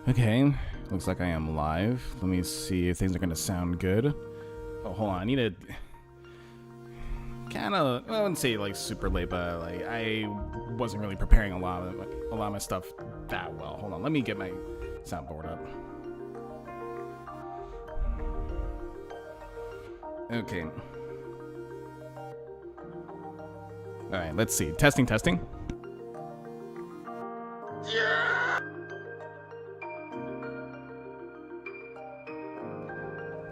Okay, looks like I am live. Let me see if things are gonna sound good. Oh, hold on, I need to kind of, I wouldn't say like super late, but like I wasn't really preparing a lot of my stuff that well. Hold on, let me get my soundboard up. Okay. All right, let's see. Testing, testing.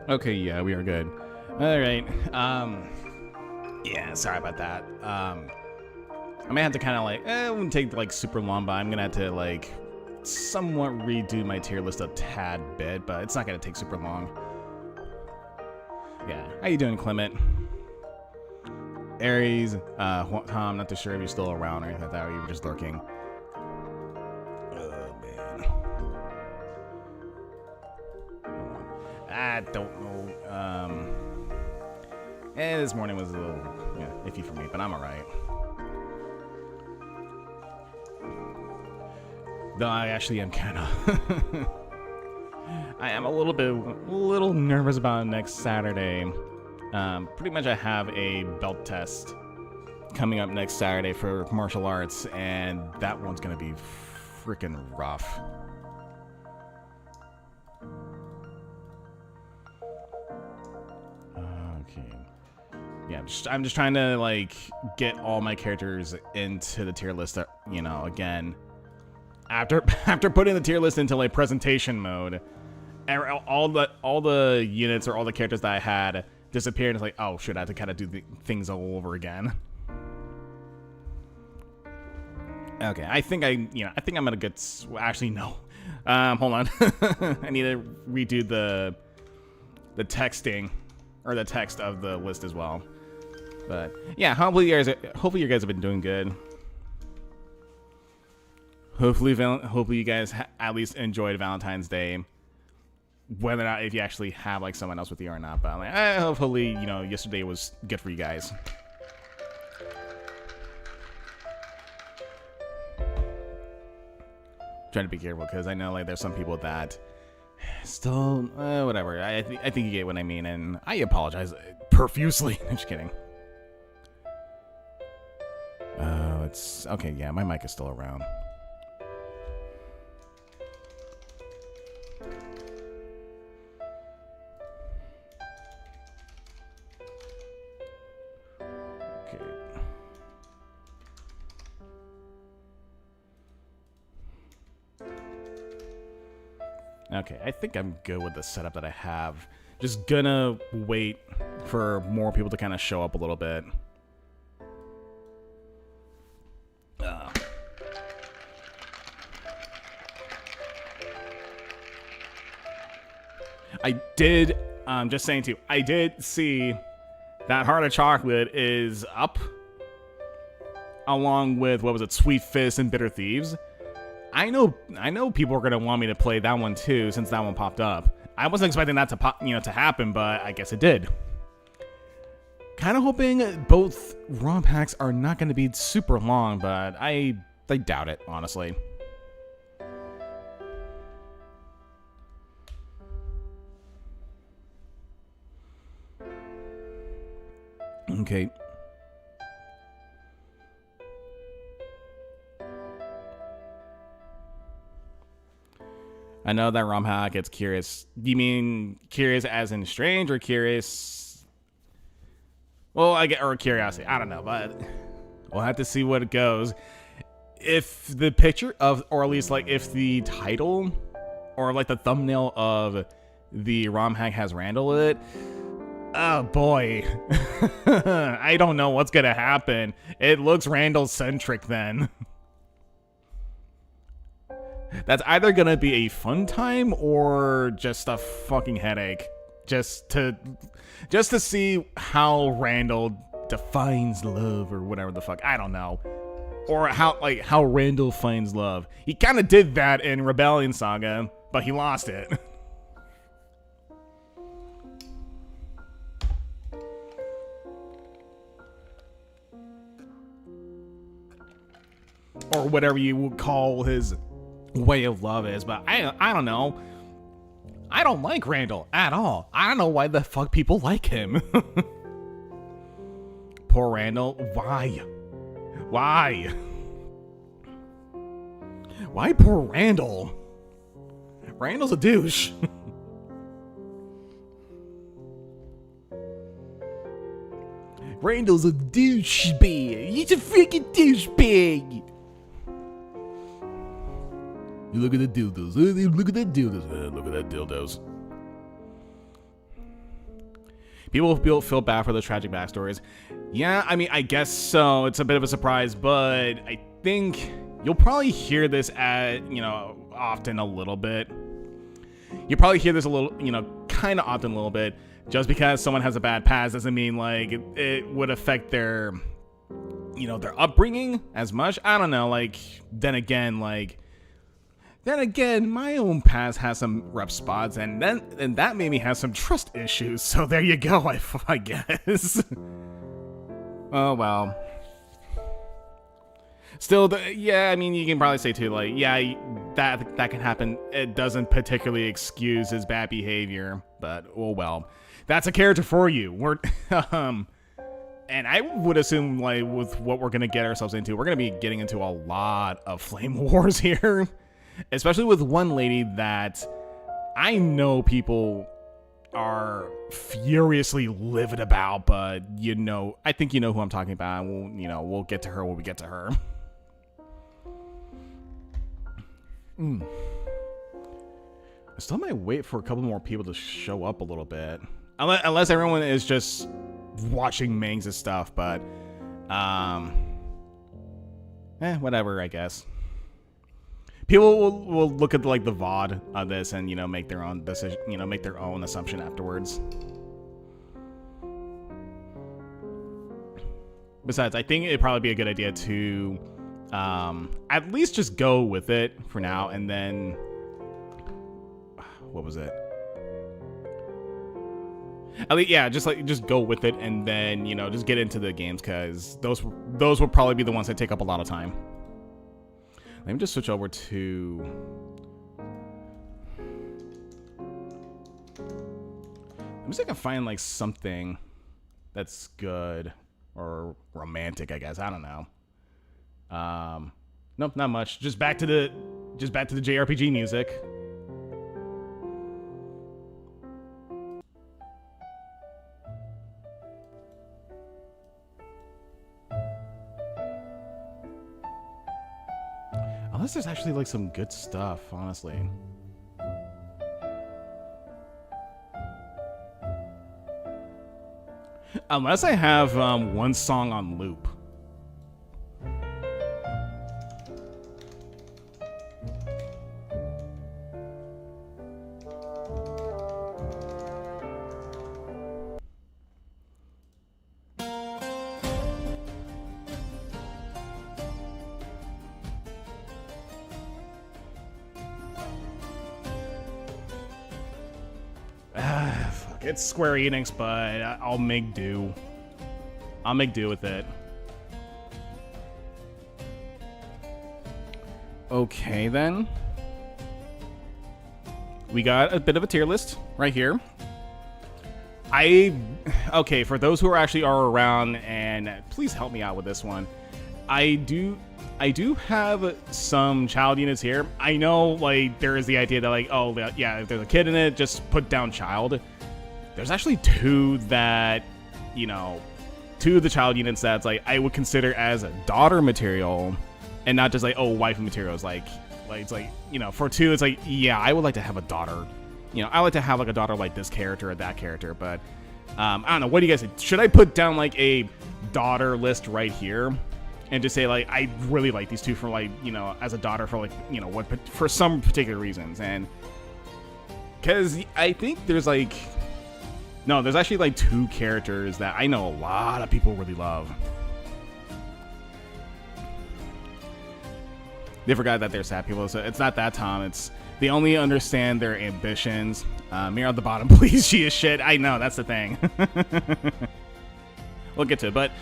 Okay, yeah, we are good. All right. Yeah, sorry about that. I may have to kind of like, it wouldn't take like super long, but I'm gonna have to like somewhat redo my tier list a tad bit, but it's not gonna take super long. Yeah, how you doing, Clement? Aries, Tom, not too sure if you're still around or anything like that, or you were just lurking. Oh, man. I don't know. This morning was a little iffy for me, but I'm alright. Though I actually am kind of... I am a little nervous about next Saturday. Pretty much I have a belt test coming up next Saturday for martial arts, and that one's gonna be freaking rough. Okay. Yeah, I'm just trying to like get all my characters into the tier list. Again, after putting the tier list into like presentation mode, all the units or all the characters that I had disappeared. And it's like, oh shit, I have to kind of do things all over again. Okay, I think I'm gonna get. Actually, no. Hold on. I need to redo the texting or the text of the list as well. But yeah, hopefully you guys have been doing good. Hopefully you guys at least enjoyed Valentine's Day. Whether or not if you actually have like someone else with you or not, but like, hopefully yesterday was good for you guys. Trying to be careful because I know like there's some people that still whatever. I think you get what I mean, and I apologize profusely. I'm just kidding. It's okay. Yeah, my mic is still around. Okay, I think I'm good with the setup that I have. Just gonna wait for more people to kind of show up a little bit. I did, just saying too, I did see that Heart of Chocolate is up. Along with, what was it, Sweet Fists and Bitter Thieves. I know people are gonna want me to play that one too, since that one popped up. I wasn't expecting that to happen, but I guess it did. Kind of hoping both ROM packs are not gonna be super long, but I doubt it, honestly. Okay. I know that ROM hack gets curious. You mean curious as in strange or curious? Well, or curiosity. I don't know, but we'll have to see what it goes. If the picture of, or at least like if the title or like the thumbnail of the ROM hack has Randall in it, oh boy. I don't know what's gonna happen. It looks Randall centric then. That's either gonna be a fun time or just a fucking headache. Just to see how Randall defines love or whatever the fuck. I don't know. Or how Randall finds love. He kind of did that in Rebellion Saga, but he lost it. Or whatever you would call his way of love is, but I don't know. I don't like Randall at all. I don't know why the fuck people like him. Poor Randall. Why? Why? Why poor Randall? Randall's a douche. Randall's a douchebag. He's a freaking douchebag. You look at the dildos. Look at that dildos. Look at that dildos. People feel bad for those tragic backstories. Yeah, I mean, I guess so. It's a bit of a surprise, but I think you'll probably hear this often a little bit. You probably hear this a little, kind of often a little bit. Just because someone has a bad past doesn't mean like it would affect their, their upbringing as much. I don't know. Then again, my own past has some rough spots, and that made me have some trust issues. So there you go. I guess. Oh well. Still, I mean, you can probably say too, that can happen. It doesn't particularly excuse his bad behavior, but oh well. That's a character for you. And I would assume, with what we're gonna get ourselves into, we're gonna be getting into a lot of flame wars here, especially with one lady that I know people are furiously livid about, but I think you know who I'm talking about. We'll get to her when we get to her. I still might wait for a couple more people to show up a little bit. Unless everyone is just watching Mang's stuff, but whatever, I guess. People will look at the VOD of this and make their own decision, make their own assumption afterwards. Besides, I think it'd probably be a good idea to at least just go with it for now, and then what was it? At least, yeah, just go with it, and then just get into the games, because those will probably be the ones that take up a lot of time. Let me just switch over to. Let me see if I can find something that's good or romantic. I guess I don't know. Nope, not much. Just back to the JRPG music. Unless there's actually some good stuff, honestly. Unless I have one song on loop. It's Square Enix, but I'll make do. I'll make do with it. Okay, then. We got a bit of a tier list right here. Okay, for those who are around, and please help me out with this one. I do have some child units here. I know, there is the idea that, oh, yeah, if there's a kid in it, just put down child. There's actually two that, two of the child units that's, I would consider as a daughter material, and not just, waifu materials. For two, it's yeah, I would like to have a daughter. I like to have, a daughter like this character or that character, but, I don't know. What do you guys think? Should I put down, a daughter list right here? And just say, I really like these two for, as a daughter for, what, for some particular reasons. And, because I think there's, no, there's actually, two characters that I know a lot of people really love. They forgot that they're sad people, so it's not that, Tom. It's, they only understand their ambitions. Mirror at the bottom, please, she is shit. I know, that's the thing. we'll get to it. But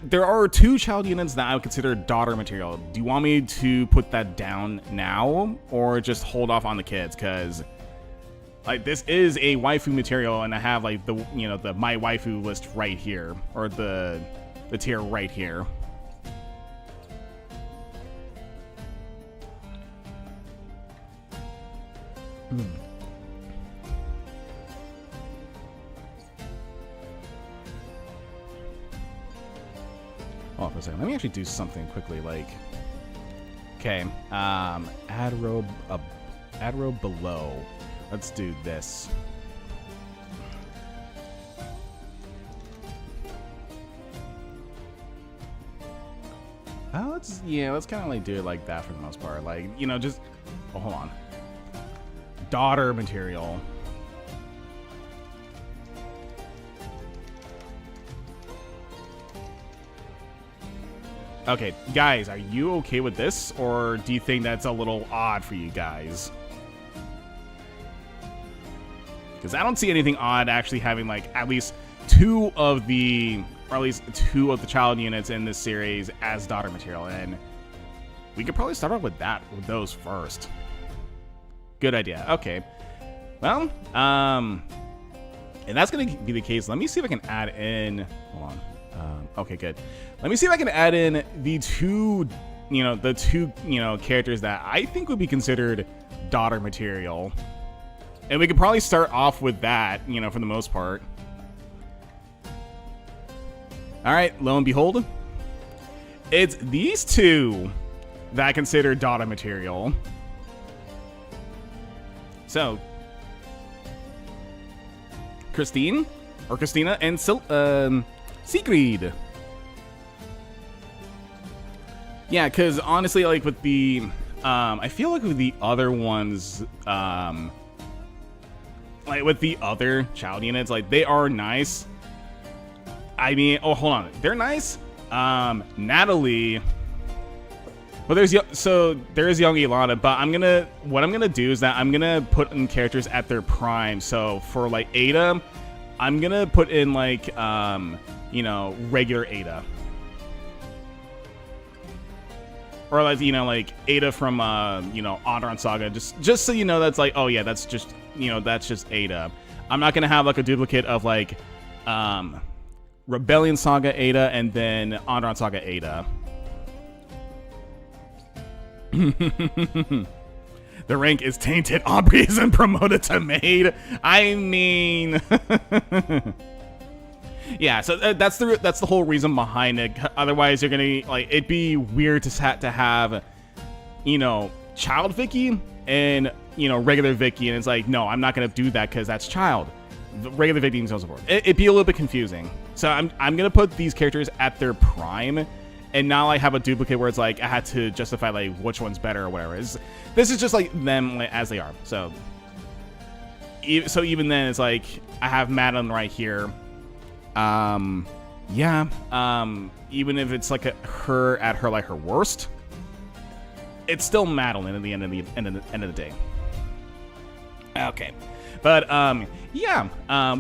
there are 2 child units that I would consider daughter material. Do you want me to put that down now, or just hold off on the kids? Because like this is a waifu material, and I have like the the my waifu list right here, or the tier right here. Hold on for a second. Let me actually do something quickly. Like, okay, add row below. Let's do this. Let's kind of like do it like that for the most part. Like, just hold on. Daughter material. Okay, guys, are you okay with this, or do you think that's a little odd for you guys? Because I don't see anything odd actually having like at least 2 of the child units in this series as daughter material, and we could probably start off with those first. Good idea. Okay. Well, and that's gonna be the case. Let me see if I can add in. Hold on. Okay, good. Let me see if I can add in the 2 characters that I think would be considered daughter material. And we could probably start off with that, for the most part. All right, lo and behold, it's these 2 that I consider daughter material. So, Christina and Sigrid. Yeah, because honestly, like with the, I feel like with the other ones, like with the other child units, like they are nice. I mean, oh, hold on, they're nice. Natalie. Well, there's young Ilana, but what I'm gonna do is that I'm gonna put in characters at their prime. So for like Ada, I'm gonna put in like regular Ada. Or like like Ada from Andaron Saga, just so that's like, oh yeah, that's just Ada. I'm not gonna have like a duplicate of like Rebellion Saga Ada and then Andaron Saga Ada. The rank is tainted. Aubrey isn't promoted to maid. I mean, yeah. So that's the whole reason behind it. Otherwise, you're gonna like it'd be weird to have, child Vicky and regular Vicky, and it's like, no, I'm not gonna do that because that's child. The regular Vicky and so forth. It'd be a little bit confusing. So I'm gonna put these characters at their prime. And now I have a duplicate where it's like I had to justify like which one's better or whatever. This is just like them as they are. So even then, it's like I have Madeline right here. Even if it's like her at her worst, it's still Madeline at the end of the day. Okay, but we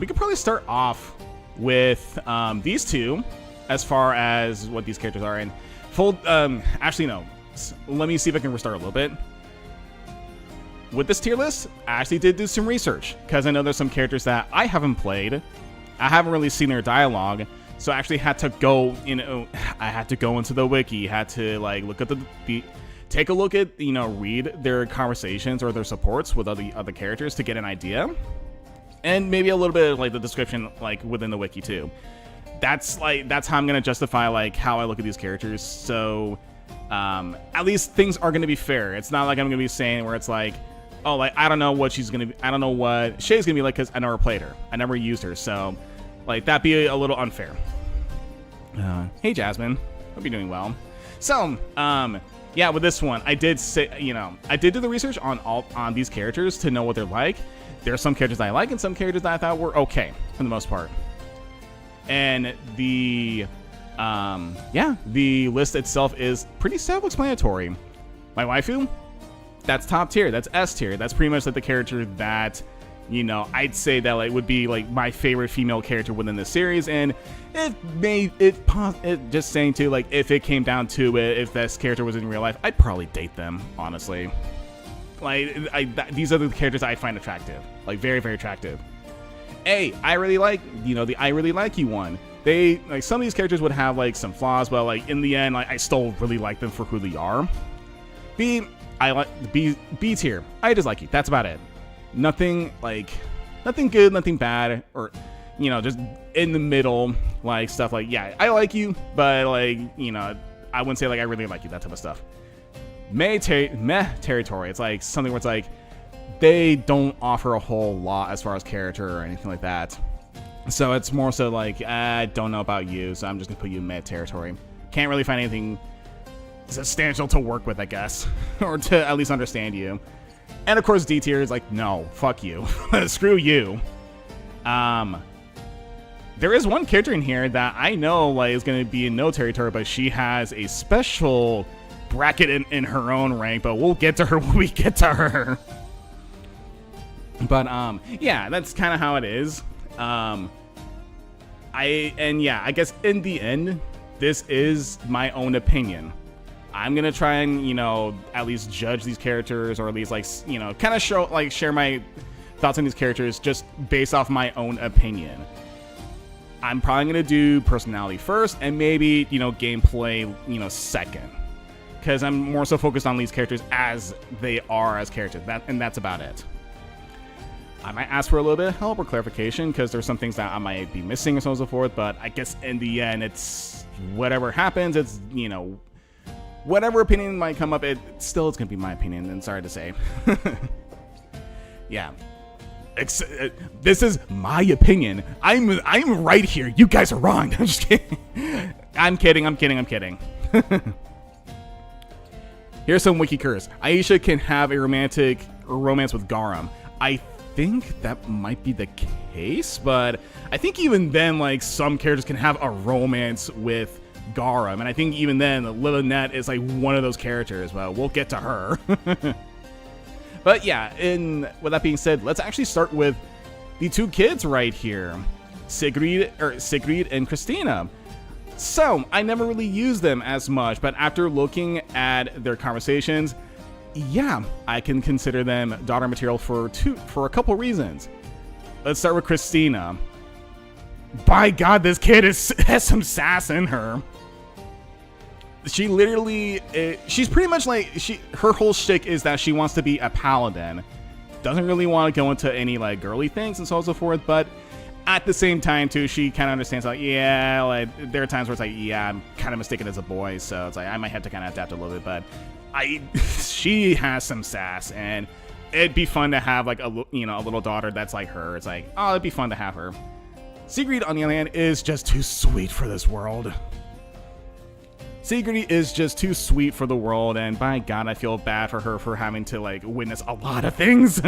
could probably start off with these 2. As far as what these characters are in full, actually no. Let me see if I can restart a little bit. With this tier list, I actually did do some research because I know there's some characters that I haven't played. I haven't really seen their dialogue, so I actually had to go. I had to go into the wiki. Had to like look at take a look at read their conversations or their supports with other characters to get an idea, and maybe a little bit of like the description like within the wiki too. That's how I'm gonna justify like how I look at these characters. So at least things are gonna be fair. It's not like I'm gonna be saying where it's like, oh, like I don't know what Shay's gonna be like because I never played her, I never used her. So like that'd be a little unfair. Hey Jasmine, hope you're doing well. So yeah, with this one, I did say I did do the research on these characters to know what they're like. There are some characters that I like and some characters that I thought were okay for the most part. And the list itself is pretty self-explanatory. My waifu, that's top tier, that's S tier. That's pretty much like the character that you know, I'd say that like would be like my favorite female character within the series. And just saying too, like if it came down to it, if this character was in real life, I'd probably date them, honestly. Like these are the characters I find attractive, like very, very attractive. I really like, you know, the I really like you one. They like some of these characters would have like some flaws, but like in the end, like I still really like them for who they are. I like the B tier. I just like you. That's about it. Nothing good, nothing bad, or you know, just in the middle, like stuff like, yeah, I like you, but like, you know, I wouldn't say like I really like you, that type of stuff. Meh territory. It's like something where it's like they don't offer a whole lot as far as character or anything like that. So it's more so like, I don't know about you, so I'm just gonna put you in meh territory. Can't really find anything substantial to work with, I guess, or to at least understand you. And of course, D tier is like, no, fuck you, screw you. There is one character in here that I know like is gonna be in no territory, but she has a special bracket in her own rank. But we'll get to her when we get to her. But yeah, that's kind of how it is. I guess in the end, this is my own opinion. I'm gonna try and, you know, at least judge these characters, or at least like, you know, kind of share my thoughts on these characters just based off my own opinion. I'm probably gonna do personality first, and maybe, you know, gameplay, you know, second, because I'm more so focused on these characters as they are as characters. That's about it. I might ask for a little bit of help or clarification because there's some things that I might be missing and so on and so forth, but I guess in the end, it's whatever happens. It's, you know, whatever opinion might come up, it's going to be my opinion, and sorry to say. Yeah. This is my opinion. I'm right here. You guys are wrong. I'm just kidding. I'm kidding. Here's some wiki curse. Aisha can have a romantic romance with Garam. I think that might be the case, but I think even then, like, some characters can have a romance with Garam, and I think even then, Lilith is like one of those characters. Well, we'll get to her. But yeah, with that being said, let's actually start with the two kids right here, Sigrid and Christina. So I never really used them as much, but after looking at their conversations, yeah, I can consider them daughter material for a couple reasons. Let's start with Christina. By God, this kid has some sass in her. She literally, she's pretty much like, her whole shtick is that she wants to be a paladin. Doesn't really want to go into any like girly things and so on and so forth, but at the same time too, she kind of understands like, yeah, like there are times where it's like, yeah, I'm kind of mistaken as a boy, so it's like I might have to kind of adapt a little bit, but she has some sass, and it'd be fun to have like a little daughter that's like her. It's like, oh, it'd be fun to have her. Sigrid, on the other hand, is just too sweet for this world. Sigrid is just too sweet for the world, and by God, I feel bad for her for having to like witness a lot of things.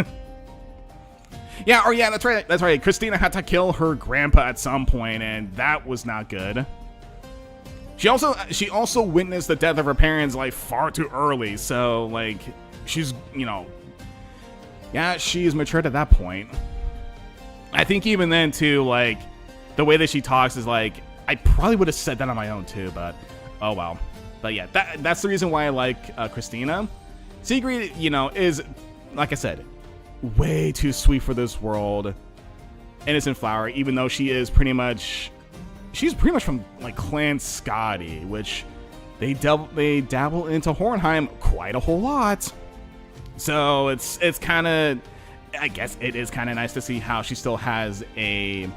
Yeah, that's right. Christina had to kill her grandpa at some point, and that was not good. She also witnessed the death of her parents like far too early, so like she's, you know, yeah, she's matured at that point. I think even then too, like the way that she talks is like, I probably would have said that on my own too, but oh well. But yeah, that's the reason why I like Christina. Sigrid, you know, is, like I said, way too sweet for this world. Innocent flower, even though she's pretty much from like Clan Scotty, which they dabble into Hornheim quite a whole lot. So it's kind of, I guess it is kind of nice to see how she still has a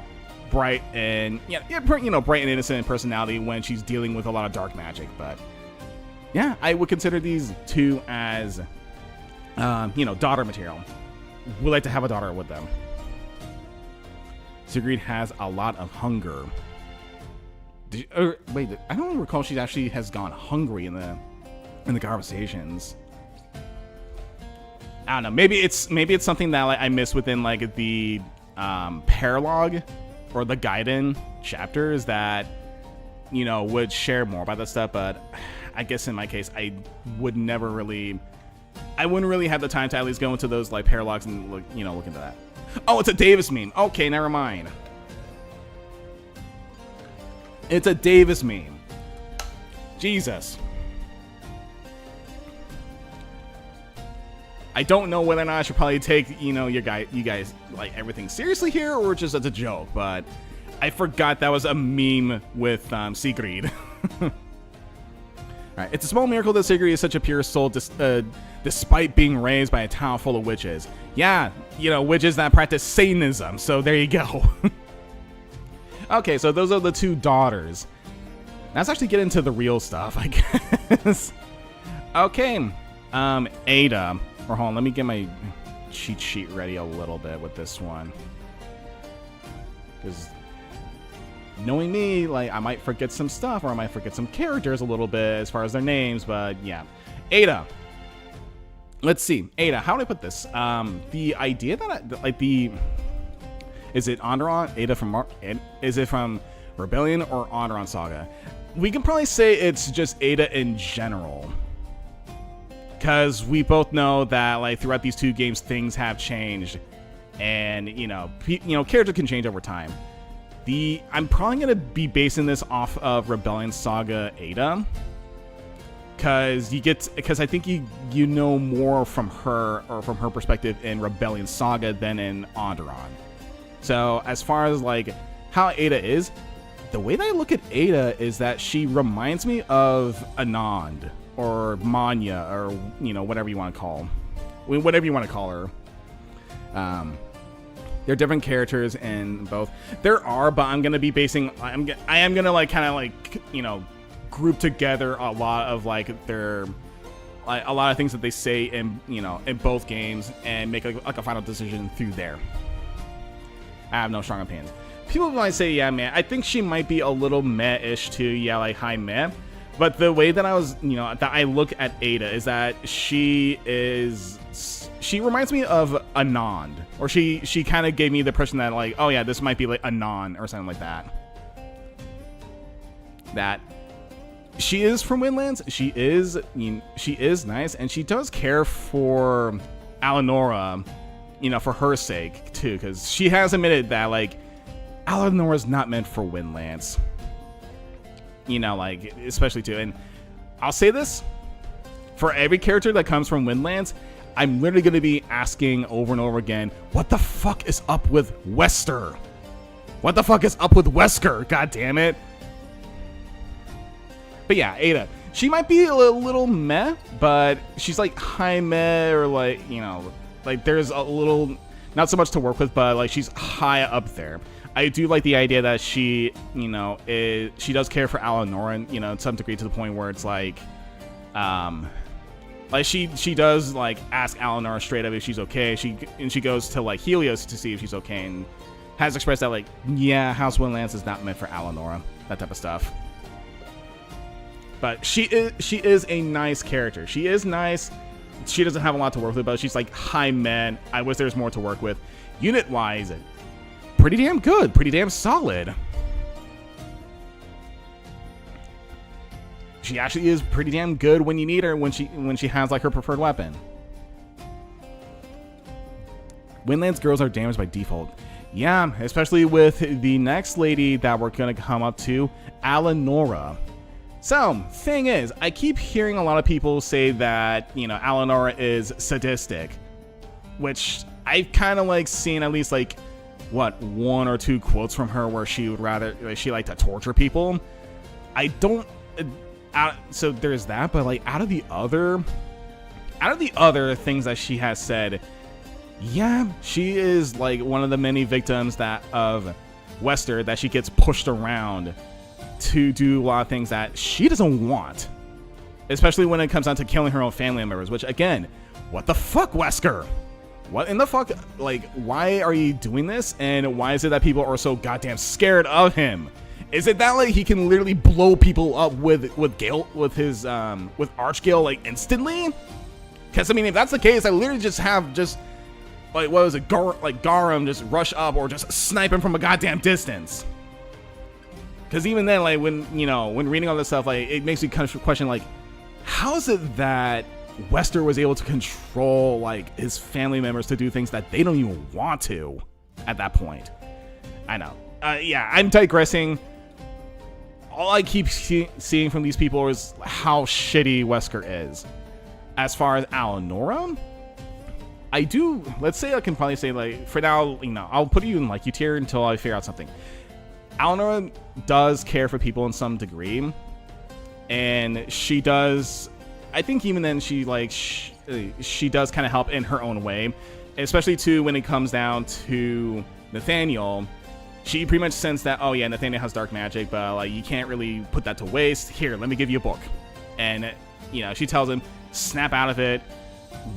bright and bright and innocent personality when she's dealing with a lot of dark magic. But yeah, I would consider these two as daughter material. Would like to have a daughter with them. Sigrid has a lot of hunger. Wait, I don't recall she actually has gone hungry in the conversations. I don't know. Maybe it's something that like, I missed within like the paralog or the Gaiden chapters that would share more about that stuff. But I guess in my case, I wouldn't really have the time to at least go into those like paralogs and look into that. Oh, it's a Davis meme. Okay, never mind. It's a Davis meme. Jesus. I don't know whether or not I should probably take, you guys like everything seriously here or just as a joke, but I forgot that was a meme with Sigrid. Alright, it's a small miracle that Sigrid is such a pure soul despite being raised by a town full of witches. Yeah, witches that practice Satanism, so there you go. Okay, so those are the two daughters. Let's actually get into the real stuff, I guess. Okay, Ada. Or hold on, let me get my cheat sheet ready a little bit with this one. Because knowing me, like, I might forget some stuff, or I might forget some characters a little bit as far as their names, but yeah. Ada. Let's see. Ada, how do I put this? The idea that, is it Andaron? Ada from, is it from Rebellion or Andaron Saga? We can probably say it's just Ada in general. Because we both know that, like, throughout these two games, things have changed, and character can change over time. I'm probably gonna be basing this off of Rebellion Saga Ada, because I think you know more from her or from her perspective in Rebellion Saga than in Andaron. So as far as like how Ada is, the way that I look at Ada is that she reminds me of Anand. Or Manya, or whatever you want to call her. There are different characters in both. There are, but I'm gonna be basing. I am gonna like kind of like group together a lot of like a lot of things that they say in in both games and make like a final decision through there. I have no strong opinions. People might say, yeah, man, I think she might be a little meh-ish too. Yeah, like high meh. But the way that that I look at Ada is that she reminds me of Anand, or she kind of gave me the impression that like, oh yeah, this might be like Anand or something like that. That she is from Windlands. She is nice, and she does care for Alanora, for her sake too, because she has admitted that like Alanora is not meant for Windlands. Like, especially too. And I'll say this, for every character that comes from Windlands, I'm literally going to be asking over and over again, what the fuck is up with Wesker? What the fuck is up with Wesker? God damn it. But yeah, Ada. She might be a little meh, but she's like high meh, or like, like there's a little, not so much to work with, but like she's high up there. I do like the idea that she, she does care for Alanora, to some degree, to the point where it's like she does like ask Alanora straight up if she's okay. She goes to like Helios to see if she's okay, and has expressed that like, yeah, House Windlands is not meant for Alanora, that type of stuff. But she is a nice character. She is nice. She doesn't have a lot to work with, but she's like high men. I wish there's more to work with. Unit wise, pretty damn good, pretty damn solid. She actually is pretty damn good when you need her, when she has like her preferred weapon. Windlands girls are damaged by default. Yeah, especially with the next lady that we're gonna come up to, Alanora. So, thing is, I keep hearing a lot of people say that, Alanora is sadistic, which I've kind of like seen at least like one or two quotes from her where she would she liked to torture people. I don't so there's that, but like out of the other things that she has said, yeah, she is like one of the many victims of Wesker, that she gets pushed around to do a lot of things that she doesn't want, especially when it comes down to killing her own family members, which again, what the fuck, Wesker? What in the fuck? Like, why are you doing this? And why is it that people are so goddamn scared of him? Is it that like he can literally blow people up with Gale, with Archgale like instantly? Because I mean, if that's the case, I literally just have like, what was it, Garum just rush up or just snipe him from a goddamn distance. Because even then, like when reading all this stuff, like it makes me kind of question like, how is it that Wester was able to control like his family members to do things that they don't even want to at that point. I know. Yeah, I'm digressing. All I keep seeing from these people is how shitty Wesker is. As far as Alanora, let's say I can probably say, like, for now, I'll put you in, like, U tier until I figure out something. Alanora does care for people in some degree, and she does, I think even then she does kind of help in her own way, especially too when it comes down to Nathaniel. She pretty much sensed that, oh yeah, Nathaniel has dark magic, but like you can't really put that to waste. Here, let me give you a book. And, she tells him, snap out of it.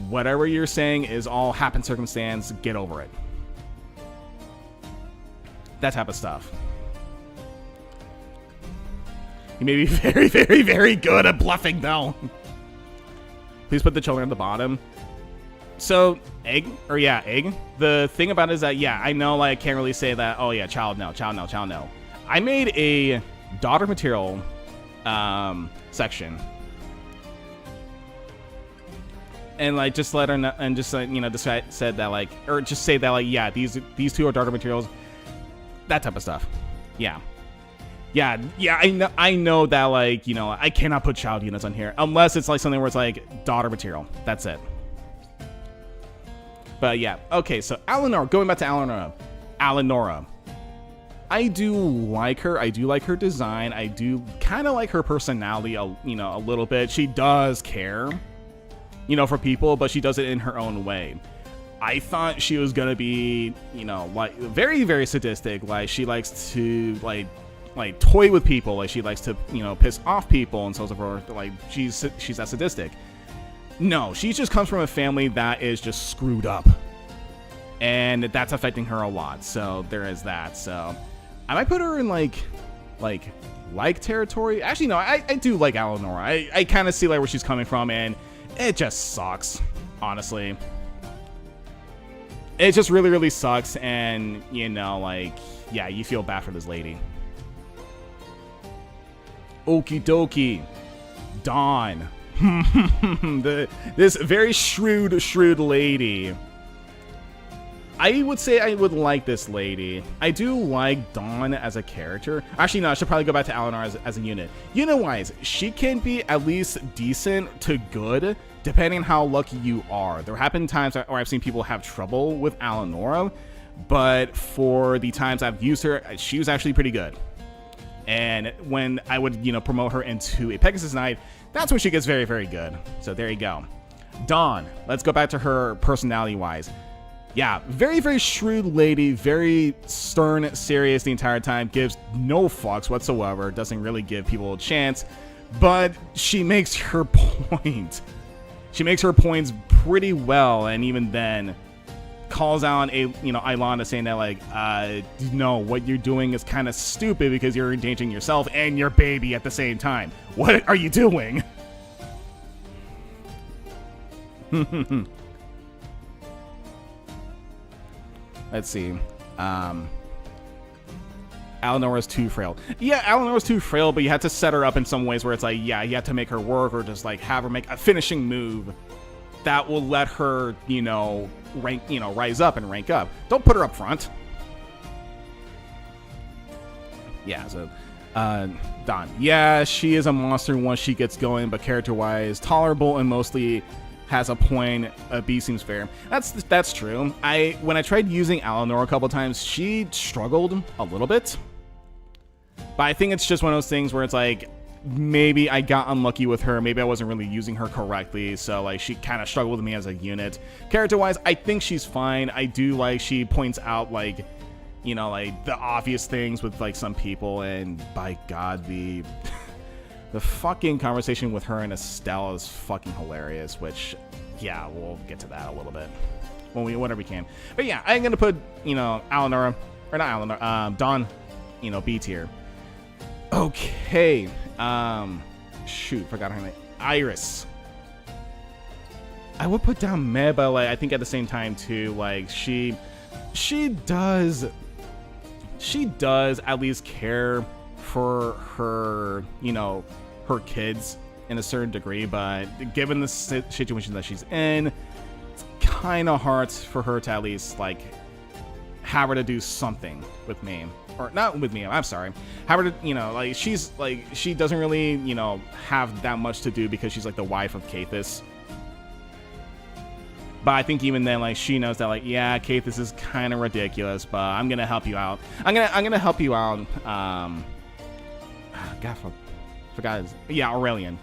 Whatever you're saying is all happen circumstance. Get over it. That type of stuff. He may be very, very, very good at bluffing, though. Please put the children at the bottom. So, Egg. The thing about it is that, yeah, I know, like, I can't really say that, oh, yeah, child, no. I made a daughter material section. And, like, just let her know, and just, said that, like, or just say that, like, yeah, these two are daughter materials. That type of stuff. Yeah. I know that, like, I cannot put child units on here unless it's, like, something where it's, like, daughter material. That's it. But yeah, okay, so Alanora, going back to Alanora. I do like her. I do like her design. I do kind of like her personality, a little bit. She does care, for people, but she does it in her own way. I thought she was gonna be, like very, very sadistic. Like she likes to like toy with people. Like she likes to, piss off people and so forth. Like she's that sadistic. No, she just comes from a family that is just screwed up. And that's affecting her a lot. So there is that. So I might put her in like territory. Actually, no, I do like Alanora. I kind of see like where she's coming from, and it just sucks, honestly. It just really, really sucks. And, yeah, you feel bad for this lady. Okie dokie. Dawn. This very shrewd lady. I would say I would like this lady. I do like Dawn as a character. Actually, no, I should probably go back to Alanora as a unit. Unit-wise, she can be at least decent to good, depending on how lucky you are. There have been times where I've seen people have trouble with Alanora, but for the times I've used her, she was actually pretty good. And when I would, promote her into a Pegasus Knight, that's when she gets very, very good. So there you go. Dawn. Let's go back to her personality-wise. Yeah, very, very shrewd lady, very stern, serious the entire time, gives no fucks whatsoever, doesn't really give people a chance, but she makes her point. She makes her points pretty well, and even then calls out Ilana, saying that, like, no, what you're doing is kind of stupid because you're endangering yourself and your baby at the same time. What are you doing? Let's see. Alanora's too frail. Yeah, Alanora's too frail, but you have to set her up in some ways where it's like, yeah, you have to make her work, or just like have her make a finishing move that will let her, rise up and rank up. Don't put her up front. Yeah, so Dawn. Yeah, she is a monster once she gets going, but character-wise, tolerable and mostly has a point. B seems fair. That's true. When I tried using Alanora a couple times, she struggled a little bit. But I think it's just one of those things where it's like, maybe I got unlucky with her. Maybe I wasn't really using her correctly. So like she kind of struggled with me as a unit. Character-wise, I think she's fine. I do like she points out like, like the obvious things with like some people, and by God, the fucking conversation with her and Estelle is fucking hilarious, which, yeah, we'll get to that a little bit whenever we can. But yeah, I'm gonna put, Alanora, or not Alanora, Dawn, B tier. Okay, shoot, forgot her name. Iris. I would put down Meh, but like, I think at the same time too, like, she does at least care for her, her kids in a certain degree, but given the situation that she's in, it's kind of hard for her to at least like have her to do something with me, or not with me. I'm sorry, have her to, you know, like she's like she doesn't really, you know, have that much to do because she's like the wife of Cathis. But I think even then, like, she knows that, like, yeah, Kate, this is kind of ridiculous, but I'm gonna help you out. I'm gonna help you out. God, forgot his, yeah, Aurelian.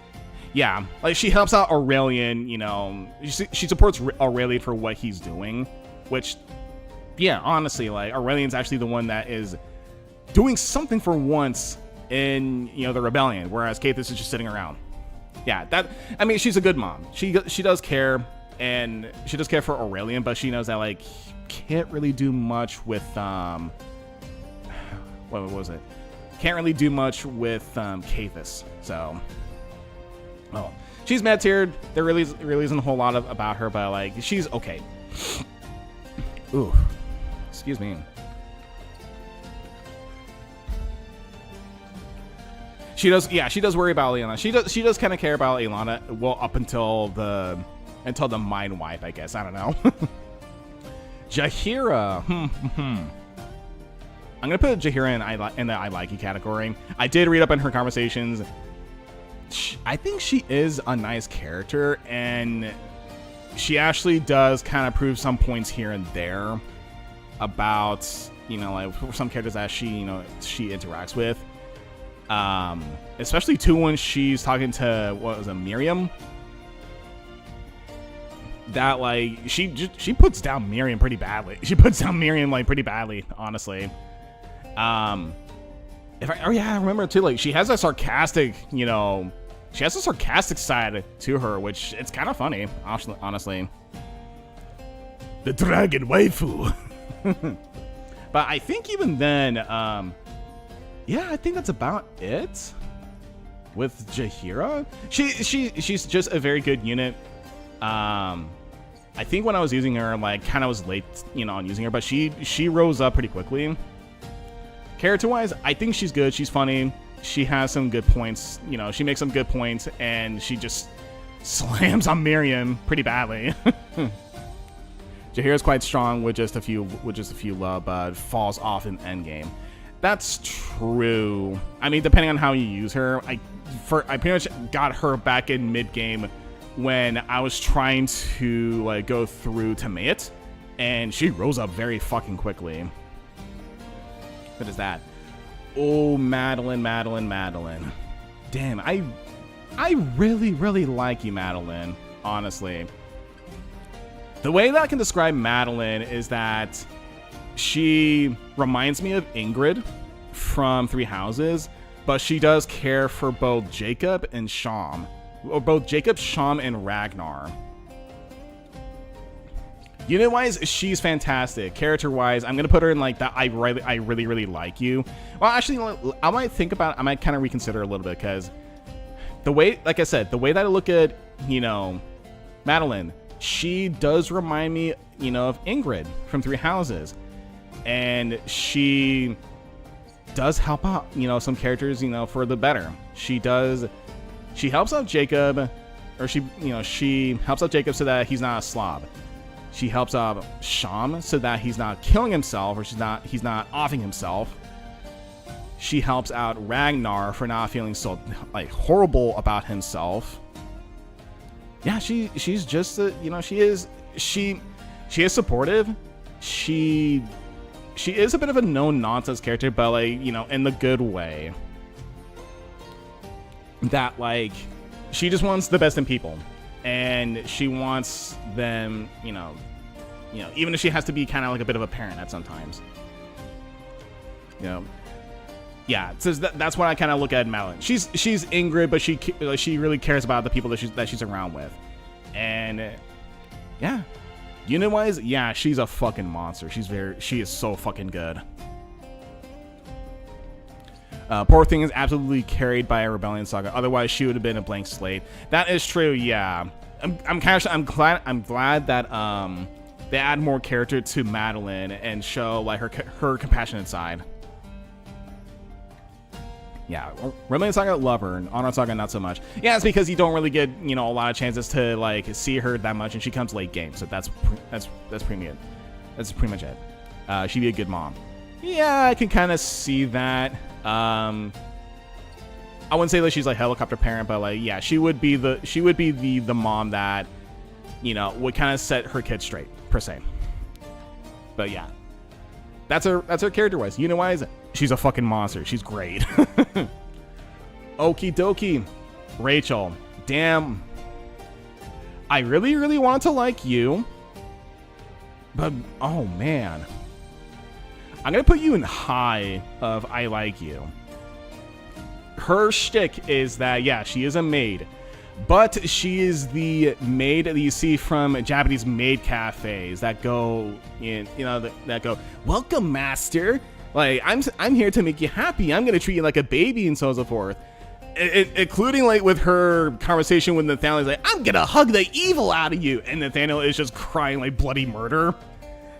Yeah, like she helps out Aurelian. You know, she supports Aurelian for what he's doing, which, yeah, honestly, like Aurelian's actually the one that is doing something for once in, you know, the rebellion, whereas Kate is just sitting around. Yeah, that, I mean, she's a good mom. She does care. And she does care for Aurelian, but she knows that, like, can't really do much with, what was it? Can't really do much with, Cathis. So, oh, she's med-tiered. There really isn't a whole lot about her, but, like, she's okay. Ooh, excuse me. She does worry about Leilana. She does kind of care about Leilana, well, up until the mind wipe, I guess. I don't know. Jaheira. I'm gonna put Jaheira in the I like you category. I did read up on her conversations. I think she is a nice character, and she actually does kind of prove some points here and there about, you know, like some characters that she interacts with. Especially too when she's talking to, what was it, Miriam? That, like, she puts down Miriam pretty badly. She puts down Miriam, like, pretty badly, honestly. I remember too, like, she has a sarcastic, you know, she has a sarcastic side to her, which it's kind of funny, honestly. The dragon waifu. But I think even then, yeah, I think that's about it with Jaheira. She's just a very good unit. I think when I was using her, like, kind of was late, you know, on using her, but she rose up pretty quickly. Character-wise, I think she's good. She's funny. She has some good points. You know, she makes some good points, and she just slams on Miriam pretty badly. Jaheira's quite strong with just a few love, but falls off in endgame. That's true. I mean, depending on how you use her, I pretty much got her back in mid-game when I was trying to, like, go through to Mayet, and she rose up very fucking quickly. What is that? Oh, Madeline. Damn, I really like you, Madeline, honestly. The way that I can describe Madeline is that she reminds me of Ingrid from Three Houses, but she does care for both Jacob and Sham. Or both Jacob, Sham, and Ragnar. Unit-wise, she's fantastic. Character-wise, I'm gonna put her in, like, that I really like you. Well, actually, I might kind of reconsider a little bit, because the way, like I said, the way that I look at, you know, Madeline, she does remind me, you know, of Ingrid from Three Houses. And she does help out, you know, some characters, you know, for the better. She helps out Jacob, or she helps out Jacob so that he's not a slob. She helps out Sham so that he's not killing himself, or he's not offing himself. She helps out Ragnar for not feeling so, like, horrible about himself. Yeah, she's just you know, she is supportive. She is a bit of a no-nonsense character, but, like, you know, in the good way. That, like, she just wants the best in people, and she wants them, you know, even if she has to be kind of like a bit of a parent at sometimes, you know. Yeah, so that's what I kind of look at Madeline. She's Ingrid, but she really cares about the people that she's around with, and yeah, unit wise, yeah, she's a fucking monster. She is so fucking good. Poor thing is absolutely carried by a Rebellion Saga. Otherwise, she would have been a blank slate. That is true. Yeah, I'm glad that they add more character to Madeline and show, like, her compassionate side. Yeah, Andaron Saga, love her, and Andaron Saga, not so much. Yeah, it's because you don't really get, you know, a lot of chances to, like, see her that much, and she comes late game, so that's pretty it. That's pretty much it. She'd be a good mom. Yeah, I can kind of see that. I wouldn't say that she's like helicopter parent, but like, yeah, she would be the mom that, you know, would kind of set her kids straight, per se. But yeah, that's her character wise. You know why? She's a fucking monster. She's great. Okie dokie. Rachel. Damn. I really, really want to like you. But, oh man. I'm going to put you in high of I like you. Her shtick is that, yeah, she is a maid. But she is the maid that you see from Japanese maid cafes that go in, you know, that go, welcome, master. Like, I'm here to make you happy. I'm gonna treat you like a baby and so on and so forth. Including like with her conversation with Nathaniel, he's like, I'm gonna hug the evil out of you, and Nathaniel is just crying like bloody murder.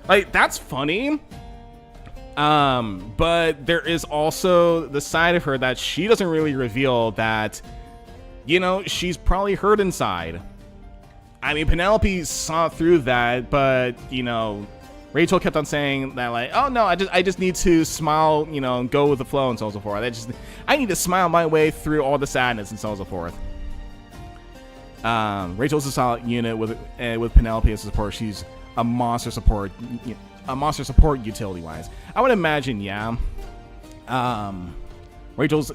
Like, that's funny. But there is also the side of her that she doesn't really reveal that. You know, she's probably hurt inside. I mean, Penelope saw through that, but, you know, Rachel kept on saying that, like, oh, no, I just need to smile, you know, and go with the flow and so on and so forth. I need to smile my way through all the sadness and so on and so forth. Rachel's a solid unit with Penelope as support. She's a monster support utility-wise. I would imagine, yeah.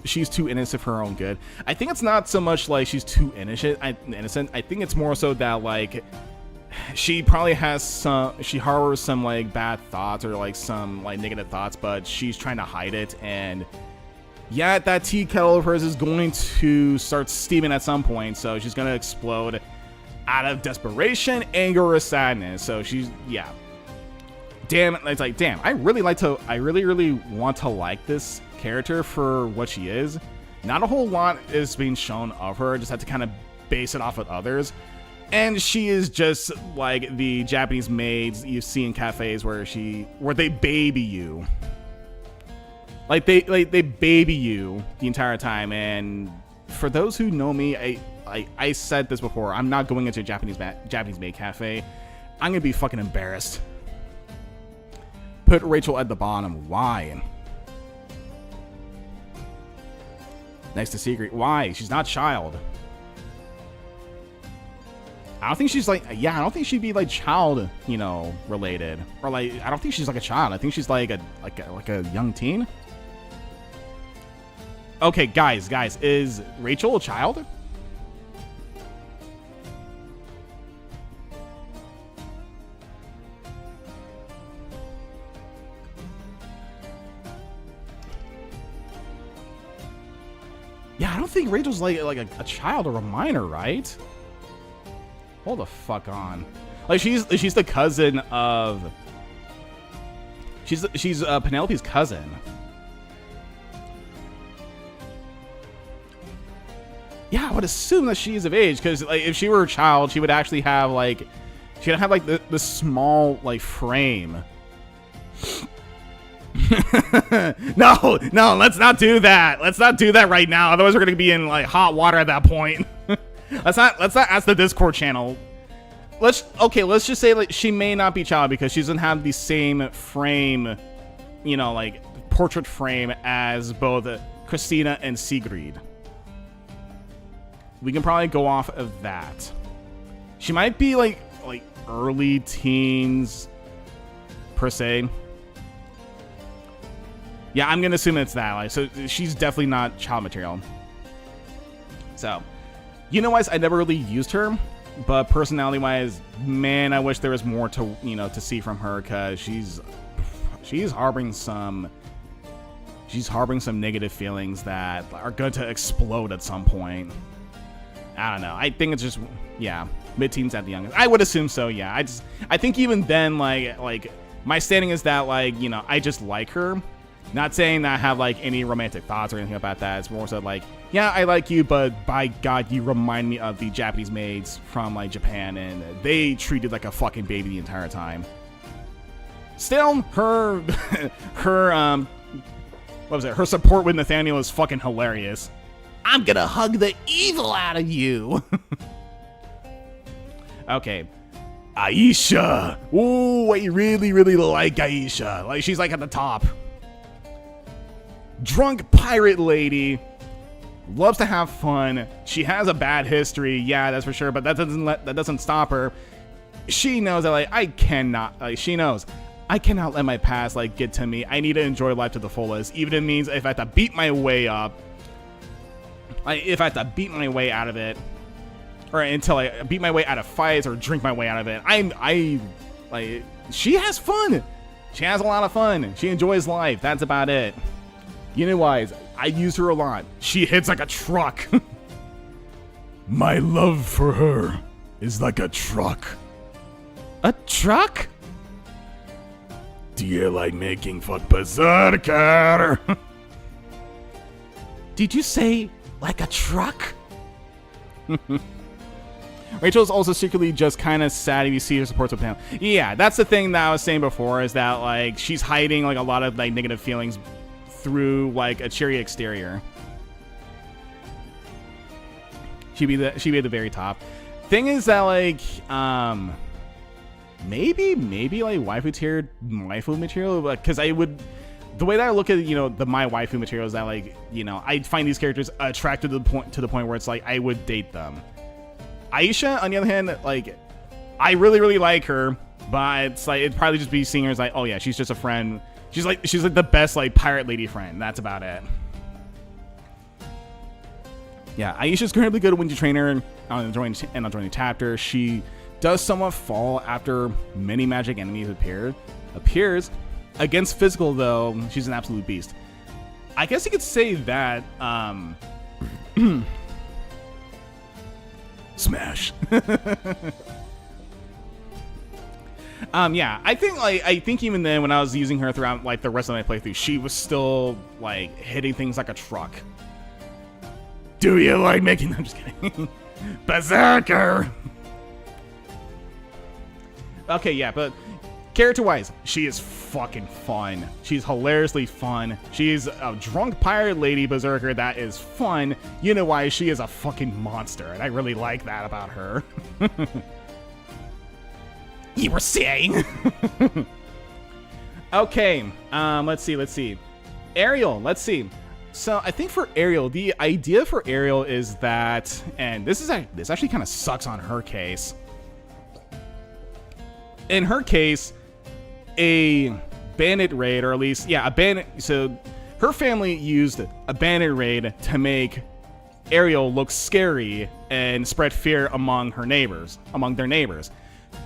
She's too innocent for her own good. I think it's not so much like she's too innocent. I think it's more so that, like, she probably she harbors some, like, bad thoughts or, like, some, like, negative thoughts, but she's trying to hide it. And yeah, that tea kettle of hers is going to start steaming at some point, so she's going to explode out of desperation, anger, or sadness. So she's, yeah. Damn, it's like, damn, I really want to like this character for what she is. Not a whole lot is being shown of her. Just have to kind of base it off of others. And she is just like the Japanese maids you see in cafes where they baby you. Like they baby you the entire time. And for those who know me, I said this before, I'm not going into a Japanese maid cafe. I'm gonna be fucking embarrassed. Put Rachel at the bottom. Why? Next to Secret. Why? She's not child. I don't think she's like, yeah, I don't think she'd be like child, you know, related. Or like, I don't think she's like a child. I think she's like a young teen. Okay, guys, is Rachel a child? Yeah, I don't think Rachel's like a child or a minor, right? Hold the fuck on. Like she's the cousin of. She's Penelope's cousin. Yeah, I would assume that she's of age because like if she were a child, she would actually have like the small like frame. No, let's not do that. Let's not do that right now. Otherwise, we're gonna be in like hot water at that point. Let's not ask the Discord channel. Let's just say like she may not be child because she doesn't have the same frame, you know, like portrait frame as both Christina and Sigrid. We can probably go off of that. She might be like early teens per se. Yeah, I'm gonna assume it's that. Like, so she's definitely not child material. So, you know, I never really used her, but personality-wise, man, I wish there was more to see from her because she's harboring some negative feelings that are going to explode at some point. I don't know. I think it's just mid-teens at the youngest. I would assume so. Yeah, I think even then, like my standing is that I just like her. Not saying that I have like any romantic thoughts or anything about that. It's more so like, yeah, I like you, but by God, you remind me of the Japanese maids from like Japan, and they treated like a fucking baby the entire time. Still, her what was it? Her support with Nathaniel is fucking hilarious. I'm gonna hug the evil out of you. Okay. Aisha. Ooh, I really, really like Aisha. Like, she's like at the top. Drunk pirate lady. Loves to have fun. She has a bad history, yeah, that's for sure, but that doesn't stop her. She knows that, like, she knows I cannot let my past, like, get to me. I need to enjoy life to the fullest, even if it means if I have to beat my way up, like, if I have to beat my way out of it, or until I beat my way out of fights or drink my way out of it. Like, she has fun. She has a lot of fun. She enjoys life. That's about it. Unit-wise, I use her a lot. She hits like a truck. My love for her is like a truck. A truck? Do you like making fuck berserker? Did you say like a truck? Rachel's also secretly just kind of sad if you see her supports with him. Yeah, that's the thing that I was saying before, is that, like, she's hiding, like, a lot of, like, negative feelings through, like, a cheery exterior. She'd be at the very top. Thing is that, like, maybe like waifu tier waifu material, because the way that I look at, you know, the my waifu material is that, like, you know, I find these characters attractive to the point where it's like I would date them. Aisha, on the other hand, like, I really, really like her, but it's like, it'd probably just be seeing her as like, oh yeah, she's just a friend. She's like the best, like, pirate lady friend. That's about it. Yeah, Aisha's incredibly good when you train her on joining chapter. She does somewhat fall after many magic enemies appears. Against physical, though, she's an absolute beast. I guess you could say that, smash. Yeah, I think even then, when I was using her throughout, like, the rest of my playthrough, she was still, like, hitting things like a truck. Do you like making them? Just kidding. Berserker. Okay, yeah, but character-wise, she is fucking fun. She's hilariously fun. She's a drunk pirate lady berserker that is fun. You know why? She is a fucking monster, and I really like that about her. You were saying? Okay, let's see. Ariel, let's see. So I think for Ariel, the idea for Ariel is that, and this actually kind of sucks on her case. In her case, a bandit raid, or at least, yeah, so her family used a bandit raid to make Ariel look scary and spread fear among their neighbors.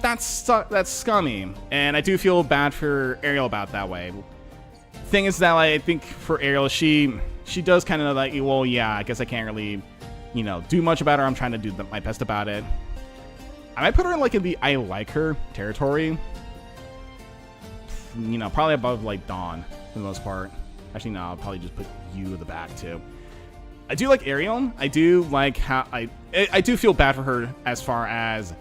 That's scummy, and I do feel bad for Ariel about that way. Thing is that, like, I think for Ariel, she does kind of like, well, yeah, I guess I can't really, you know, do much about her. I'm trying to do my best about it. I might put her in, like, in the I like her territory. You know, probably above, like, Dawn for the most part. Actually, no, I'll probably just put you at the back too. I do like Ariel. I do like how I do feel bad for her as far as,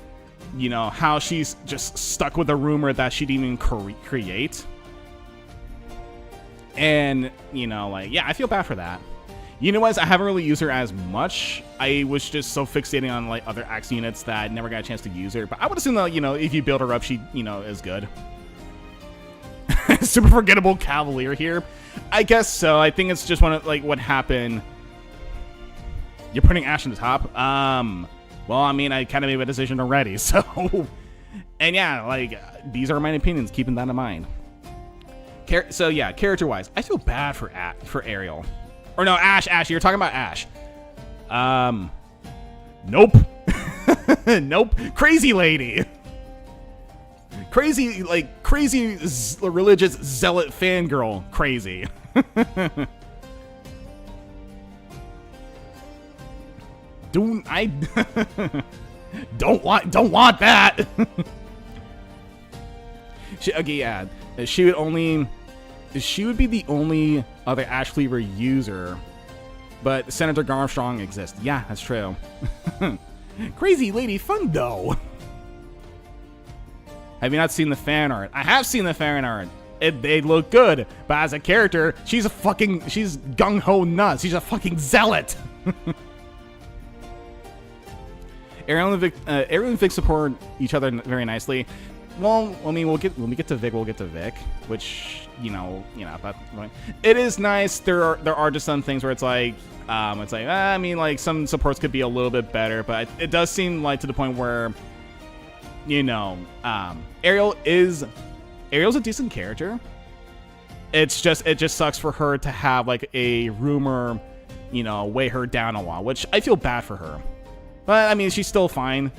you know, how she's just stuck with a rumor that she didn't even create. And, you know, like, yeah, I feel bad for that. You know what? I haven't really used her as much. I was just so fixating on, like, other axe units that I never got a chance to use her. But I would assume that, you know, if you build her up, she, you know, is good. Super forgettable Cavalier here. I guess so. I think it's just one of, like, what happened. You're putting Ash on the top? Well, I mean, I kind of made a decision already, so. And yeah, like, these are my opinions, keeping that in mind. So yeah, character-wise, I feel bad for Ariel. Or no, Ash, you're talking about Ash. Nope. Nope. Crazy lady. Crazy religious zealot fangirl. Crazy. Don't want that. She would be the only other Ash Cleaver user, but Senator Garmstrong exists. Yeah, that's true. Crazy lady fun though. Have you not seen the fan art? I have seen the fan art. they look good, but as a character, she's gung-ho nuts. She's a fucking zealot. Ariel and Vic support each other very nicely. Well, I mean, when we get to Vic, we'll get to Vic, which but it is nice. There are just some things where it's like I mean, like some supports could be a little bit better, but it does seem like to the point where Ariel's a decent character. It just sucks for her to have like a rumor, weigh her down a while, which I feel bad for her. But I mean, she's still fine.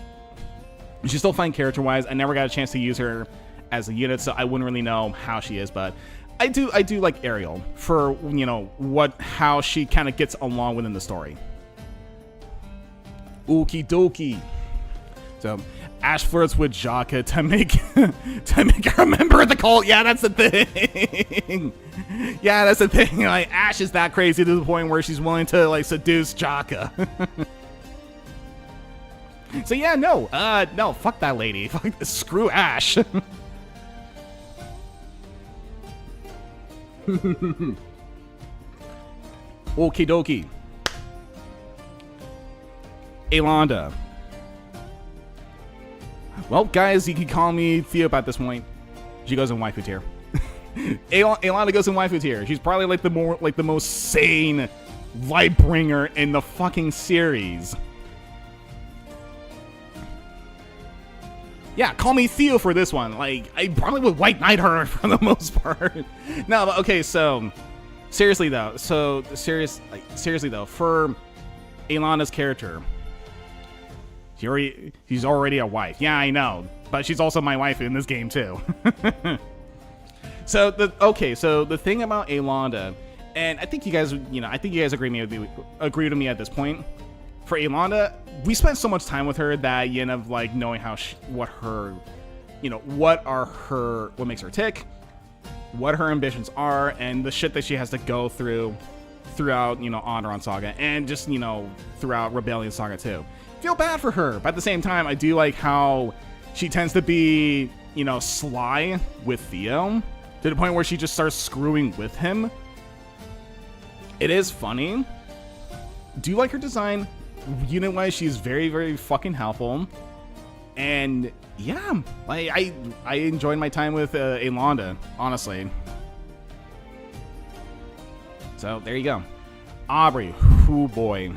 She's still fine character-wise. I never got a chance to use her as a unit, so I wouldn't really know how she is. But I do like Ariel for how she kind of gets along within the story. Okie dokie. So Ash flirts with Jaka to make her a member of the cult. Yeah, that's the thing. Yeah, that's the thing. Like Ash is that crazy to the point where she's willing to like seduce Jaka. So yeah, no, fuck that lady. Screw Ash. Okie dokie. Alonda. Well, guys, you can call me Theo at this point. She goes in waifu tier. Alonda goes in waifu tier. She's probably like the most sane light bringer in the fucking series. Yeah, call me Theo for this one. Like, I probably would white knight her for the most part. No, but okay, so seriously though, for Alana's character, she's already a wife. Yeah, I know, but she's also my wife in this game too. So the thing about Alana, and I think you guys, agree with me at this point. For Alana, we spent so much time with her that you end up like knowing what makes her tick, what her ambitions are, and the shit that she has to go through throughout Andaron Saga, and just throughout Rebellion Saga too. Feel bad for her, but at the same time, I do like how she tends to be sly with Theo to the point where she just starts screwing with him. It is funny. Do you like her design? Unit-wise, she's very, very fucking helpful. And yeah, I enjoyed my time with Alonda, honestly. So there you go. Aubrey, oh boy.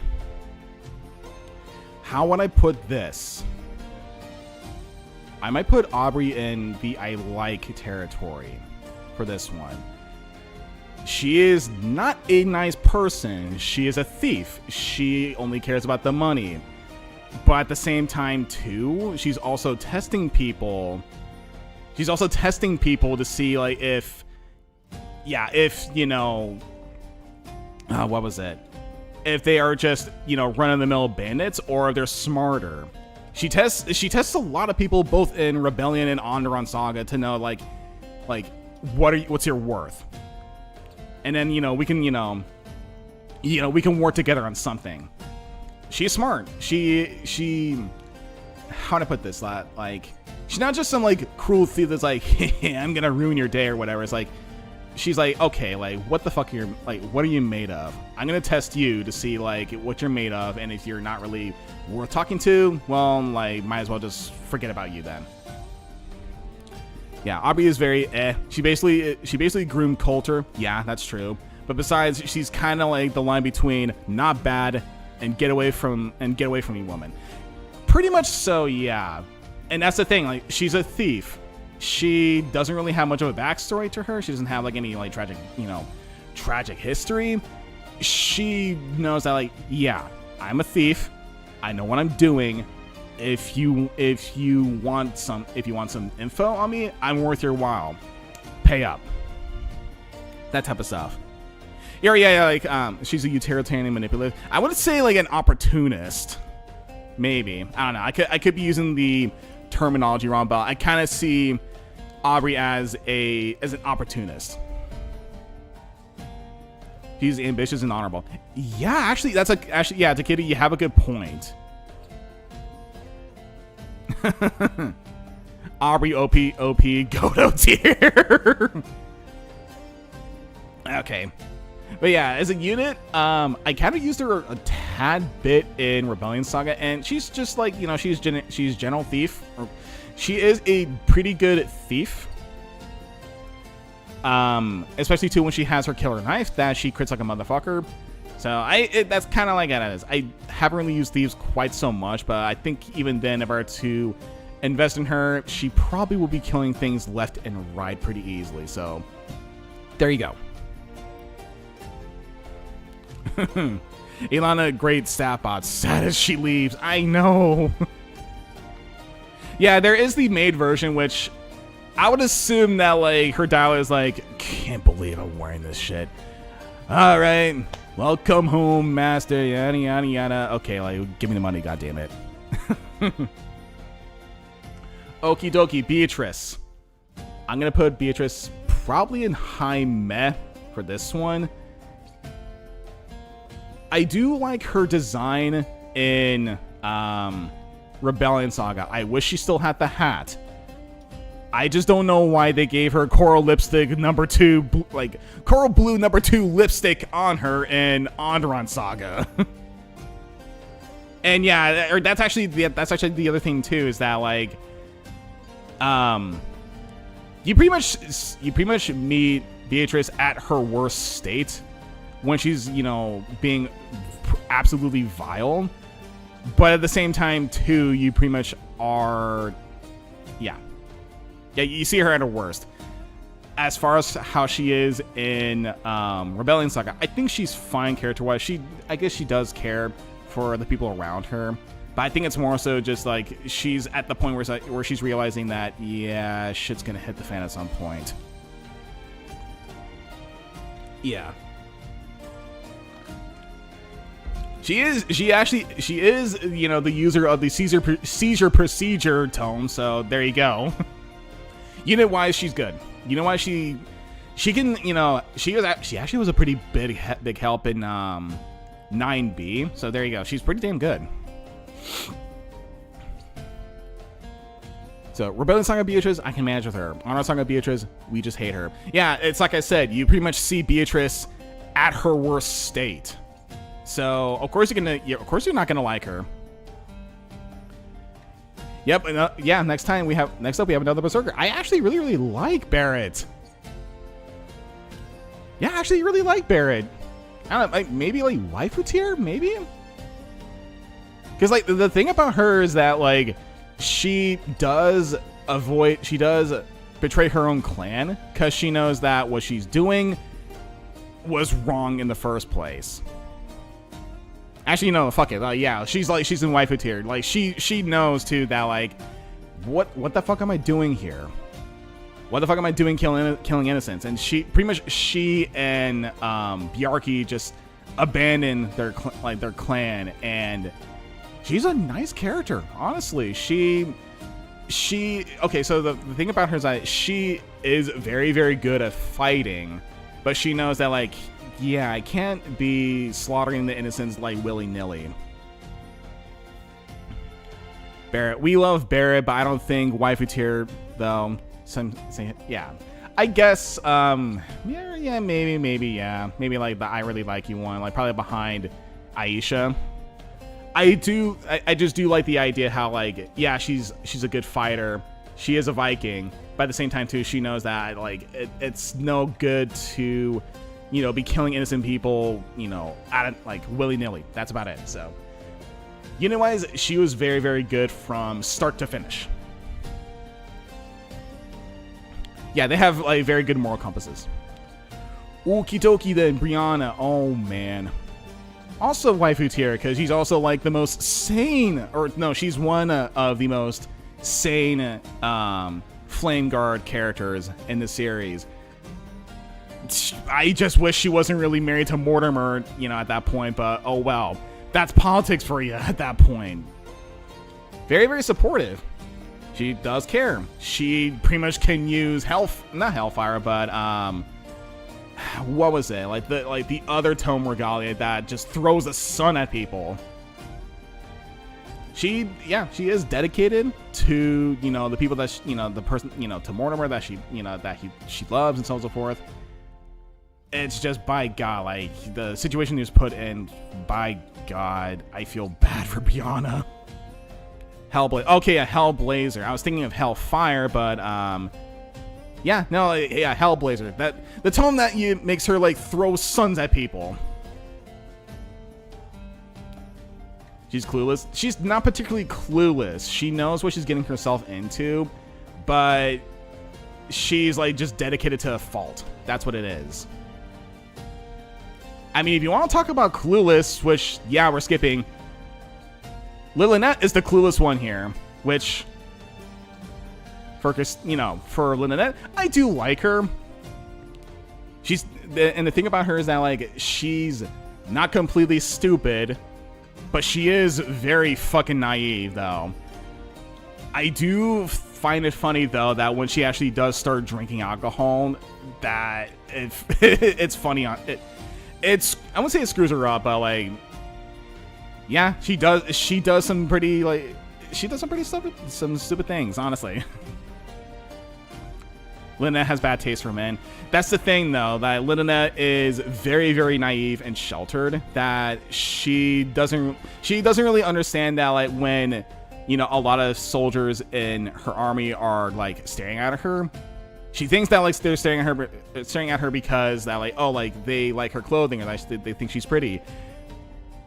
How would I put this? I might put Aubrey in the I like territory for this one. She is not a nice person. She is a thief. She only cares about the money. But at the same time, too, she's also testing people. She's also testing people to see, like, if what was it? If they are just, run-of-the-mill bandits, or if they're smarter. She tests a lot of people, both in Rebellion and Andaron Saga, to know, like, what's your worth. And then, we can, we can work together on something. She's smart. She, how to put this? Like, she's not just some, like, cruel thief that's like, hey, I'm gonna ruin your day or whatever. It's like, she's like, okay, like, what the fuck what are you made of? I'm gonna test you to see, like, what you're made of, and if you're not really worth talking to, well, like, might as well just forget about you then. Yeah, Aubrey is very She basically groomed Coulter. Yeah, that's true. But besides, she's kind of like the line between not bad and get away from me woman. Pretty much so, yeah. And that's the thing, like, she's a thief. She doesn't really have much of a backstory to her. She doesn't have like any like tragic history. She knows that, like, yeah, I'm a thief. I know what I'm doing. If you want some info on me, I'm worth your while. Pay up. That type of stuff. Yeah, like, she's a utilitarian manipulative. I wouldn't say like an opportunist. Maybe. I don't know. I could be using the terminology wrong, but I kind of see Aubrey as an opportunist. She's ambitious and honorable. Yeah, actually, yeah, Takeda, you have a good point. Aubrey OP Godo tier. Okay. But yeah, as a unit, I kind of used her a tad bit in Rebellion Saga, and she's just like, you know, she's General Thief. She is a pretty good thief. Especially too when she has her killer knife that she crits like a motherfucker. So that's kind of like how it is. I haven't really used thieves quite so much, but I think even then, if I were to invest in her, she probably will be killing things left and right pretty easily. So there you go. Ilana, great stat bot. Sad as she leaves. I know. Yeah, there is the maid version, which I would assume that like her dialogue is like, can't believe I'm wearing this shit. All right, welcome home, master. Yada yada yada. Okay, like give me the money, goddammit. Okie dokie, Beatrice. I'm gonna put Beatrice probably in high meh for this one. I do like her design in Rebellion Saga. I wish she still had the hat. I just don't know why they gave her coral lipstick number 2, like coral blue number 2 lipstick on her in Andaron Saga. And yeah, that's actually the other thing too, is that like, you pretty much meet Beatrice at her worst state when she's, you know, being absolutely vile, but at the same time too, you pretty much are, yeah, you see her at her worst. As far as how she is in Rebellion Saga, I think she's fine character-wise. I guess she does care for the people around her, but I think it's more so just like she's at the point where she's realizing that, yeah, shit's gonna hit the fan at some point. Yeah. She is, you know, the user of the seizure procedure tome, so there you go. Unit-wise, she's good. You know why she can, you know, she actually was a pretty big help in 9B, so there you go. She's pretty damn good. So, Rebellion Saga Beatrice, I can manage with her. Andaron Saga Beatrice, we just hate her. Yeah, it's like I said, you pretty much see Beatrice at her worst state. So, of course you're not gonna like her. Yep, yeah, next up we have another Berserker. I actually really like Barrett. Yeah, I actually really like Barrett. I don't know, like, maybe like waifu tier, maybe? Because like the thing about her is that like she does betray her own clan because she knows that what she's doing was wrong in the first place. Actually, no, fuck it. Yeah, she's in waifu tier. Like she knows too that like, what the fuck am I doing here? What the fuck am I doing killing innocents? And she and Bjarki just abandon their clan, and she's a nice character, honestly. Okay, so the thing about her is that she is very, very good at fighting, but she knows that like, yeah, I can't be slaughtering the innocents like willy-nilly. Barrett. We love Barrett, but I don't think waifu tier, though. Yeah. I guess, yeah, maybe, yeah. Maybe like the I really like you one, like probably behind Aisha. I just do like the idea how like, yeah, she's a good fighter. She is a Viking, but at the same time too, she knows that like it's no good to, you know, be killing innocent people, you know, like willy-nilly. That's about it. So, unit-wise, she was very, very good from start to finish. Yeah, they have like very good moral compasses. Okie dokie then, Brianna. Oh man. Also waifu tier, because she's also like the most sane, or no, she's one of the most sane Flame Guard characters in the series. I just wish she wasn't really married to Mortimer, you know, at that point, but oh well. That's politics for you at that point. Very, very supportive. She does care. She pretty much can use not Hellfire, but what was it? Like the other Tome Regalia that just throws the sun at people. She is dedicated to, you know, the people that the person, you know, to Mortimer that she loves and so on and so forth. it's just, by God, like, the situation he was put in, by God, I feel bad for Biana. Hellblazer. Okay, yeah, Hellblazer. I was thinking of Hellfire, but, yeah, no, yeah, Hellblazer. The tone that makes her, like, throw suns at people. She's clueless. She's not particularly clueless. She knows what she's getting herself into, but she's, like, just dedicated to a fault. That's what it is. I mean, if you want to talk about clueless, which, yeah, we're skipping, Lilynette is the clueless one here, which, for Lilynette, I do like her. And the thing about her is that, like, she's not completely stupid, but she is very fucking naive, though. I do find it funny, though, that when she actually does start drinking alcohol, that it's funny. I wouldn't say it screws her up, but, like, yeah, she does some pretty, like, stupid things, honestly. Lilynette has bad taste for men. That's the thing, though, that Lilynette is very, very naive and sheltered. That she doesn't really understand that, like, when, a lot of soldiers in her army are, like, staring at her, she thinks that, like, they're staring at her because that, like, oh, like, they like her clothing or they think she's pretty.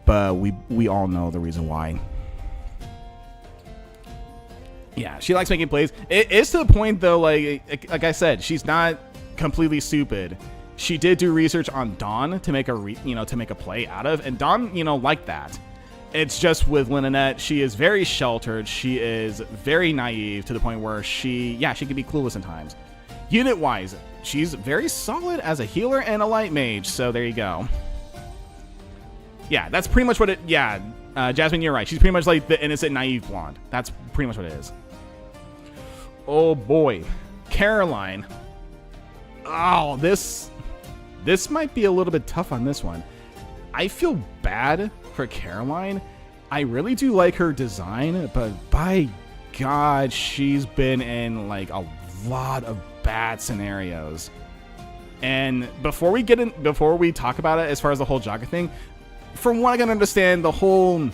But we all know the reason why. Yeah, she likes making plays. It is to the point, though, like I said, she's not completely stupid. She did do research on Dawn to make a play out of, and Dawn, liked that. It's just with Lilynette, she is very sheltered. She is very naive to the point where she can be clueless at times. Unit-wise, she's very solid as a healer and a light mage, so there you go. Yeah, that's pretty much what it... Yeah, Jasmine, you're right. She's pretty much like the innocent, naive blonde. That's pretty much what it is. Oh, boy. Caroline. Oh, this might be a little bit tough on this one. I feel bad for Caroline. I really do like her design, but by God, she's been in, like, a lot of bad scenarios. And before we talk about it, as far as the whole Jaka thing, from what I can understand, the whole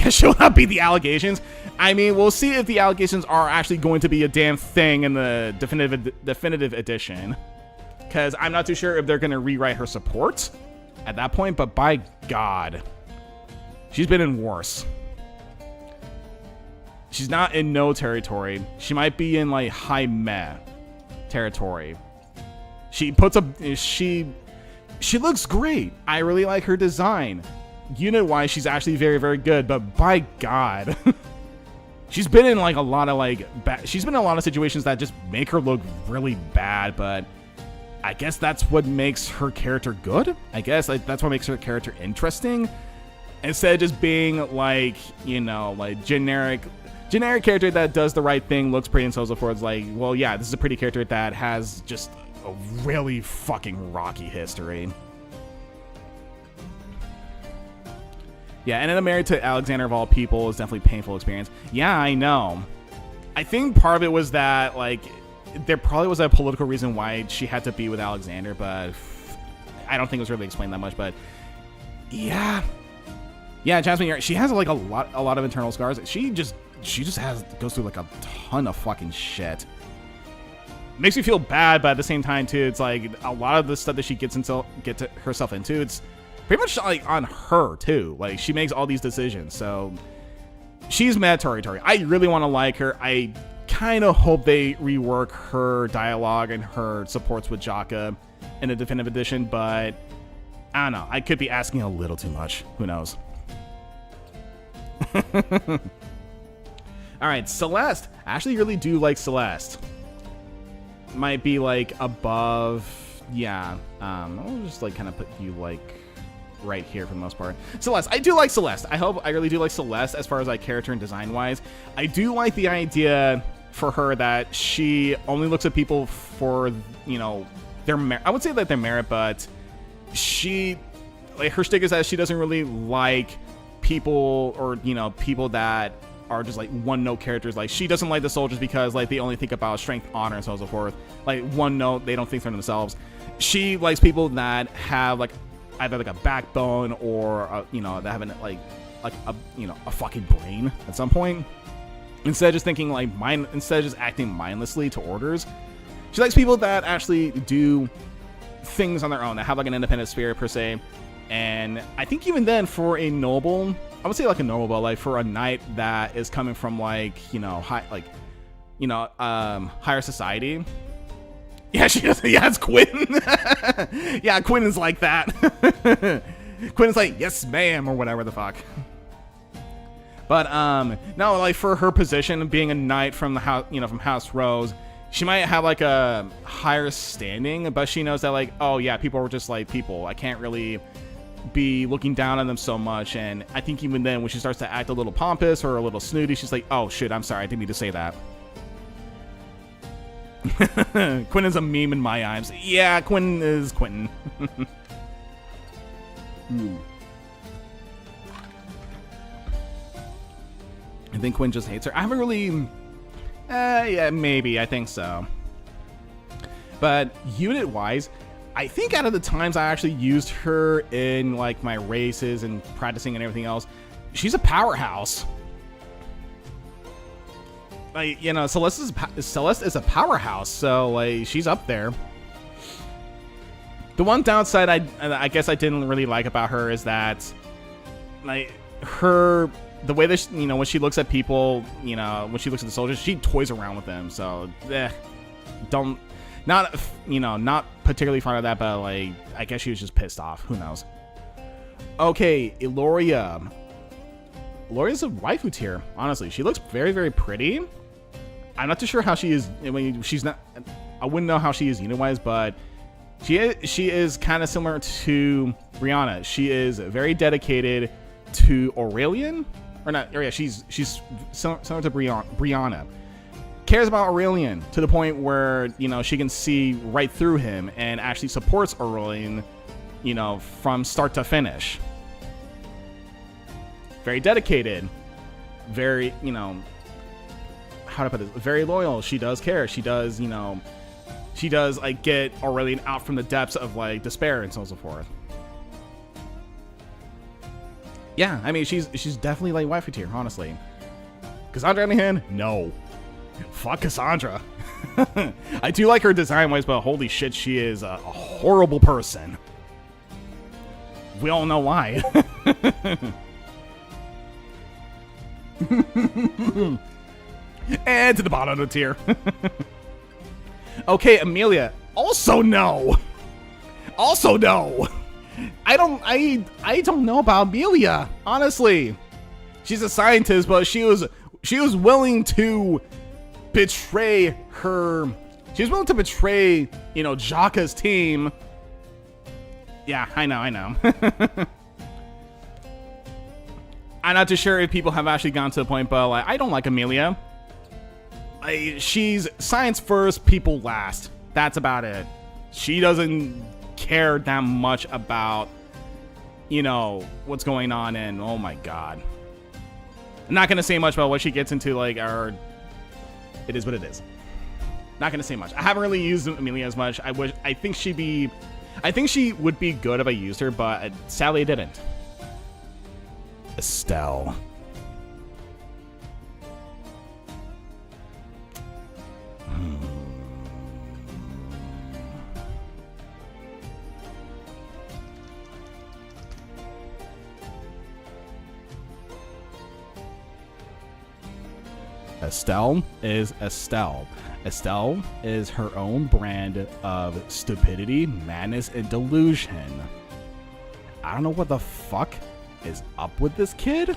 she'll not be the allegations. I mean, we'll see if the allegations are actually going to be a damn thing in the definitive edition, because I'm not too sure if they're going to rewrite her support at that point. But by God, she's been in worse. She's not in no territory. She might be in, like, high meh territory. She looks great. I really like her design. Unit-wise, she's actually very, very good, but by God, she's been in, like, a lot of, she's been in a lot of situations that just make her look really bad, but I guess that's what makes her character good. I guess, like, that's what makes her character interesting, instead of just being, like, like, generic character that does the right thing, looks pretty, and so forth. It's like, well, yeah, this is a pretty character that has just a really fucking rocky history. Yeah, and then married to Alexander of all people is definitely a painful experience. Yeah, I know. I think part of it was that, like, there probably was a political reason why she had to be with Alexander, but I don't think it was really explained that much. But yeah, Jasmine, she has, like, a lot of internal scars. She just goes through, like, a ton of fucking shit. Makes me feel bad, but at the same time, too, it's like a lot of the stuff that she gets herself into, it's pretty much, like, on her, too. Like, she makes all these decisions, so she's mad territory. I really want to like her. I kind of hope they rework her dialogue and her supports with Jaka in a definitive edition, but I don't know. I could be asking a little too much. Who knows? All right, Celeste. I actually really do like Celeste. Might be, like, above. Yeah. I'll just, like, kind of put you, like, right here for the most part. Celeste. I do like Celeste. I really do like Celeste as far as, like, character and design wise. I do like the idea for her that she only looks at people for, their merit. I would say that their merit, but she, like, her shtick is that she doesn't really like people, or, people that are just like one note characters. Like she doesn't like the soldiers because like they only think about strength, honor, and so on and so forth. Like one note, they don't think for themselves. She likes people that have like either like a backbone or you know, that have an, like a, you know, a fucking brain at some point. Instead of just thinking like instead of just acting mindlessly to orders, she likes people that actually do things on their own, that have like an independent spirit per se. And I think even then, for a noble, I would say like a noble, but like for a knight that is coming from like, you know, high, like, you know, higher society. Yeah, she does. Yeah, it's Quinn. Yeah, Quinn is like that. Quinn is like, yes, ma'am, or whatever the fuck. But no, like for her position, being a knight from the house, you know, from House Rose, she might have like a higher standing, but she knows that like, oh yeah, people are just like people. I can't really be looking down on them so much. And I think even then, when she starts to act a little pompous or a little snooty, she's like, oh shit, I'm sorry, I didn't mean to say that. Quinn is a meme in my eyes. Yeah, Quinn is Quentin. I think Quinn just hates her. I haven't really... yeah, maybe. I think so. But unit-wise, I think out of the times I actually used her in like my races and practicing and everything else, she's a powerhouse. Like, you know, Celeste is a powerhouse, so like she's up there. The one downside I guess I didn't really like about her is that like the way that she, you know, when she looks at people, you know, when she looks at the soldiers, she toys around with them. So not particularly fond of that, but like I guess she was just pissed off. Who knows? Okay, Eloria. Eloria's a waifu tier. Honestly, she looks very, very pretty. I'm not too sure how she is. I mean, she's not. I wouldn't know how she is unit-wise, but she is kind of similar to Brianna. She is very dedicated to Aurelian, or not? Or yeah, she's similar to Brianna. Cares about Aurelian to the point where, you know, she can see right through him and actually supports Aurelian, you know, from start to finish. Very dedicated. Very, you know, how to put this? Very loyal. She does care. She does, you know, she does like get Aurelian out from the depths of like despair and so on and so forth. Yeah, I mean, she's definitely like waifu tier, honestly. Cassandra, on the other hand, no. Fuck Cassandra. I do like her design-wise, but holy shit, she is a horrible person. We all know why. And to the bottom of the tier. Okay, Amelia. Also no. Also no. I don't know about Amelia, honestly. She's a scientist, but she was willing to betray her. She was willing to betray, you know, Jaka's team. Yeah, I know. I'm not too sure if people have actually gone to the point, but like, I don't like Amelia. She's science first, people last. That's about it. She doesn't care that much about, you know, what's going on, and oh my god. I'm not gonna say much about what she gets into, like, our... It is what it is. Not gonna say much. I haven't really used Amelia as much. I think she would be good if I used her, but sadly I didn't. Estelle. Estelle is Estelle. Estelle is her own brand of stupidity, madness, and delusion. I don't know what the fuck is up with this kid.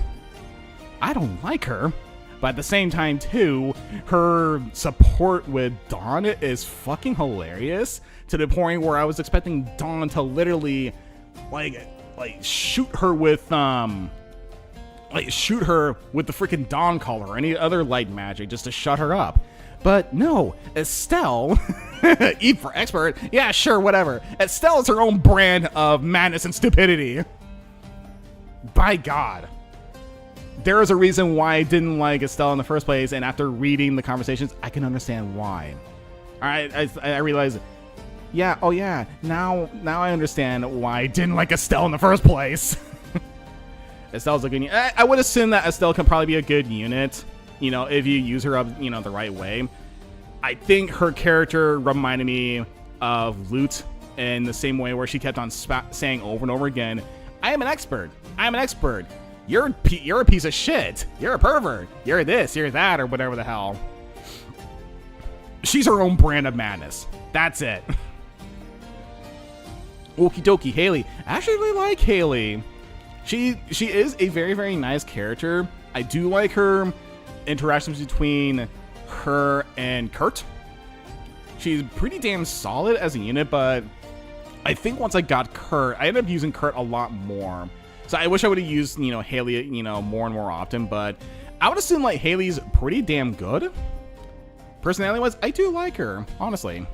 I don't like her. But at the same time, too, her support with Dawn is fucking hilarious, to the point where I was expecting Dawn to literally, like shoot her with the freaking Dawn Caller or any other light magic just to shut her up. But no, Estelle, eat for expert, yeah, sure, whatever. Estelle is her own brand of madness and stupidity. By God. there is a reason why I didn't like Estelle in the first place, and after reading the conversations, I can understand why. All right, I realized, yeah, oh yeah, now I understand why I didn't like Estelle in the first place. Estelle's a good unit. I would assume that Estelle can probably be a good unit, you know, if you use her, you know, the right way. I think her character reminded me of Lute in the same way where she kept on saying over and over again, I am an expert. I'm an expert. You're a piece of shit. You're a pervert. You're this, you're that, or whatever the hell. She's her own brand of madness. That's it. Okie dokie, Haley. I actually really like Haley. She is a very, very nice character. I do like her interactions between her and Kurt. She's pretty damn solid as a unit, but I think once I got Kurt, I ended up using Kurt a lot more. So I wish I would have used, you know, Haley, you know, more and more often, but I would assume like Haley's pretty damn good. Personality-wise, I do like her, honestly.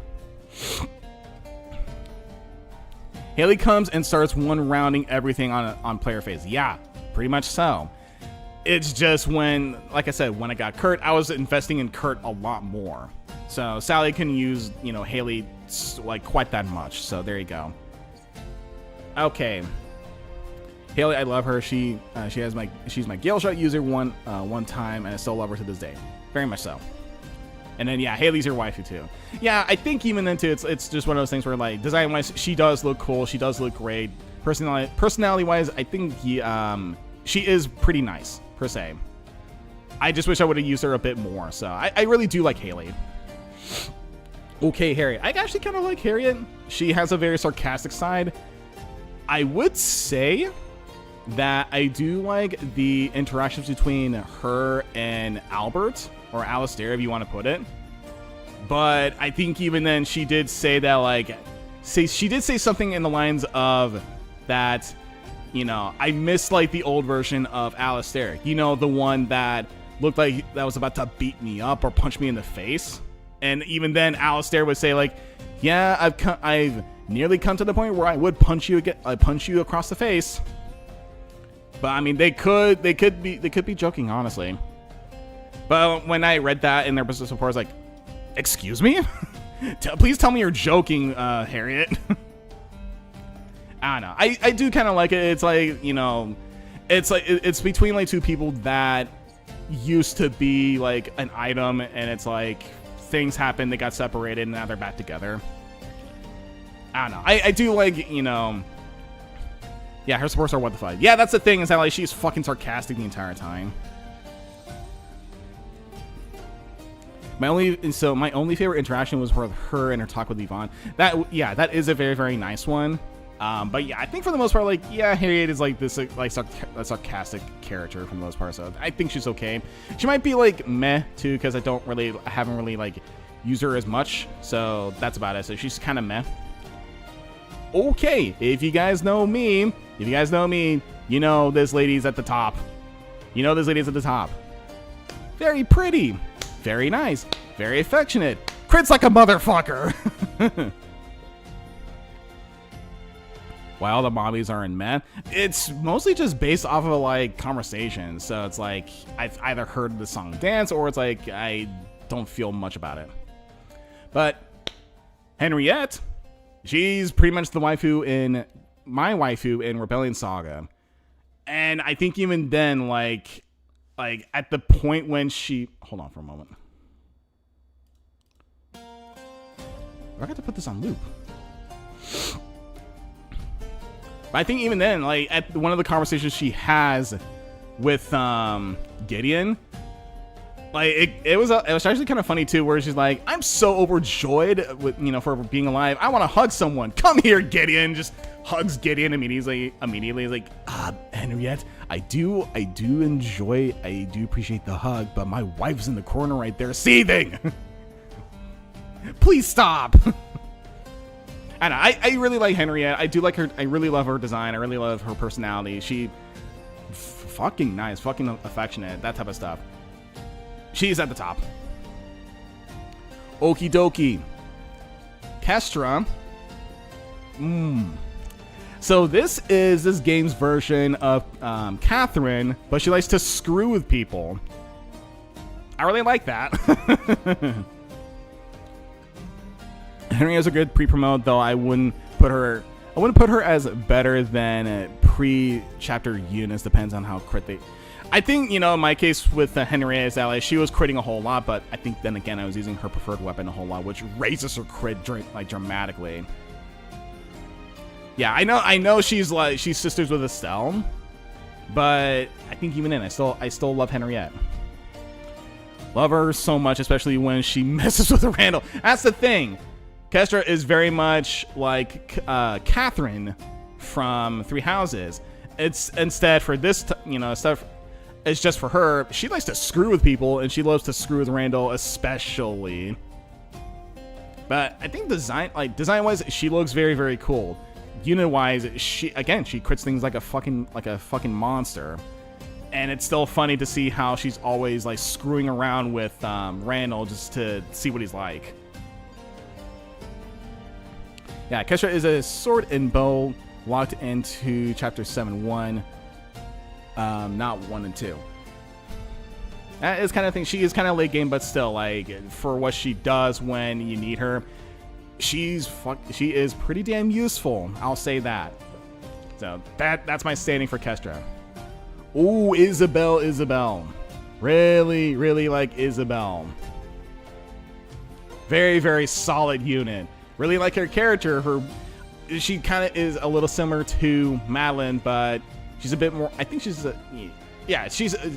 Haley comes and starts one-rounding everything on player phase. Yeah, pretty much so. It's just when, like I said, when I got Kurt, I was investing in Kurt a lot more. So Sally can use, you know, Haley like quite that much. So there you go. Okay. Haley, I love her. She's my Gale Shot user one time, and I still love her to this day. Very much so. And then yeah, Haley's your waifu too. Yeah, I think even then too, it's just one of those things where like design wise, she does look cool. She does look great. Personality wise, I think she is pretty nice per se. I just wish I would have used her a bit more. So I really do like Haley. Okay, Harriet. I actually kind of like Harriet. She has a very sarcastic side. I would say that I do like the interactions between her and Albert, or Alistair, if you want to put it. But I think even then, she did say that, like, she did say something in the lines of that, you know, I miss, like, the old version of Alistair. You know, the one that looked like that was about to beat me up or punch me in the face. And even then, Alistair would say, like, yeah, I've nearly come to the point where I would punch you across the face. But I mean, they could be joking, honestly. But when I read that in their business report, I was like, excuse me? Please tell me you're joking, Harriet. I don't know. I do kind of like it. It's like, you know, it's between like two people that used to be like an item, and it's like things happened, they got separated, and now they're back together. I don't know. I do like, you know, yeah, her supports are what the fuck. Yeah, that's the thing, is that like she's fucking sarcastic the entire time. My only favorite interaction was with her and her talk with Yvonne. That is a very, very nice one. But yeah, I think for the most part, like, yeah, Harriet is like this like a sarcastic character for the most part, so I think she's okay. She might be like meh too, because I haven't really like used her as much, so that's about it. So she's kind of meh. Okay, if you guys know me, you know this lady's at the top. Very pretty, very nice, very affectionate, crits like a motherfucker. While the mommies are in meh, it's mostly just based off of like conversations. So it's like I've either heard the song dance, or it's like I don't feel much about it. But Henriette, she's pretty much the waifu in Rebellion Saga. And I think even then, like at the point when she, hold on for a moment. I got to put this on loop. But I think even then, like at one of the conversations she has with Gideon, like it was actually kind of funny too, where she's like, "I'm so overjoyed with, you know, for being alive. I want to hug someone. Come here, Gideon." Just hugs Gideon immediately. He's like, Henriette, I do appreciate the hug, but my wife's in the corner right there seething. Please stop. I really like Henriette. I do like her. I really love her design. I really love her personality. She fucking nice, fucking affectionate, that type of stuff. She's at the top. Okie dokie. Kestra. So this is this game's version of Catherine, but she likes to screw with people. I really like that. Henry has a good pre-promote, though I wouldn't put her as better than pre-chapter units. Depends on how crit they. I think, you know, in my case with Henrietta's ally, she was critting a whole lot, but I think then again I was using her preferred weapon a whole lot, which raises her crit like dramatically. Yeah, I know she's sisters with Estelle, but I think even then I still love Henriette. Love her so much, especially when she messes with Randall. That's the thing. Kestra is very much like Catherine from Three Houses. It's instead for this, you know, stuff. It's just for her. She likes to screw with people, and she loves to screw with Randall, especially. But I think design-wise, she looks very, very cool. Unit-wise, she crits things like a fucking monster. And it's still funny to see how she's always like screwing around with Randall just to see what he's like. Yeah, Kestra is a sword and bow locked into chapter 7-1, not 1 and 2. That is kind of thing. She is kind of late game, but still, like, for what she does when you need her, she is pretty damn useful. I'll say that. So that's my standing for Kestra. Ooh, Isabel. Really, really like Isabel. Very, very solid unit. Really like her character. She kind of is a little similar to Madeline, but she's a bit more. I think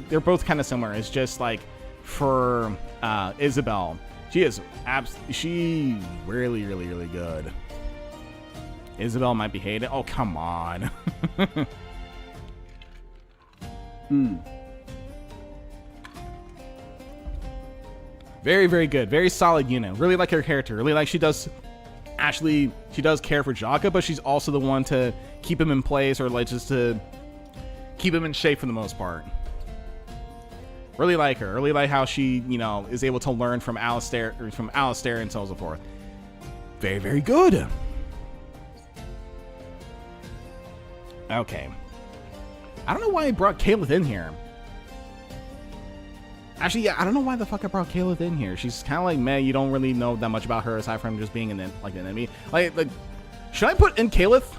they're both kind of similar. It's just like for Isabel, she's really, really, really good. Isabel might be hated. Oh, come on. Very, very good. Very solid unit. Really like her character. Really like she does care for Jaka, but she's also the one to keep him in place, or like just to keep him in shape for the most part. Really like her. Really like how she, you know, is able to learn from Alistair and so on and so forth. Very, very good. Okay. I don't know why I brought Kayla in here. Actually, yeah, I don't know why the fuck I brought Kayla in here. She's kind of like, man, you don't really know that much about her aside from just being an enemy. Like, should I put in Caliph?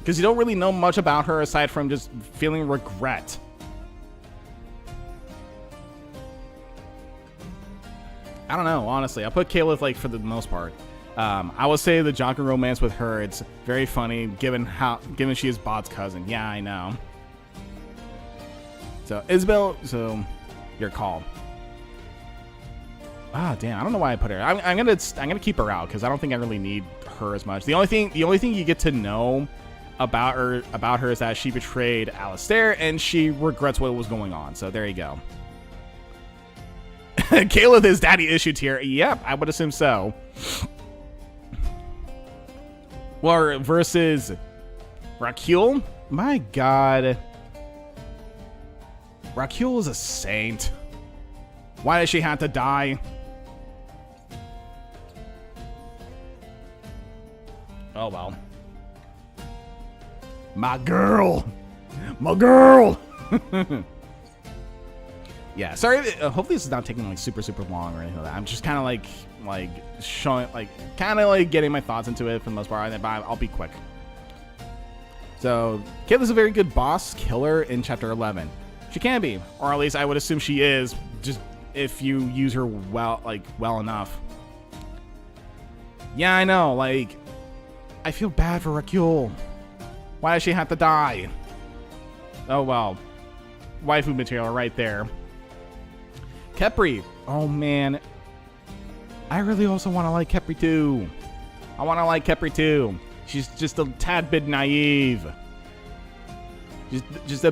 Because you don't really know much about her aside from just feeling regret. I don't know, honestly. I'll put Caliph, like, for the most part. I would say the Jaka romance with her, it's very funny given she is Bod's cousin. Yeah, I know. So, Isabel, your call. Ah, damn. I don't know why I put her. I'm gonna keep her out because I don't think I really need her as much. The only thing you get to know about her is that she betrayed Alistair and she regrets what was going on. So there you go. Caleb is daddy issued here. Yep, I would assume so. Well, versus Raquel. My God. Raquel is a saint. Why does she have to die? Oh, well. My girl. My girl. Yeah, sorry. Hopefully this is not taking like super long or anything like that. I'm just kind of like showing, like kind of like getting my thoughts into it for the most part. But I'll be quick. So, Kayla's a very good boss killer in chapter 11. She can be, or at least I would assume she is, just if you use her well enough. Yeah, I know. Like, I feel bad for Raquel. Why does she have to die? Oh well, waifu material right there. Kepri. Oh man, I really also want to like Kepri too. I want to like Kepri too. She's just a tad bit naive. She's just a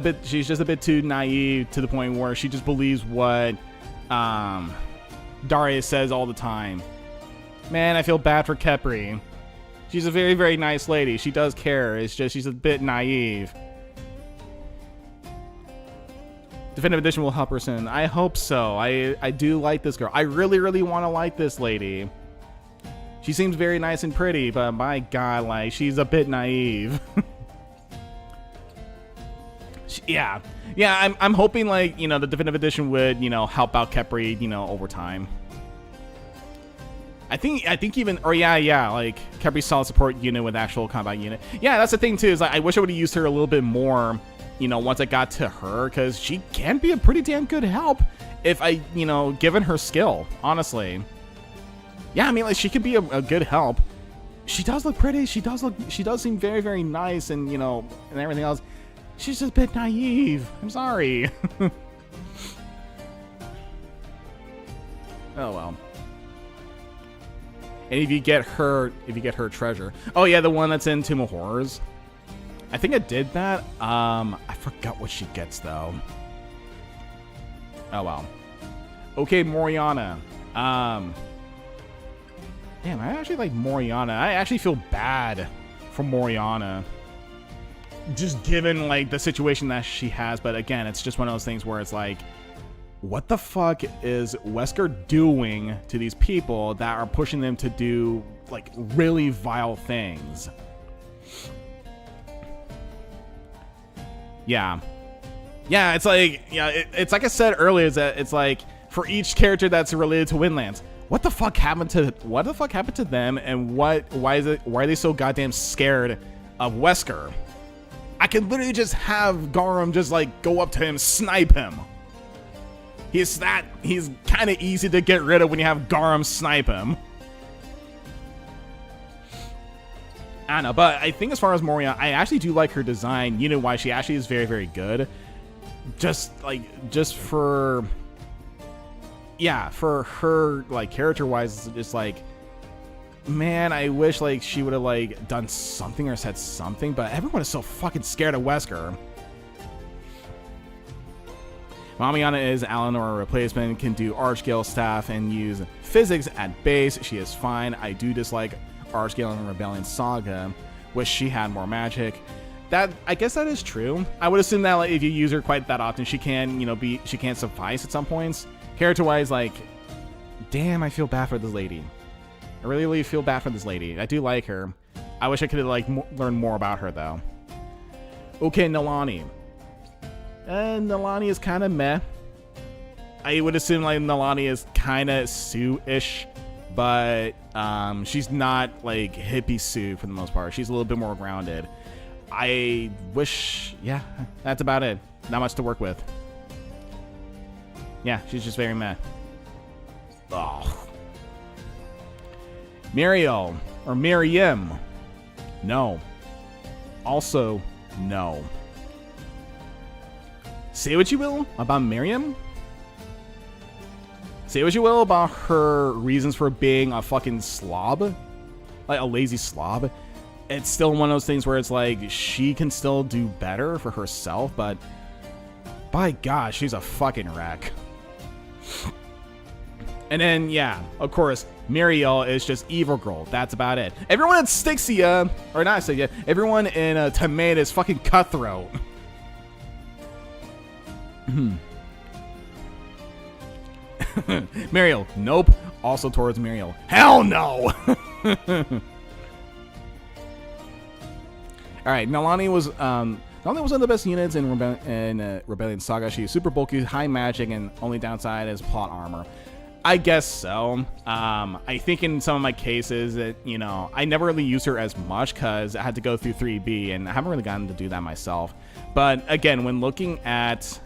bit too naive to the point where she just believes what Darius says all the time. Man, I feel bad for Kepri. She's a very, very nice lady. She does care. It's just she's a bit naive. Definitive Edition will help her soon. I hope so. I do like this girl. I really, really want to like this lady. She seems very nice and pretty, but my god, like, she's a bit naive. Yeah, I'm hoping, like, you know, the definitive edition would, you know, help out Khepri, you know, over time. I think even, or yeah, like, Khepri's solid support unit with actual combat unit. Yeah, that's the thing too, is like, I wish I would have used her a little bit more, you know, once I got to her, because she can be a pretty damn good help if I, you know, given her skill, honestly. Yeah, I mean, like, she could be a good help. She does look pretty. She does seem very, very nice, and, you know, and everything else. She's just a bit naive. I'm sorry. Oh well. And if you get her treasure. Oh yeah, the one that's in Tomb of Horrors. I think I did that. I forgot what she gets though. Oh well. Okay, Moriana. Damn, I actually like Moriana. I actually feel bad for Moriana. Just given, like, the situation that she has. But again, it's just one of those things where it's like, what the fuck is Wesker doing to these people that are pushing them to do, like, really vile things? Yeah. Yeah, it's like, yeah, it's like I said earlier, is that it's like, for each character that's related to Windlands, what the fuck happened to them, and why are they so goddamn scared of Wesker? I can literally just have Garum just like go up to him, snipe him. He's kind of easy to get rid of when you have Garum snipe him. I don't know, but I think as far as Moria, I actually do like her design. You know why? She actually is very, very good. Just for, yeah, for her, like, character-wise, it's just like, man, I wish, like, she would have, like, done something or said something, but everyone is so fucking scared of Wesker. Mamiana is Alanor replacement, can do Archgale staff and use physics at base. She is fine. I do dislike Archgale and Rebellion Saga. Wish she had more magic. That, I guess that is true. I would assume that, like, if you use her quite that often, she can, you know, she can suffice at some points. Character-wise, like, damn, I feel bad for this lady. I really, really feel bad for this lady. I do like her. I wish I could have, like, learned more about her, though. Okay, Nalani. Nalani is kind of meh. I would assume, like, Nalani is kind of Sue-ish, but she's not, like, hippie Sue for the most part. She's a little bit more grounded. I wish, yeah, that's about it. Not much to work with. Yeah, she's just very meh. Oh. Muriel, or Miriam. No. Also, no. Say what you will about Miriam. Say what you will about her reasons for being a fucking slob. Like a lazy slob. It's still one of those things where it's like, she can still do better for herself, but by God, she's a fucking wreck. And then, yeah, of course, Muriel is just evil girl. That's about it. Everyone in Styxia, or not Styxia, everyone in Tomate is fucking cutthroat. Muriel, nope. Also towards Muriel. Hell no! Alright, Nalani was one of the best units in Rebellion Saga. She's super bulky, high magic, and only downside is plot armor. I guess so. I think in some of my cases that, you know, I never really used her as much because I had to go through 3B, and I haven't really gotten to do that myself. But again, when looking at,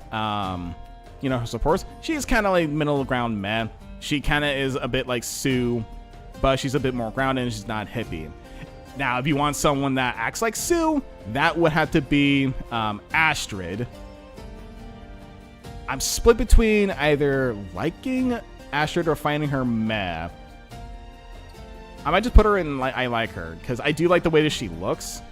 you know, her supports, she's kind of like middle ground meh. She kind of is a bit like Sue, but she's a bit more grounded and she's not hippie. Now, if you want someone that acts like Sue, that would have to be Astrid. I'm split between either liking Astrid or finding her meh. I might just put her in I like her because I do like the way that she looks.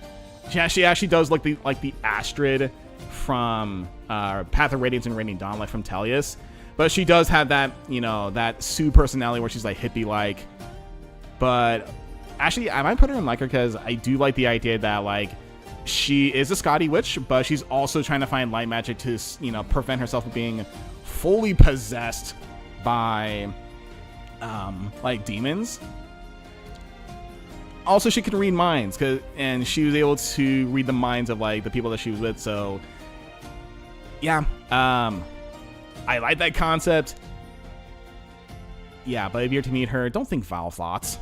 She actually does look like the Astrid from Path of Radiance and Raining Dawn, like from Tellius. But she does have that, you know, that Sue personality where she's like hippie-like. But actually, I might put her in like her because I do like the idea that, like, she is a Scotty witch, but she's also trying to find light magic to, you know, prevent herself from being fully possessed by, like, demons. Also, she can read minds, and she was able to read the minds of like the people that she was with. So, yeah, I like that concept. Yeah, but if you're to meet her, don't think foul thoughts.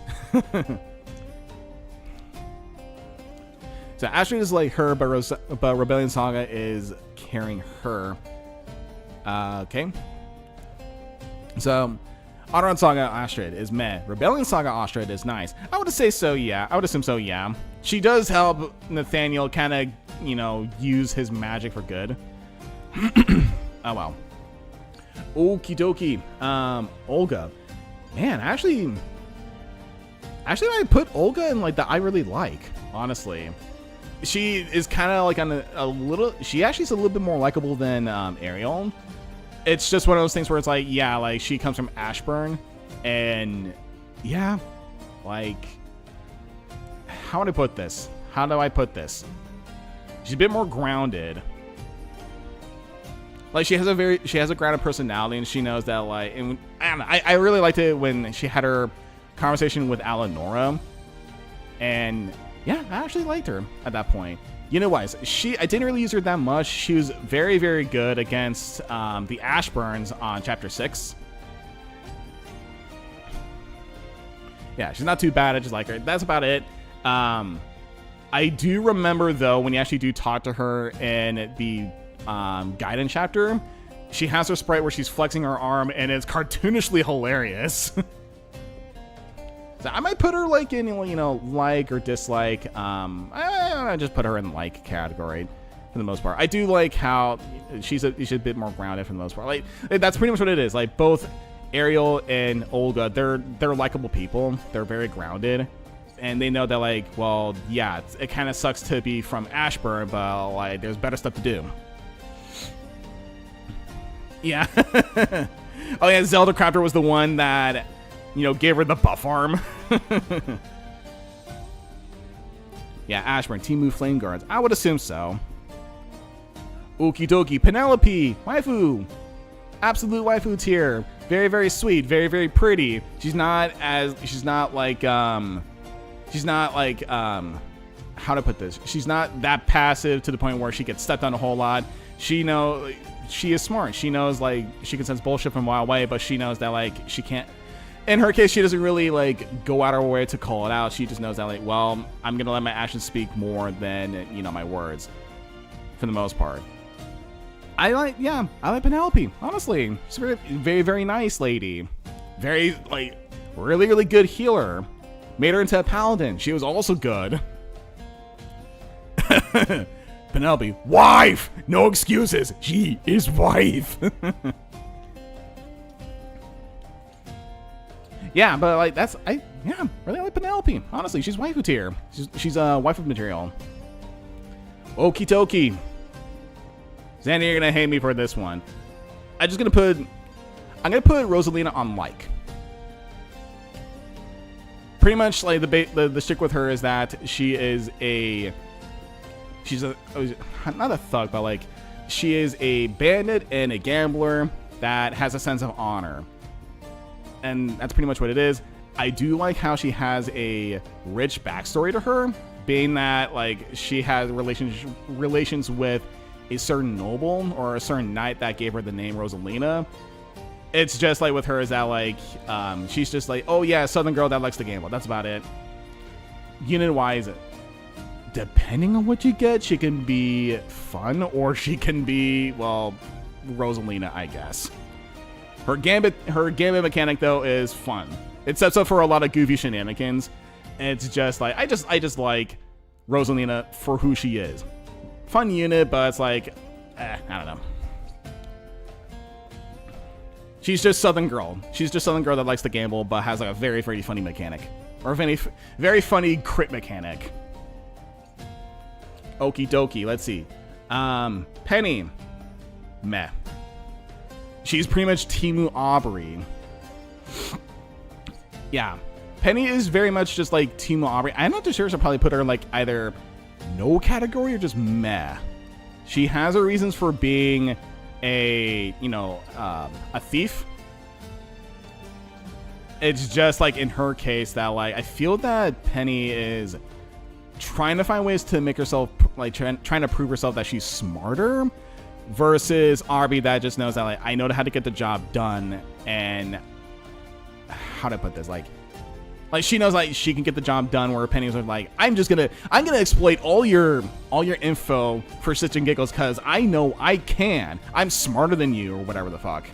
So Astrid is like her, but Rebellion Saga is carrying her. Okay. So Andaron Saga Astrid is meh. Rebellion Saga Astrid is nice. I would say so, yeah. I would assume so, yeah. She does help Nathaniel kind of, you know, use his magic for good. Oh, well. Okie dokie. Olga. Man, actually, I put Olga in, like, that I really like, honestly. She is kind of, like, on a little... She actually is a little bit more likable than Ariel. It's just one of those things where it's like, yeah, like, she comes from Ashburn, and, yeah, like... How would I put this? How do I put this? She's a bit more grounded. Like, she has a grounded personality, and she knows that, like, and I don't know, I really liked it when she had her conversation with Alanora, and yeah, I actually liked her at that point. Unit-wise, I didn't really use her that much. She was very, very good against the Ashburns on Chapter 6. Yeah, she's not too bad. I just like her. That's about it. I do remember, though, when you actually do talk to her in the Gaiden chapter, she has her sprite where she's flexing her arm, and it's cartoonishly hilarious. So I might put her like in, you know, like or dislike. I just put her in like category for the most part. I do like how she's a bit more grounded for the most part. Like, that's pretty much what it is. Like, both Ariel and Olga, they're likable people. They're very grounded, and they know that, like, well, yeah, it kind of sucks to be from Ashburn, but like there's better stuff to do. Yeah. Oh yeah, Zelda Crafter was the one that, you know, gave her the buff arm. Yeah, Ashburn, Timu Flame Guards. I would assume so. Okie dokie. Penelope, waifu. Absolute waifu tier. Very, very sweet. Very, very pretty. She's not like, how to put this? She's not that passive to the point where she gets stepped on a whole lot. She is smart. She knows, like, she can sense bullshit from a while away, but she knows that, like, she can't. In her case, she doesn't really, like, go out of her way to call it out. She just knows that, like, well, I'm gonna let my actions speak more than, you know, my words, for the most part. I like Penelope, honestly. She's a very, very, very nice lady. Very, like, really, really good healer. Made her into a paladin. She was also good. Penelope, wife! No excuses. She is wife. Yeah, but like really like Penelope. Honestly, she's waifu tier. She's a waifu material. Okie dokie. Xander, you're gonna hate me for this one. I'm gonna put Rosalina on like. Pretty much, like, the stick with her is that she's not a thug, but like she is a bandit and a gambler that has a sense of honor. And that's pretty much what it is. I do like how she has a rich backstory to her, being that, like, she has relations with a certain noble or a certain knight that gave her the name Rosalina. It's just like with her is that, like, she's just like, oh yeah, southern girl that likes to gamble. That's about it. Unit-wise, depending on what you get, she can be fun or she can be, well, Rosalina, I guess. Her gambit mechanic, though, is fun. It sets up for a lot of goofy shenanigans. It's just like I just like Rosalina for who she is. Fun unit, but it's like, I don't know. She's just Southern girl. She's just Southern girl that likes to gamble, but has like a very, very funny mechanic, or a very funny crit mechanic. Okie dokie. Let's see. Penny, meh. She's pretty much Timu Aubrey. Yeah. Penny is very much just like Timu Aubrey. I'm not too sure, so I'll probably put her in like either no category or just meh. She has her reasons for being a, you know, a thief. It's just like in her case that like I feel that Penny is trying to find ways to make herself like trying to prove herself that she's smarter, versus Aubrey that just knows that like I know how to get the job done, and how to put this, like she knows like she can get the job done, where Penny's like I'm gonna exploit all your info for shits and giggles because I know I can. I'm smarter than you, or whatever the fuck.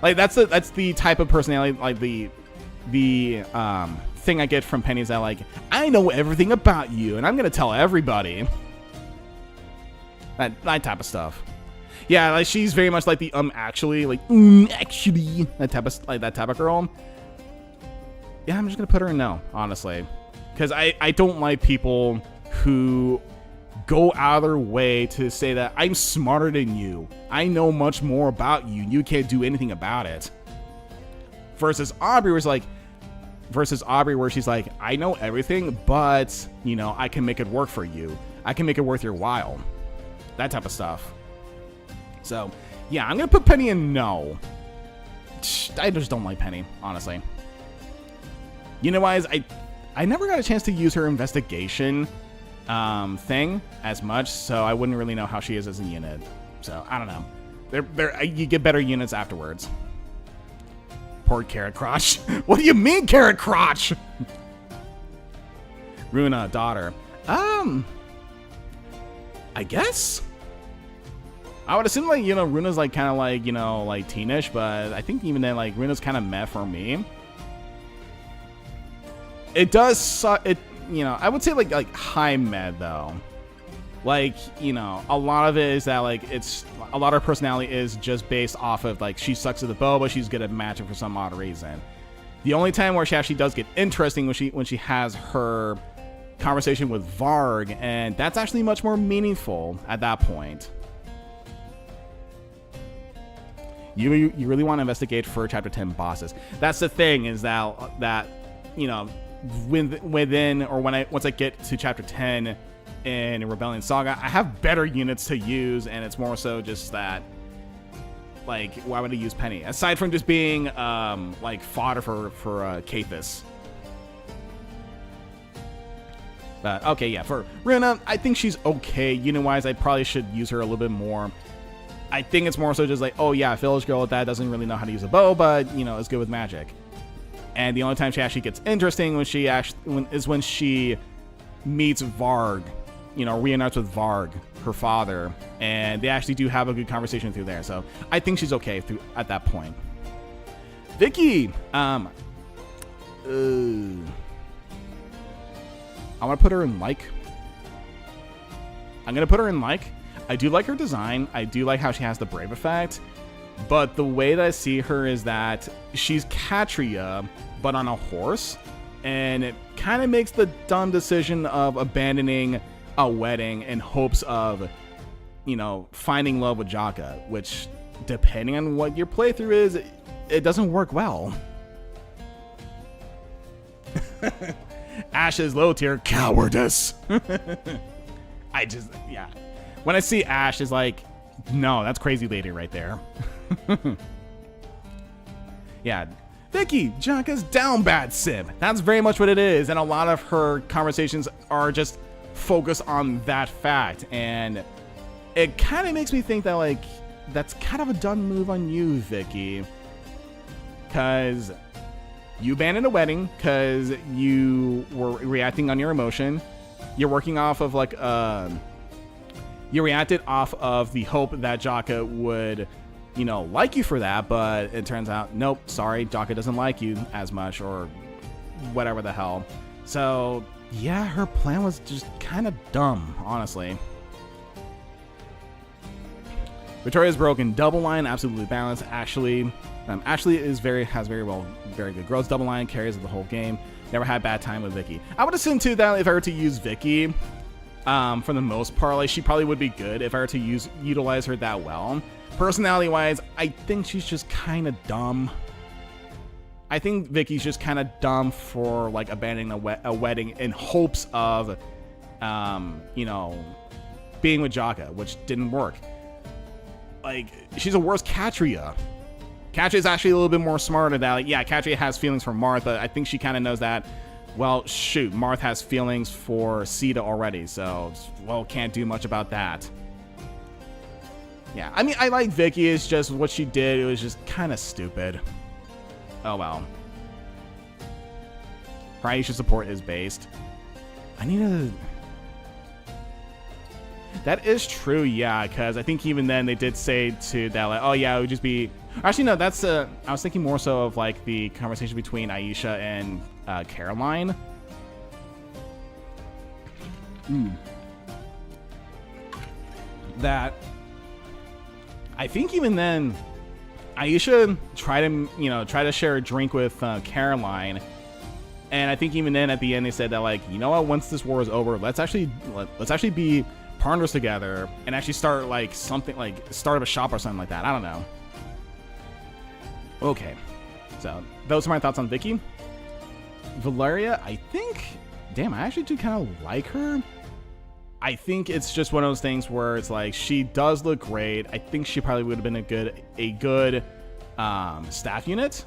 Like that's the type of personality, like the thing I get from Penny is that like I know everything about you and I'm gonna tell everybody. That type of stuff. Yeah, like she's very much like the actually that type of girl. Yeah, I'm just gonna put her in no, honestly, because I don't like people who go out of their way to say that I'm smarter than you, I know much more about you, you can't do anything about it. Versus Aubrey where she's like, I know everything, but you know, I can make it work for you, I can make it worth your while, that type of stuff. So yeah, I'm gonna put Penny in no. I just don't like Penny, honestly. You know, I never got a chance to use her investigation thing as much, so I wouldn't really know how she is as a unit. So I don't know. You get better units afterwards. Poor Carrot Crotch. What do you mean, Carrot Crotch? Runa, daughter. I guess. I would assume like, you know, Runa's like kind of like, you know, like teenish, but I think even then like Runa's kind of meh for me. It does suck. It, you know, I would say like high med though. Like, you know, a lot of it is that like it's a lot of her personality is just based off of like she sucks at the bow, but she's good at magic for some odd reason. The only time where she actually does get interesting when she has her conversation with Varg, and that's actually much more meaningful at that point. You really want to investigate for chapter 10 bosses. That's the thing, is that you know, once I get to chapter 10 in Rebellion Saga, I have better units to use, and it's more so just that, like, why would I use Penny aside from just being like fodder for Kathis? But okay, yeah, for Runa, I think she's okay unit wise. I probably should use her a little bit more. I think it's more so just like, oh yeah, village girl that doesn't really know how to use a bow, but you know, is good with magic. And the only time she actually gets interesting is when she meets Varg, you know, reunites with Varg, her father, and they actually do have a good conversation through there. So I think she's okay at that point. Vicky, I want to put her in like. I'm gonna put her in like. I do like her design. I do like how she has the brave effect. But the way that I see her is that she's Katria, but on a horse. And it kind of makes the dumb decision of abandoning a wedding in hopes of, you know, finding love with Jaka. Which, depending on what your playthrough is, it doesn't work well. Ash's low tier cowardice. Yeah. When I see Ash, it's like, no, that's crazy lady right there. Yeah. Vicky, Jaka's down bad sim. That's very much what it is. And a lot of her conversations are just focused on that fact. And it kind of makes me think that, like, that's kind of a dumb move on you, Vicky. Because you abandoned a wedding because you were reacting on your emotion. You're working off of, like, you reacted off of the hope that Jaka would, you know, like you for that, but it turns out, nope, sorry, Jaka doesn't like you as much, or whatever the hell. So, yeah, her plan was just kind of dumb, honestly. Victoria's broken. Double line, absolutely balanced. Ashley has very good growth. Double line carries the whole game. Never had a bad time with Vicky. I would assume too that if I were to use Vicky, for the most part, like, she probably would be good if I were to utilize her that well. Personality wise, I think she's just kind of dumb. I think Vicky's just kind of dumb for, like, abandoning a wedding in hopes of, you know, being with Jaka, which didn't work. Like, she's a worse Katria. Katria is actually a little bit more smarter that, like, yeah, Katria has feelings for Marth, but I think she kind of knows that, well, shoot, Marth has feelings for Sita already, so, well, can't do much about that. Yeah, I mean, I like Vicky, it's just what she did, it was just kind of stupid. Oh, well. Her Aisha support is based. I need to... That is true, yeah, because I think even then they did say to that, like, oh, yeah, it would just be... Actually, no, that's... I was thinking more so of, like, the conversation between Aisha and Caroline. That... I think even then, Aisha tried to share a drink with Caroline, and I think even then at the end they said that, like, you know what, once this war is over, let's actually be partners together and actually start like something, like start up a shop or something like that. I don't know. Okay, so those are my thoughts on Vicky. Valeria, I think, damn, I actually do kind of like her. I think it's just one of those things where it's like, she does look great. I think she probably would have been a good staff unit.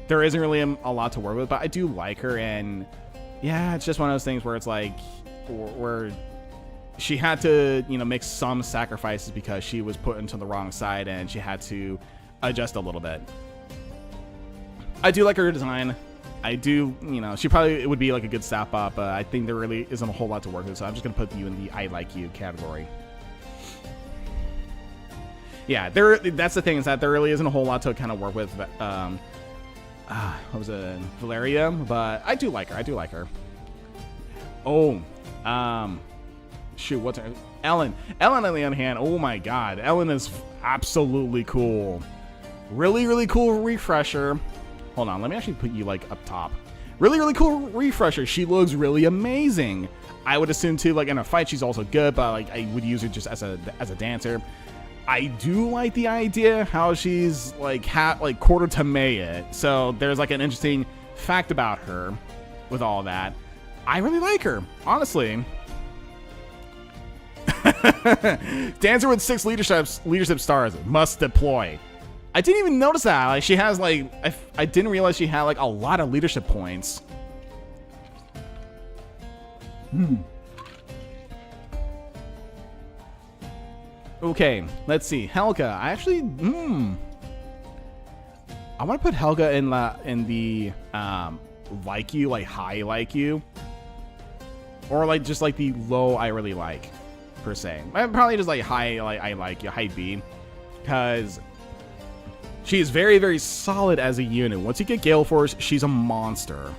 There isn't really a lot to work with, but I do like her. And yeah, it's just one of those things where it's like, where she had to, make some sacrifices because she was put into the wrong side and she had to adjust a little bit. I do like her design. I do, she probably would be like a good staff bot, but I think there really isn't a whole lot to work with, so I'm just going to put you in the I like you category. Yeah, that's the thing, is that there really isn't a whole lot to kind of work with, what was it, Valeria, but I do like her. Oh, shoot, what's her, Ellen, on the other hand, oh my god, Ellen is absolutely cool. Really, really cool refresher. Hold on, let me actually put you like up top. Really, really cool refresher. She looks really amazing. I would assume too, like in a fight, she's also good, but like I would use her just as a dancer. I do like the idea how she's like quarter to Maya. So there's like an interesting fact about her with all that. I really like her, honestly. Dancer with 6 leadership stars must deploy. I didn't even notice that. Like, she has like, I didn't realize she had like a lot of leadership points. Okay, let's see. Helga. I actually, I want to put Helga in the like you, like high like you, or like just like the low I really like, per se. Probably just like high, like I like you, high B, because she is very, very solid as a unit. Once you get Gale Force, she's a monster.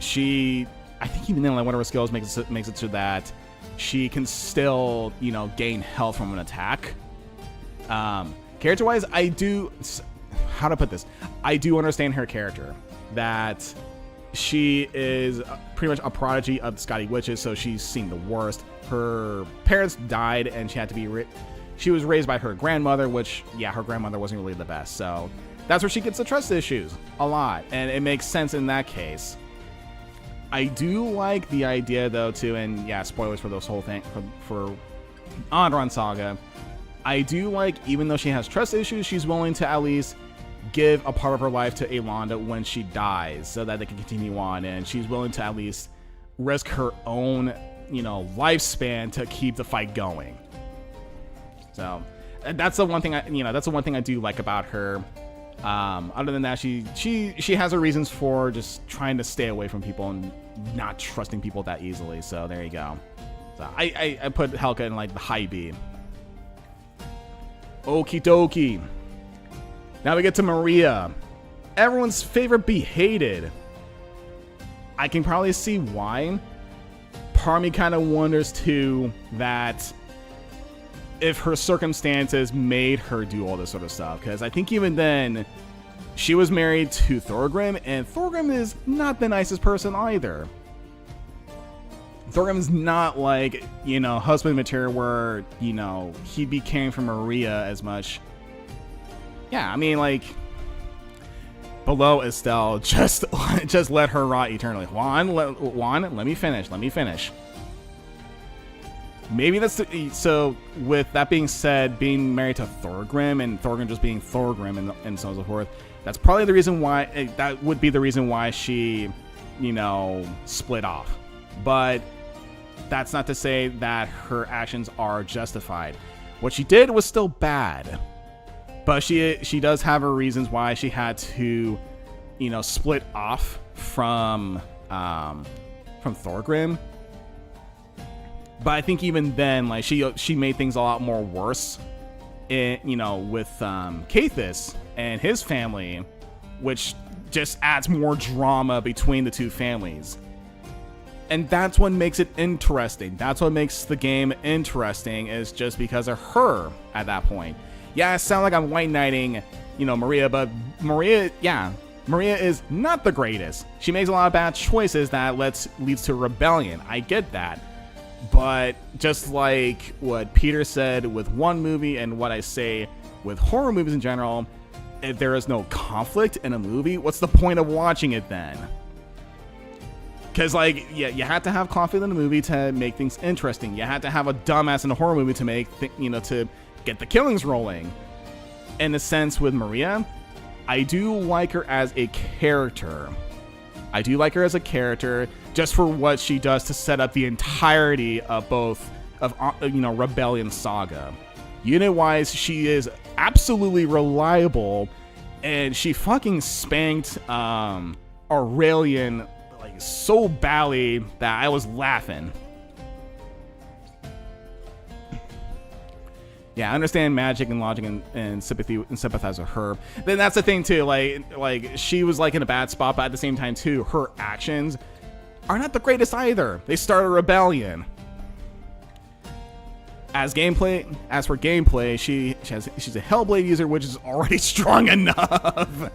I think even then, like one of her skills makes it so that she can still, gain health from an attack. Character-wise, how to put this? I do understand her character, that she is pretty much a prodigy of the Scotty Witches, so she's seen the worst. Her parents died, and she had to be she was raised by her grandmother, which, yeah, her grandmother wasn't really the best. So that's where she gets the trust issues a lot. And it makes sense in that case. I do like the idea, though, too, and yeah, spoilers for this whole thing, for Andaron Saga. I do like, even though she has trust issues, she's willing to at least give a part of her life to Alonda when she dies so that they can continue on. And she's willing to at least risk her own, lifespan to keep the fight going. So that's the one thing I do like about her. Other than that, she has her reasons for just trying to stay away from people and not trusting people that easily. So there you go. So I put Helga in like the high B. Okie dokie. Now we get to Maria, everyone's favorite be-hated. I can probably see why. Part of me kind of wonders too that if her circumstances made her do all this sort of stuff, because I think even then she was married to Thorgrim, and Thorgrim is not the nicest person either. Thorgrim's not like, husband material where, he'd be caring for Maria as much. Yeah, I mean, like, below Estelle, just let her rot eternally. Juan, let me finish. maybe that's so. With that being said, being married to Thorgrim and Thorgrim just being Thorgrim and so on and so forth, that's probably the reason why. That would be the reason why she, split off. But that's not to say that her actions are justified. What she did was still bad, but she does have her reasons why she had to, split off from Thorgrim. But I think even then, like she made things a lot more worse, with Cathis and his family, which just adds more drama between the two families. And that's what makes it interesting. That's what makes the game interesting, is just because of her at that point. Yeah, I sound like I'm white knighting, Maria, but Maria is not the greatest. She makes a lot of bad choices that leads to rebellion. I get that. But just like what Peter said with one movie and what I say with horror movies in general, if there is no conflict in a movie, what's the point of watching it then? Because, you had to have conflict in the movie to make things interesting. You had to have a dumbass in a horror movie to make, to get the killings rolling. In a sense, with Maria, I do like her as a character. Just for what she does to set up the entirety of Rebellion Saga. Unit-wise, she is absolutely reliable, and she fucking spanked Aurelian so badly that I was laughing. Yeah, I understand magic and logic and sympathy and sympathize with her. Then that's the thing too. Like she was in a bad spot, but at the same time too, her actions are not the greatest either. They started a rebellion. As for gameplay, she's a Hellblade user, which is already strong enough.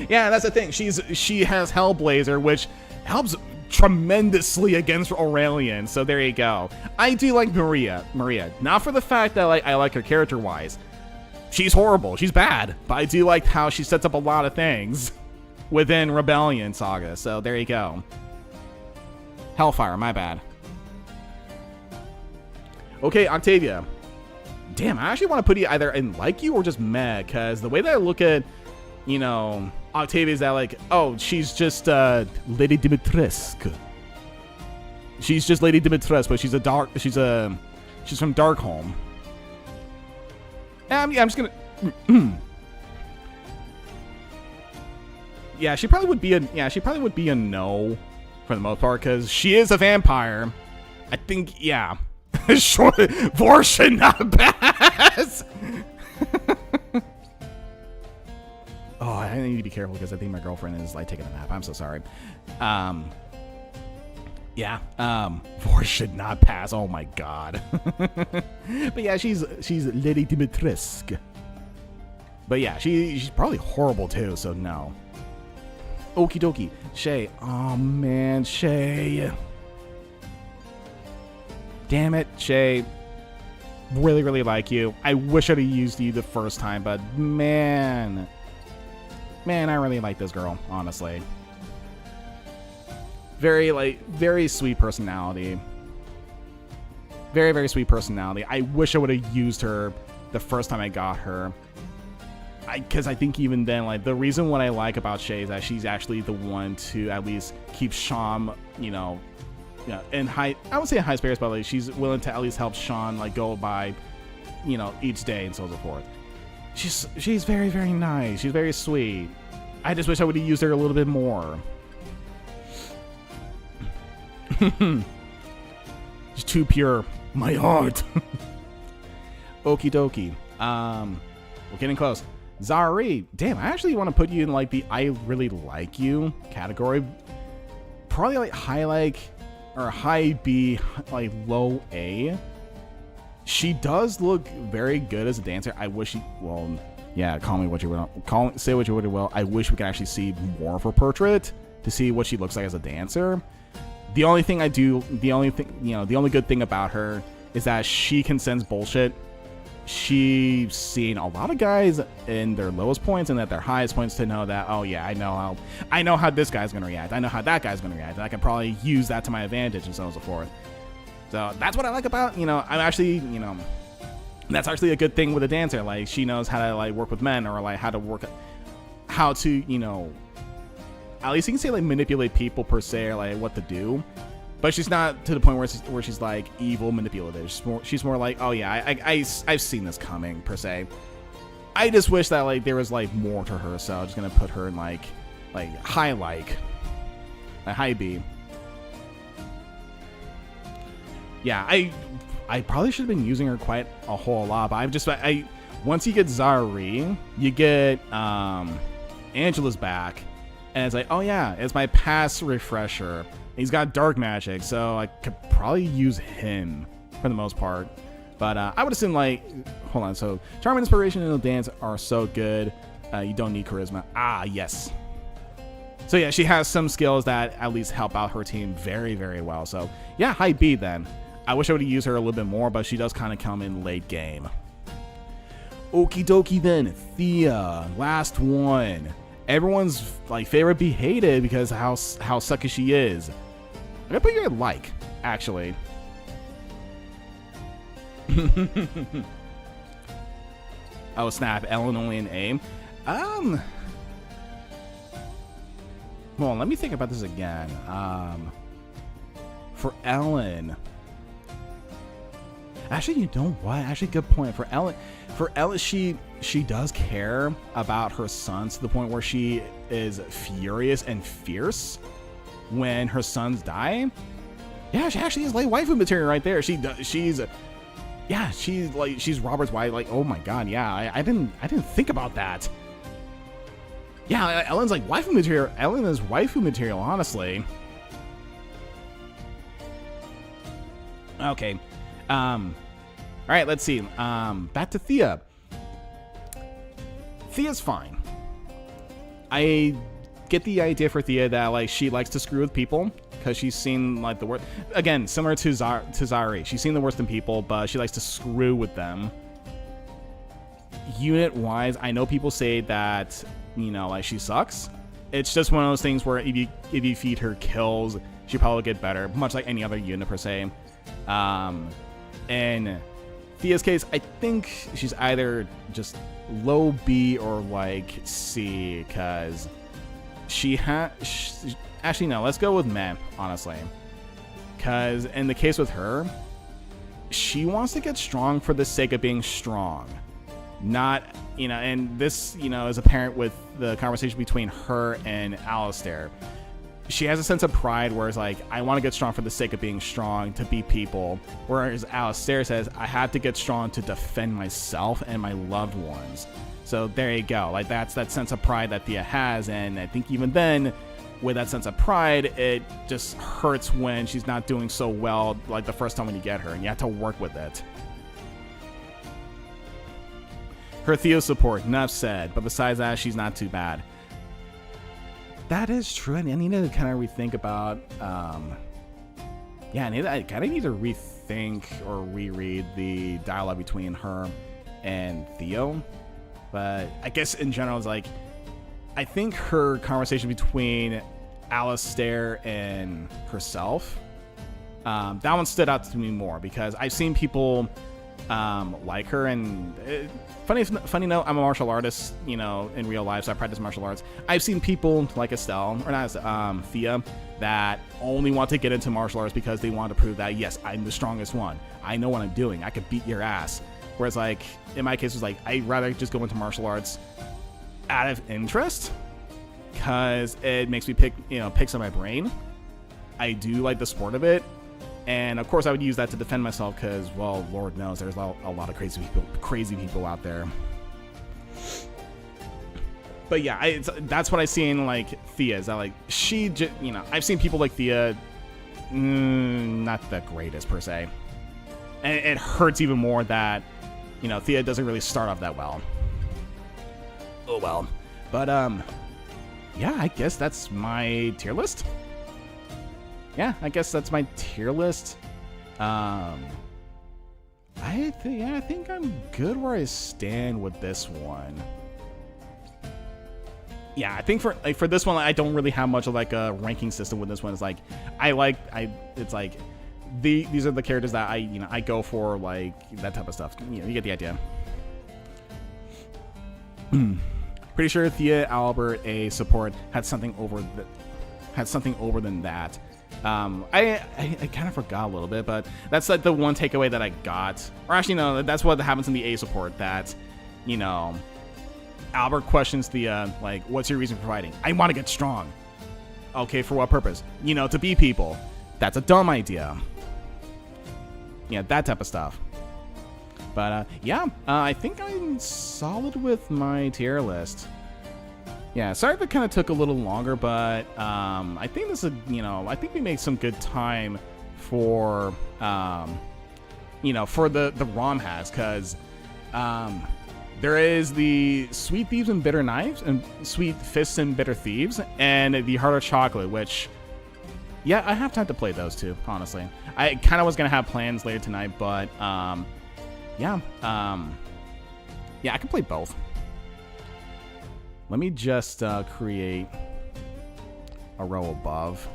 Yeah, that's the thing. She has Hellblazer, which helps tremendously against Aurelian. So there you go. I do like Maria, not for the fact that I like her character-wise. She's horrible. She's bad. But I do like how she sets up a lot of things within Rebellion Saga. So there you go. Hellfire, my bad. Okay, Octavia. Damn, I actually want to put you either in like you or just meh, because the way that I look at, Octavia is that she's just Lady Dimitrescu. She's just Lady Dimitrescu, but she's from Darkholm. I'm just gonna. Yeah, she probably would be a no for the most part, because she is a vampire. I think, yeah. Sure, Vor should not pass. Oh, I need to be careful because I think my girlfriend is taking a nap. I'm so sorry. Yeah. Vor should not pass. Oh my god. But yeah, she's Lady Dimitrescu. But yeah, she's probably horrible too. So no. Okie dokie. Shay. Oh man, Shay. Damn it, Shay. Really, really like you. I wish I'd have used you the first time, but man, I really like this girl, honestly. Very sweet personality. Very, very sweet personality. I wish I would have used her the first time I got her. Because I think even then, the reason what I like about Shay is that she's actually the one to at least keep Sean, in high, I would say high spirits, but she's willing to at least help Sean go by, each day and so forth. She's very, very nice. She's very sweet. I just wish I would have used her a little bit more. She's too pure. My heart. Okie dokie. We're getting close. Zari. Damn, I actually want to put you in the I really like you category. Probably high or high B, low A. She does look very good as a dancer. I wish call me what you will. Say what you will. I wish we could actually see more of her portrait to see what she looks like as a dancer. The only good thing about her is that she can sense bullshit. She's seen a lot of guys in their lowest points and at their highest points to know that, oh yeah, I know how this guy's gonna react. I know how that guy's gonna react. And I can probably use that to my advantage and so on and so forth. So that's what I like about, I'm actually, that's actually a good thing with a dancer. Like, she knows how to like work with men, or like how to, at least you can say like manipulate people per se, or like what to do. But she's not to the point where she's like evil manipulative. She's more like, oh yeah, I've seen this coming per se. I just wish that like there was like more to her, so I'm just gonna put her in like high B. Yeah, I probably should have been using her quite a whole lot, but once you get Zari, you get Angela's back, and it's like, oh yeah, it's my past refresher. He's got dark magic, so I could probably use him for the most part. But I would assume like, hold on, so charm and inspiration and dance are so good. You don't need charisma. Ah, yes. So yeah, she has some skills that at least help out her team very, very well. So yeah, high B then. I wish I would have used her a little bit more, but she does kind of come in late game. Okie dokie then, Thea, last one. Everyone's like favorite be hated because how sucky she is. I'm gonna put you at like, actually. Oh snap, Ellen only an A. Well, let me think about this again. For Ellen, actually, you know what? Actually, good point. For Ellen, she does care about her sons to the point where she is furious and fierce when her sons die. Yeah, she actually is like waifu material right there. She's Robert's wife. Like, oh my god, yeah, I didn't think about that. Yeah, Ellen's like waifu material. Ellen is waifu material, honestly. Okay. All right, let's see. Back to Thea. Thea's fine. I get the idea for Thea that like she likes to screw with people because she's seen like the worst. Again, similar to Zari, she's seen the worst in people, but she likes to screw with them. Unit-wise, I know people say that like she sucks. It's just one of those things where if you feed her kills, she'll probably get better, much like any other unit per se. In Thea's case, I think she's either just low B or like C, because actually no, let's go with meh, honestly, because in the case with her, she wants to get strong for the sake of being strong, not and this is apparent with the conversation between her and Alistair. She has a sense of pride where it's like, I want to get strong for the sake of being strong to beat people. Whereas Alistair says, I have to get strong to defend myself and my loved ones. So there you go. Like that's that sense of pride that Thea has. And I think even then, with that sense of pride, it just hurts when she's not doing so well like the first time when you get her. And you have to work with it. Her Theo support, enough said. But besides that, she's not too bad. That is true. I need to kind of rethink about, I kind of need to rethink or reread the dialogue between her and Theo. But I guess in general, it's like, I think her conversation between Alistair and herself, that one stood out to me more because I've seen people like her, and funny note, I'm a martial artist, in real life, so I practice martial arts. I've seen people like Estelle, or not Thea, that only want to get into martial arts because they want to prove that, yes, I'm the strongest one. I know what I'm doing. I could beat your ass. Whereas, like, in my case, it was like, I'd rather just go into martial arts out of interest because it makes me picks on my brain. I do like the sport of it. And of course, I would use that to defend myself because, well, Lord knows there's a lot of crazy people out there. But yeah, that's what I see in like Thea. Is that like I've seen people like Thea, not the greatest per se, and it hurts even more that Thea doesn't really start off that well. Oh well, but yeah, I guess that's my tier list. Yeah, I guess that's my tier list. I think I'm good where I stand with this one. Yeah, I think for this one, I don't really have much of like a ranking system with this one. It's like it's like these are the characters that I go for, like that type of stuff. You get the idea. Pretty sure Thea Albert A support had something over than that. I kind of forgot a little bit, but that's like the one takeaway that I got. Or actually, no, that's what happens in the A support. That, Albert questions Thea, like, what's your reason for fighting? I want to get strong. Okay, for what purpose? To beat people. That's a dumb idea. Yeah, that type of stuff. But, I think I'm solid with my tier list. Yeah, sorry if it kind of took a little longer, but I think this is, I think we made some good time for, for the ROM hacks, because there is the Sweet Thieves and Bitter Knives, and Sweet Fists and Bitter Thieves, and the Heart of Chocolate, which, yeah, I have time to play those too, honestly. I kind of was going to have plans later tonight, but, yeah, I can play both. Let me just create a row above.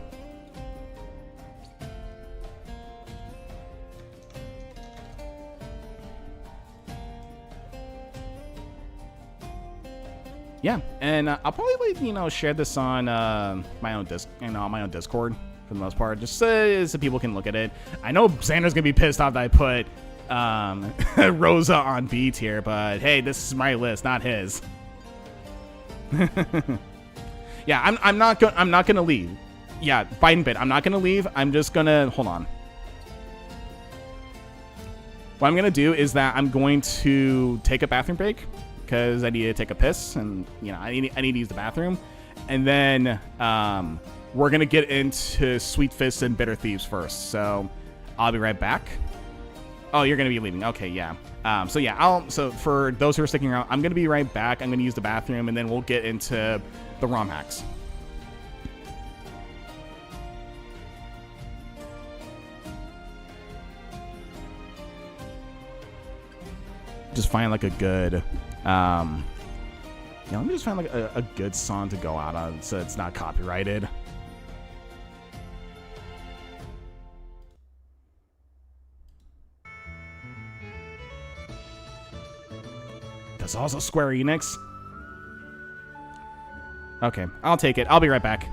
Yeah, and I'll probably share this on my own Discord for the most part, just so people can look at it. I know Xander's gonna be pissed off that I put Rosa on B tier, but hey, this is my list, not his. Yeah, I'm not gonna leave. Yeah, Biden bit. I'm not gonna leave. I'm just gonna hold on. What I'm gonna do is that I'm going to take a bathroom break because I need to take a piss, and I need to use the bathroom, and then we're gonna get into Sweet Fists and Bitter Thieves first. So I'll be right back. Oh, you're gonna be leaving. Okay, yeah. So for those who are sticking around, I'm gonna be right back. I'm gonna use the bathroom, and then we'll get into the ROM hacks. Just find like a good, let me just find like a good song to go out on so it's not copyrighted. That's also Square Enix. Okay, I'll take it. I'll be right back.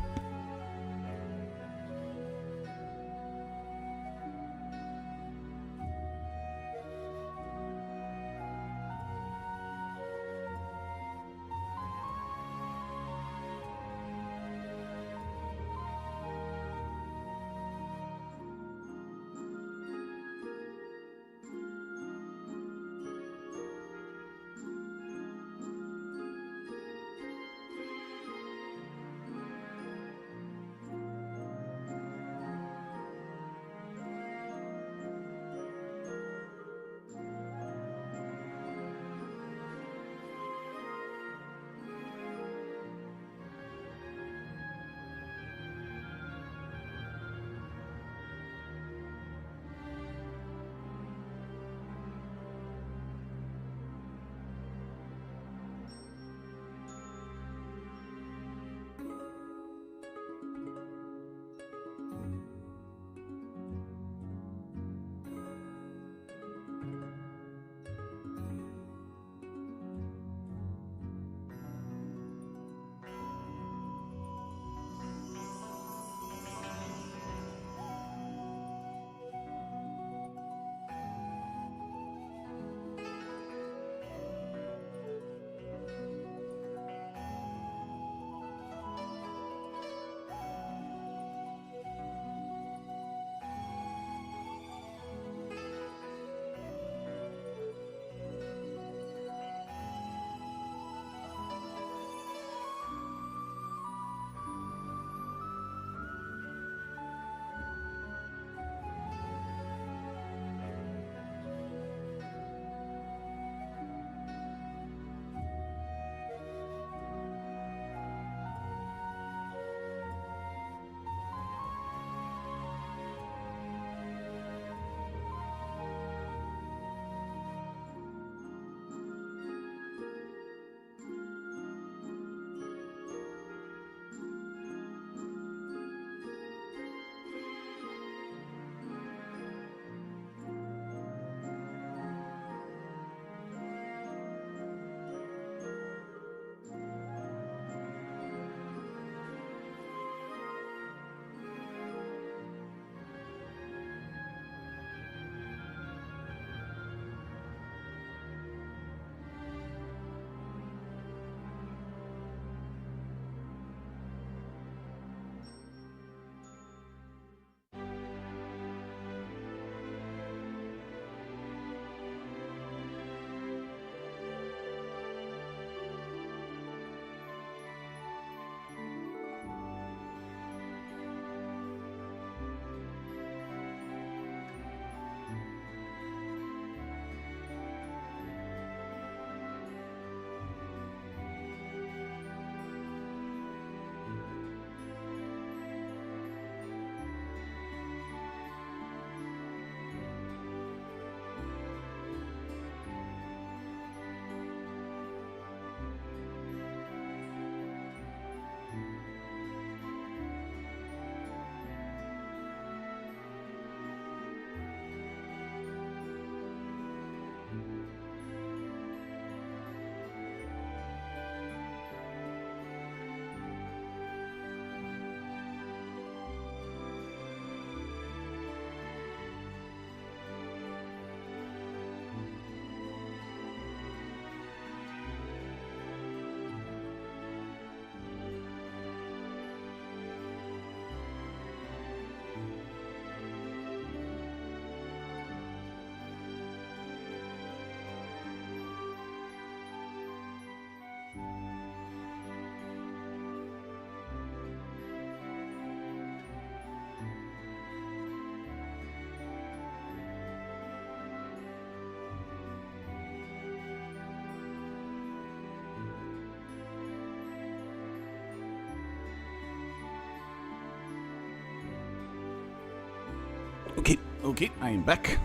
Okay, I am back.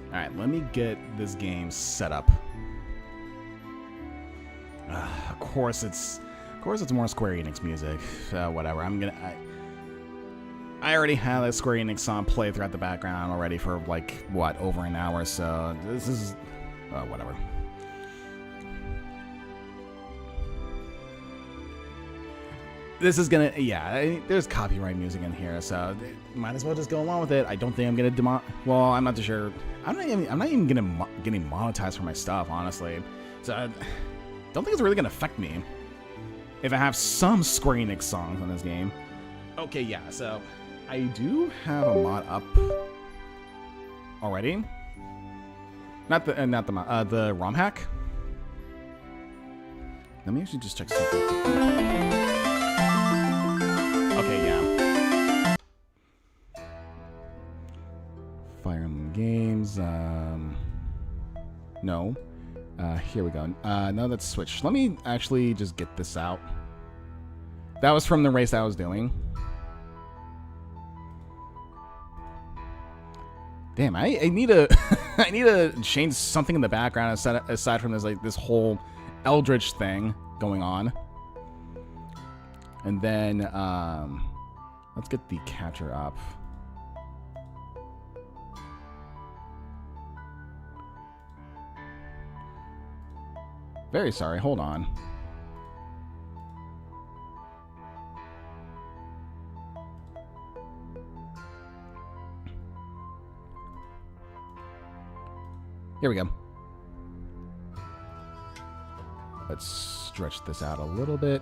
Alright, let me get this game set up. Of course it's more Square Enix music. Whatever. I already had a Square Enix song play throughout the background already for like what, over an hour, so this is whatever. This is gonna, yeah, there's copyright music in here, so might as well just go along with it. I don't think I'm gonna well, I'm not too sure. I'm not even getting monetized for my stuff, honestly. So I don't think it's really gonna affect me if I have some Square Enix songs on this game. Okay, yeah, so I do have a mod up already. Not the mod, the ROM hack. Let me actually just check something. Okay, yeah. Fire Emblem Games. No. Here we go. No, that's Switch. Let me actually just get this out. That was from the race that I was doing. Damn, I need to I need to change something in the background aside from this whole Eldritch thing going on. And then let's get the capture up. Very sorry, hold on. Here we go. Let's stretch this out a little bit.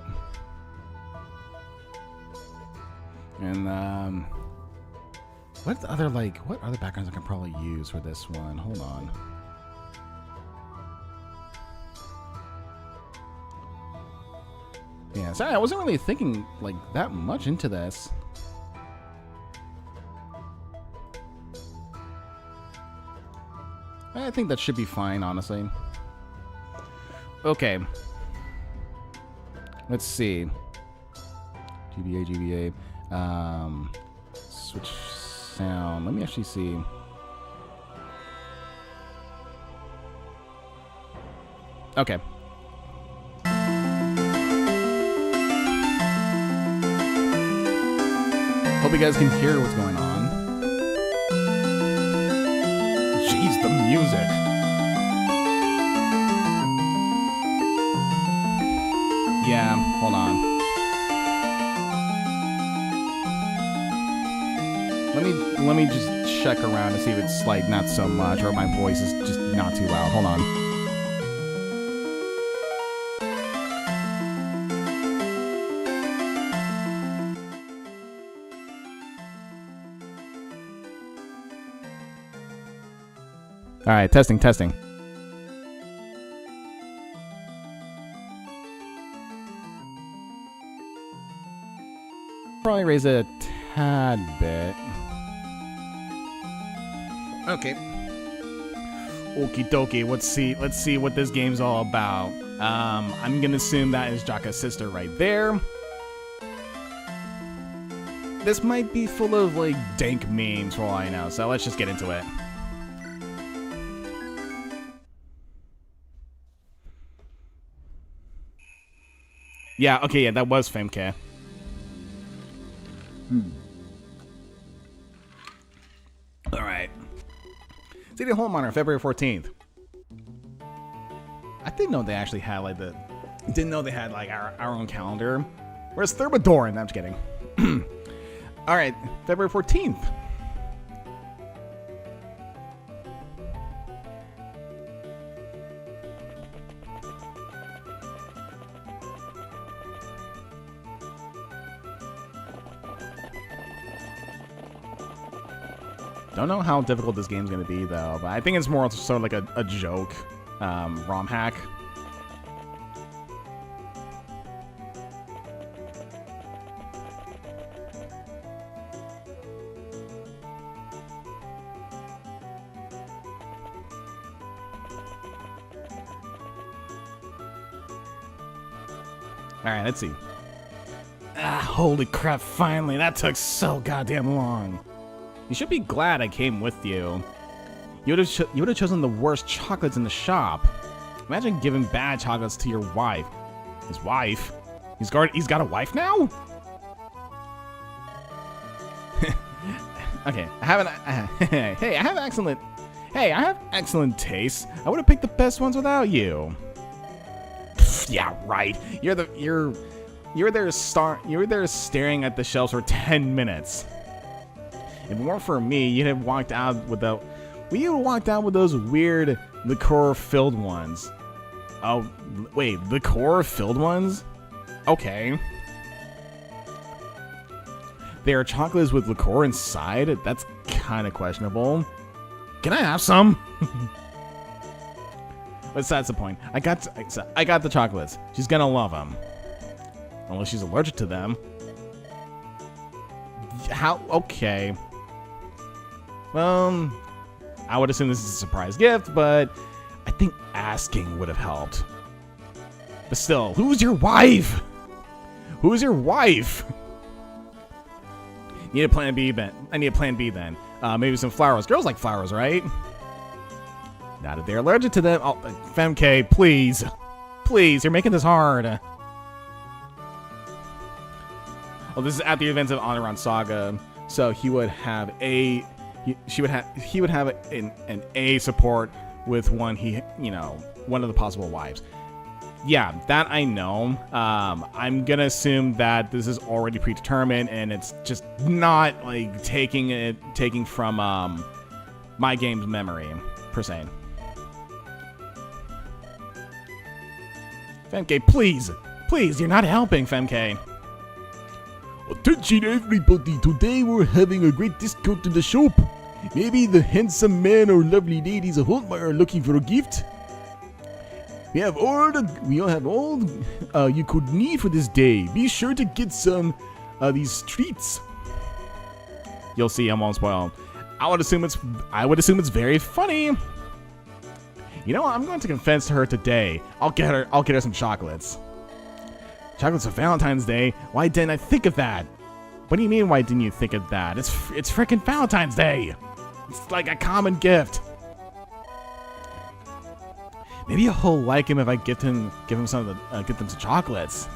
And what other backgrounds I can probably use for this one? Hold on. Yeah, sorry, I wasn't really thinking like that much into this. I think that should be fine, honestly. Okay. Let's see. GBA. Switch sound. Let me actually see. Okay. Hope you guys can hear what's going on. Jeez, the music. Yeah, hold on. Let me just check around to see if it's like not so much or my voice is just not too loud. Hold on. All right, testing. Probably raise it a tad bit. Okay. Okie dokie. Let's see what this game's all about. I'm gonna assume that is Jaka's sister right there. This might be full of like dank memes for all I know, so let's just get into it. Yeah, okay, yeah, that was Femke. Alright. City Hall Monitor, February 14th. I didn't know they actually had like didn't know they had like our own calendar. Where's Thermodoran? I'm just kidding. Alright, February 14th. Don't know how difficult this game's gonna be though, but I think it's more sort of like a joke ROM hack. All right, let's see. Holy crap, finally. That took so goddamn long. You should be glad I came with you. You would have chosen the worst chocolates in the shop. Imagine giving bad chocolates to your wife. His wife? He's got a wife now? Okay, I have excellent taste. I would have picked the best ones without you. Yeah, right. You were there staring at the shelves for 10 minutes. If it weren't for me, you'd have walked out with those weird liqueur-filled ones. Oh, wait, liqueur-filled ones? Okay. They are chocolates with liqueur inside? That's kind of questionable. Can I have some? But that's the point. I got the chocolates. She's gonna love them. Unless she's allergic to them. How? Okay. I would assume this is a surprise gift, but I think asking would have helped. But still, who's your wife? Who's your wife? Need a plan B, Ben. I need a plan B then. Maybe some flowers. Girls like flowers, right? Not if they're allergic to them. Oh, Femke, please. Please, you're making this hard. Well, this is at the events of Andaron Saga, so he would have an A support with one of the possible wives. Yeah, that I know. I'm gonna assume that this is already predetermined, and it's just not like taking from my game's memory per se. Femke, please, you're not helping, Femke. Attention everybody, today we're having a great discount in the shop. Maybe the handsome man or lovely ladies of Holtmeyer are looking for a gift. We all have all you could need for this day. Be sure to get some these treats. You'll see, I won't spoil. I would assume it's very funny. You know what? I'm going to confess to her today. I'll get her some chocolates. Chocolates for Valentine's Day? Why didn't I think of that? What do you mean, why didn't you think of that? It's freaking Valentine's Day. It's like a common gift. Maybe he'll like him if I give him some chocolates.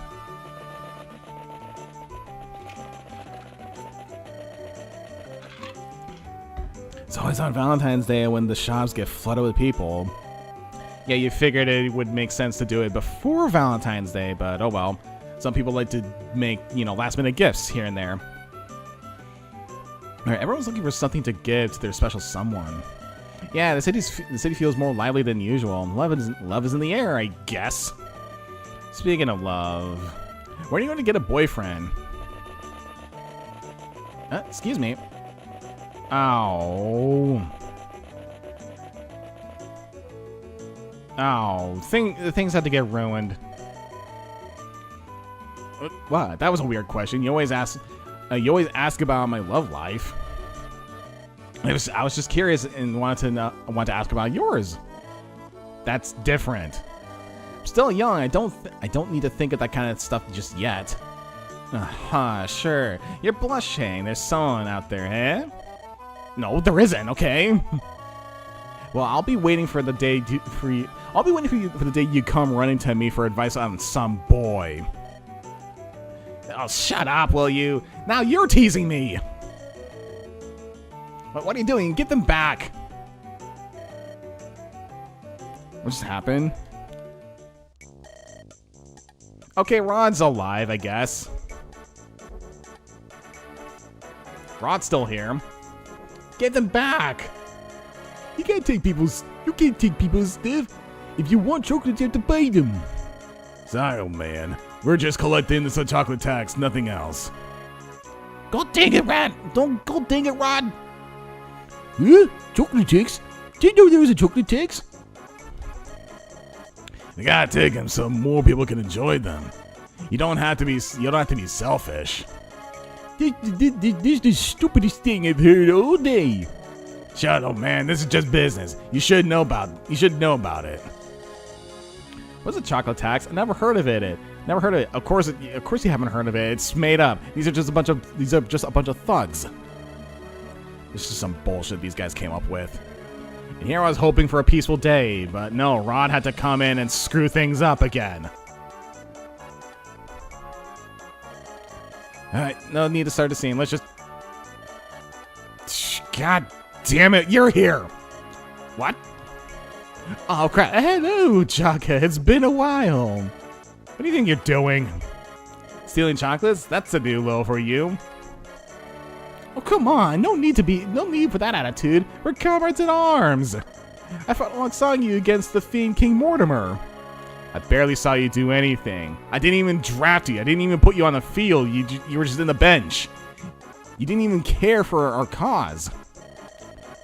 It's always on Valentine's Day when the shops get flooded with people. Yeah, you figured it would make sense to do it before Valentine's Day, but oh well. Some people like to make, last-minute gifts here and there. Alright, everyone's looking for something to give to their special someone. Yeah, the city feels more lively than usual. Love is in the air, I guess. Speaking of love, where are you going to get a boyfriend? Excuse me. Ow. Ow. Things had to get ruined. What? That was a weird question. You always ask about my love life. I was just curious and wanted to ask about yours. That's different. I'm still young. I don't need to think of that kind of stuff just yet. Sure. You're blushing. There's someone out there, eh? No, there isn't. Okay. Well, I'll be waiting for the day for the day you come running to me for advice on some boy. Oh, shut up, will you? Now you're teasing me. What are you doing? Get them back. What just happened? Okay, Rod's alive, I guess. Rod's still here. Get them back. You can't take people's stuff. If you want chocolates, you have to buy them. Sorry, old man. We're just collecting the chocolate tax, nothing else. Go dang it, Rod! Don't go dang it, Rod! Huh? Chocolate tax? Did you know there was a chocolate tax? We gotta take them so more people can enjoy them. You don't have to be selfish. This is the stupidest thing I've heard all day. Shut up, man. This is just business. You should know about it. What's a chocolate tax? I never heard of it. Never heard of it. Of course you haven't heard of it. It's made up. These are just a bunch of thugs. This is some bullshit these guys came up with. And here I was hoping for a peaceful day, but no, Rod had to come in and screw things up again. Alright, no need to start the scene. Let's just... God damn it, you're here! What? Oh crap. Hello, Chaka. It's been a while. What do you think you're doing? Stealing chocolates? That's a new low for you. Oh, come on. No need for that attitude. We're comrades in arms. I fought alongside you against the fiend King Mortimer. I barely saw you do anything. I didn't even draft you. I didn't even put you on the field. You were just in the bench. You didn't even care for our cause.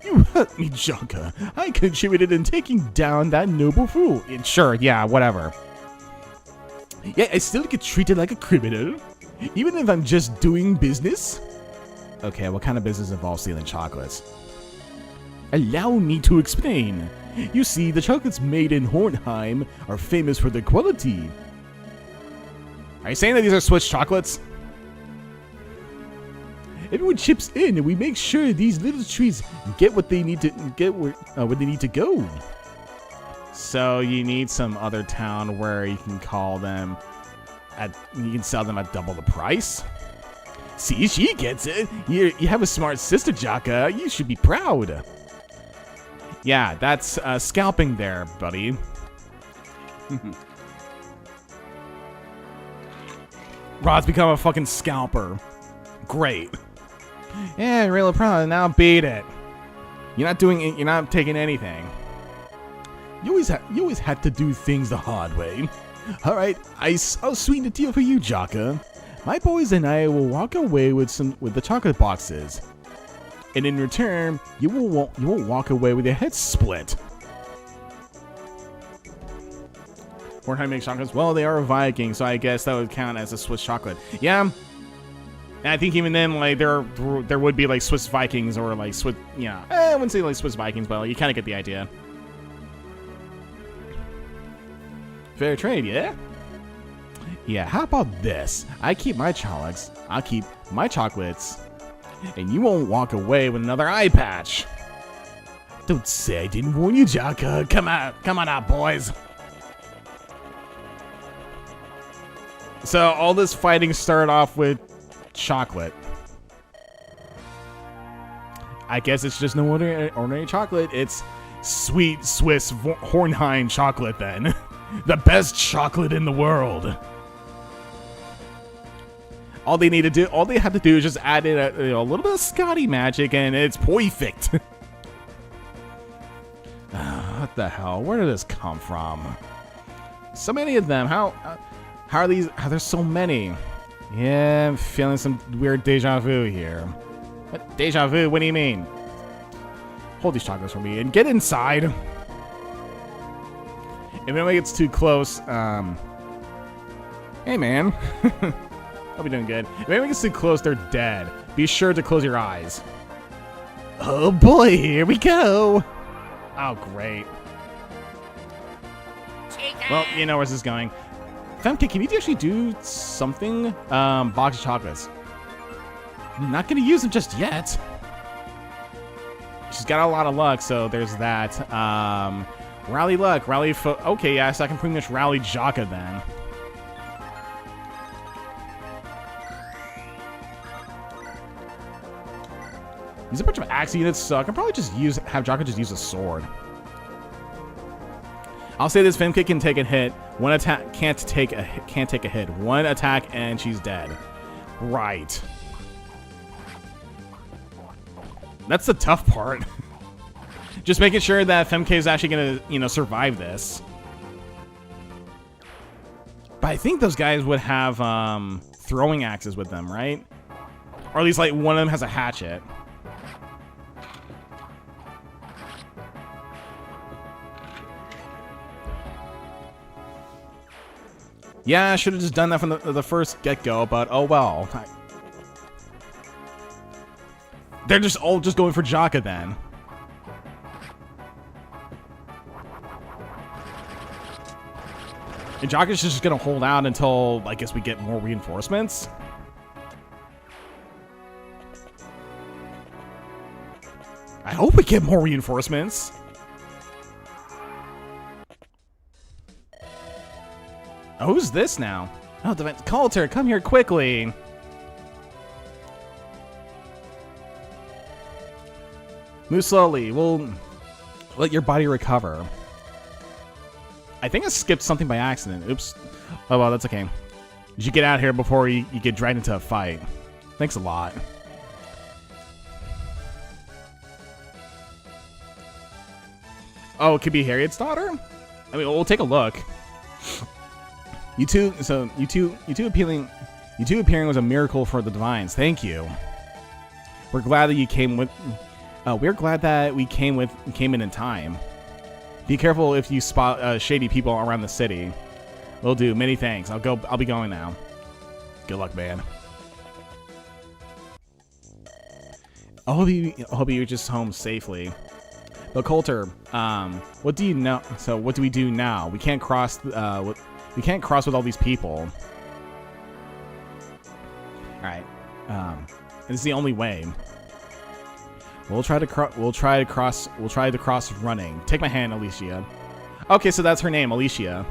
You hurt me, Chaka. I contributed in taking down that noble fool. Sure, yeah, whatever. Yeah, I still get treated like a criminal, even if I'm just doing business. Okay, what kind of business involves stealing chocolates? Allow me to explain. You see, the chocolates made in Hornheim are famous for their quality. Are you saying that these are Swiss chocolates? Everyone chips in, and we make sure these little trees get what they need to get where they need to go. So you need some other town where you can call them you can sell them at double the price. See, she gets it. You have a smart sister, Chaka. You should be proud. Yeah, that's scalping there, buddy. Rod's become a fucking scalper. Great. Yeah, really proud. Now beat it. You're not doing it. You're not taking anything. You always had to do things the hard way. All right, I'll sweeten the deal for you, Chaka. My boys and I will walk away with the chocolate boxes, and in return, you will walk away with your head split. Hornheim makes chocolates. Well, they are a Viking, so I guess that would count as a Swiss chocolate. Yeah. And I think even then, like there would be like Swiss Vikings or like Swiss. Yeah, I wouldn't say like Swiss Vikings, but you kind of get the idea. Fair trade, yeah? Yeah, how about this? I keep my chocolates, I'll keep my chocolates, and you won't walk away with another eye patch. Don't say I didn't warn you, Chaka. Come on out, boys. So all this fighting started off with chocolate. I guess it's just no ordinary chocolate. It's sweet Swiss Hornheim chocolate then. The best chocolate in the world. All they have to do is just add in a little bit of Scotty magic, and it's perfect. What the hell? Where did this come from? So many of them. How are these? How there's so many? Yeah, I'm feeling some weird deja vu here. What deja vu? What do you mean? Hold these chocolates for me and get inside. If anybody gets too close, hey man. I'll be doing good. If anyone gets too close, they're dead. Be sure to close your eyes. Oh boy, here we go. Oh, great. Well, you know where this is going. Femke, can you actually do something? Box of chocolates. I'm not going to use them just yet. She's got a lot of luck, so there's that. Rally luck, rally okay, yeah, so I can pretty much rally Chaka then. These are a bunch of axe units, so I can probably just have Chaka just use a sword. I'll say this: Femke can take a hit. One attack can't take a hit. One attack and she's dead. Right. That's the tough part. Just making sure that Femke is actually gonna, survive this. But I think those guys would have throwing axes with them, right? Or at least like one of them has a hatchet. Yeah, I should have just done that from the first get-go, but oh well. They're just all just going for Chaka then. And Jock is just gonna hold out until, I guess, we get more reinforcements. I hope we get more reinforcements. Oh, who's this now? Oh, Coulter, come here quickly. Move slowly. We'll let your body recover. I think I skipped something by accident. Oops. Oh, well, that's okay. You should get out of here before you get dragged into a fight. Thanks a lot. Oh, it could be Harriet's daughter? I mean, we'll take a look. You two appearing was a miracle for the divines. Thank you. We're glad that you came with. We're glad that we came in time. Be careful if you spot shady people around the city. Will do. Many thanks. I'll be going now. Good luck, man. I hope you just home safely. But Coulter, what do you know? So what do we do now? We can't cross. We can't cross with all these people. All right. This is the only way. We'll try to cross running. Take my hand, Alicia. Okay, so that's her name, Alicia.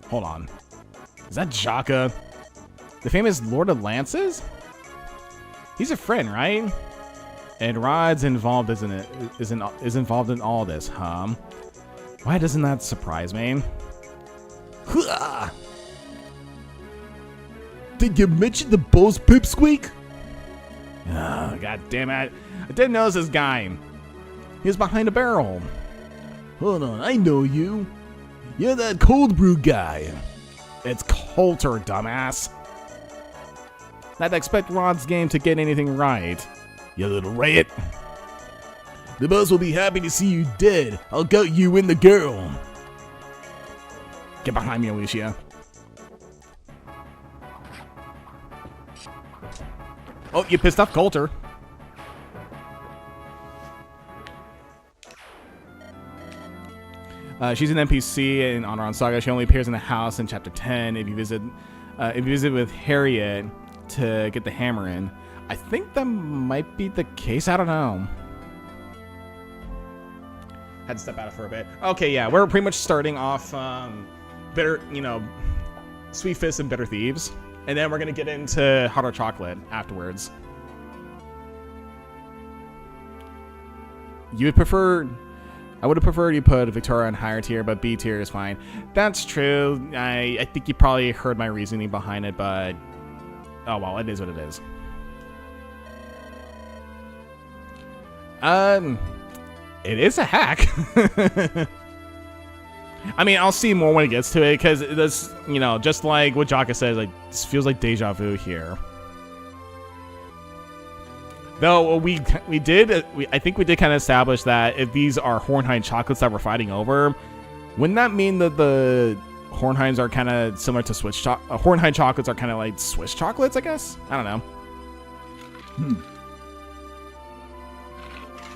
Hold on. Is that Jaka? The famous Lord of Lances? He's a friend, right? And Rod's involved, isn't it? Is involved in all this, huh? Why doesn't that surprise me? Did you mention the boss pipsqueak? Oh, God damn it. I didn't notice this guy. He was behind a barrel. Hold on, I know you. You're that cold brew guy. It's Coulter, dumbass. I'd expect Rod's game to get anything right. You little rat. The boss will be happy to see you dead. I'll gut you and the girl. Get behind me, Alicia. Oh, you pissed off Coulter. She's an NPC in Andaron Saga. She only appears in the house in Chapter 10. If you visit with Harriet to get the hammer in. I think that might be the case. I don't know. Had to step out for a bit. Okay, yeah, we're pretty much starting off Sweet Fists and Bitter Thieves. And then we're going to get into Hotter Chocolate afterwards. I would have preferred you put Victoria on higher tier, but B tier is fine. That's true. I think you probably heard my reasoning behind it, but oh well, it is what it is. It is a hack. I mean, I'll see more when it gets to it, because this, just like what Jaka says, like, this feels like deja vu here. Though I think we did kind of establish that if these are Hornheim chocolates that we're fighting over, wouldn't that mean that the Hornheims are kind of similar to Swiss Hornheim chocolates are kind of like Swiss chocolates, I guess? I don't know.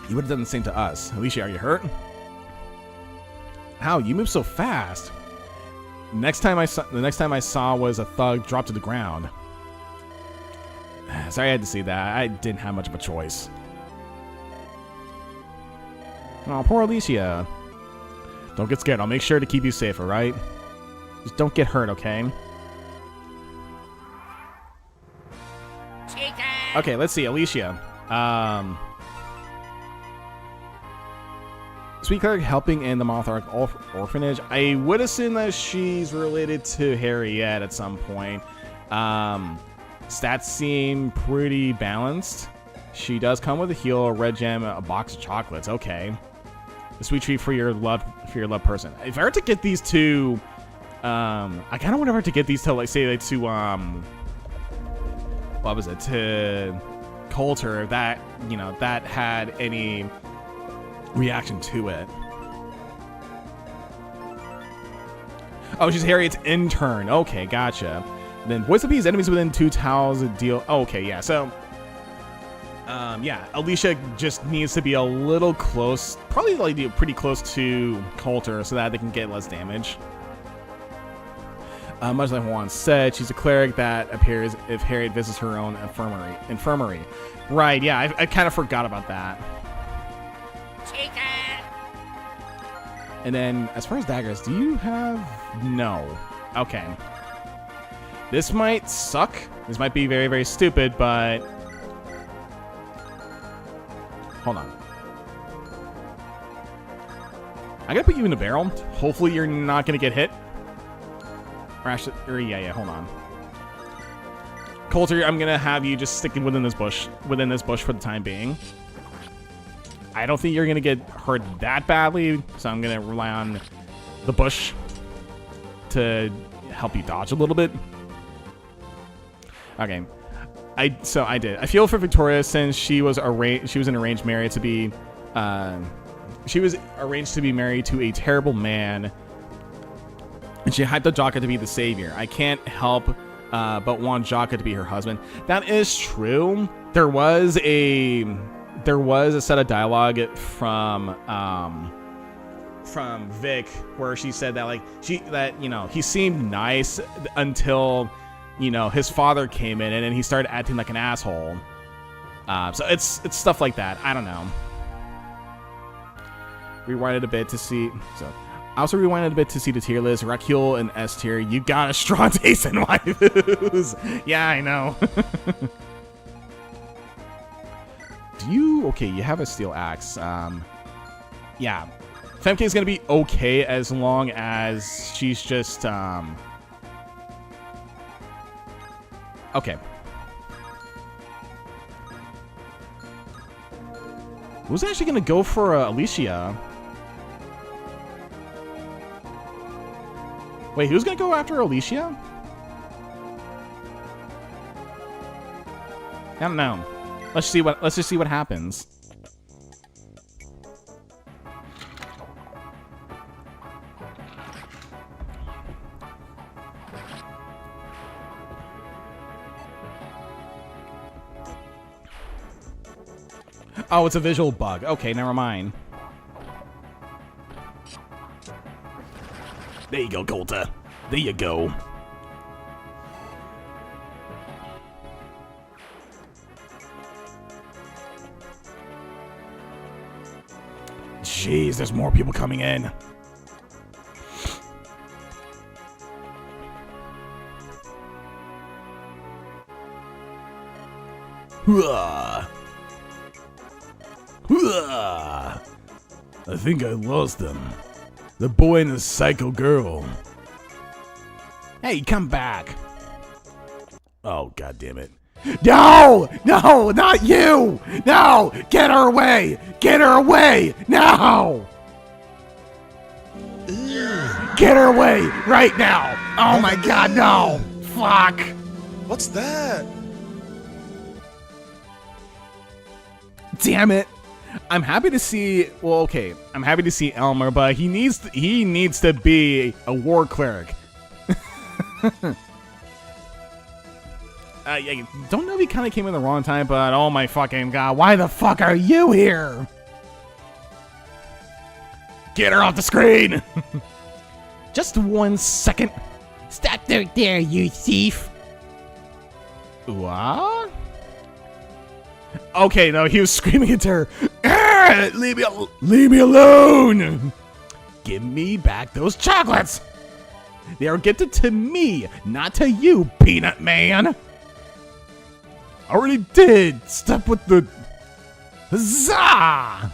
You would have done the same to us. Alicia, are you hurt? How? You move so fast. The next time I saw was a thug drop to the ground. Sorry I had to see that. I didn't have much of a choice. Oh, poor Alicia. Don't get scared. I'll make sure to keep you safe, alright? Just don't get hurt, okay? Okay, let's see. Alicia. Sweet Clerk helping in the Monthark orphanage. I would assume that she's related to Harriet at some point. Stats seem pretty balanced. She does come with a heal, a red gem, a box of chocolates. Okay, a sweet treat for your loved person. If I were to get these two, I kind of want to get these to, like, say, to what was it, to Coulter, if that that had any reaction to it. Oh, she's Harriet's intern. Okay, gotcha. Then voice appease enemies within 2 tiles deal. Oh, okay, yeah. So Yeah, Alicia just needs to be a little close, probably like pretty close to Coulter so that they can get less damage. Much like Juan said, she's a cleric that appears if Harriet visits her own infirmary. Right, yeah, I kind of forgot about that. Chica! And then, as far as daggers, do you have... No. Okay. This might suck. This might be very, very stupid, but... Hold on. I'm gonna put you in a barrel. Hopefully you're not gonna get hit. Or actually, yeah, hold on. Coulter, I'm gonna have you just sticking within this bush for the time being. I don't think you're gonna get hurt that badly, so I'm gonna rely on the bush to help you dodge a little bit. Okay, I did. I feel for Victoria since she was arranged married to be, she was arranged to be married to a terrible man. And she hyped up Jaka to be the savior. I can't help but want Jaka to be her husband. That is true. There was a set of dialogue from Vic where she said that he seemed nice until his father came in and then he started acting like an asshole. So it's stuff like that. I don't know. Rewinded a bit to see I also rewinded a bit to see the tier list. Rakul and S tier. You got a strong taste in waifus. Yeah, I know. Okay, you have a steel axe. Yeah. Femke is gonna be okay as long as she's just, okay. Who's actually gonna go for Alicia? Wait, who's gonna go after Alicia? I don't know. Let's just see what happens. Oh, it's a visual bug. Okay, never mind. There you go, Coulter. There you go. Jeez, there's more people coming in. Hooah. Hooah. I think I lost him. The boy and the psycho girl. Hey, come back. Oh, god damn it. No! No, not you! No! Get her away! Get her away! No! Get her away right now! Oh my god, no! Fuck! What's that? Damn it. I'm happy to see, well, okay, I'm happy to see Elmer, but he needs to be a war cleric. Yeah, don't know if he kind of came in the wrong time, but oh my fucking god, why the fuck are you here? Get her off the screen! Just 1 second. Stop right there, you thief! What? Okay, no, he was screaming at her. Leave me alone! Give me back those chocolates! They are gifted to me, not to you, Peanut Man! I already did! Stop with the... Huzzah!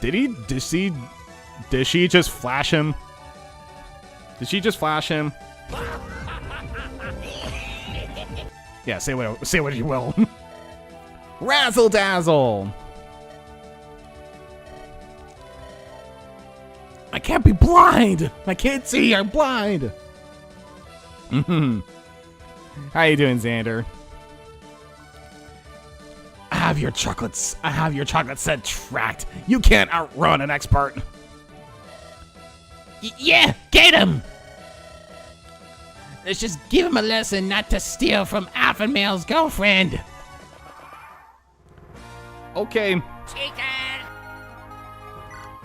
Did she just flash him? Did she just flash him? Yeah, say what you will. Razzle dazzle! I can't be blind! I can't see, I'm blind! How you doing, Xander? I have your chocolates. I have your chocolate set tracked. You can't outrun an expert. Yeah, get him! Let's just give him a lesson not to steal from Alpha Male's girlfriend. Okay. Chicken.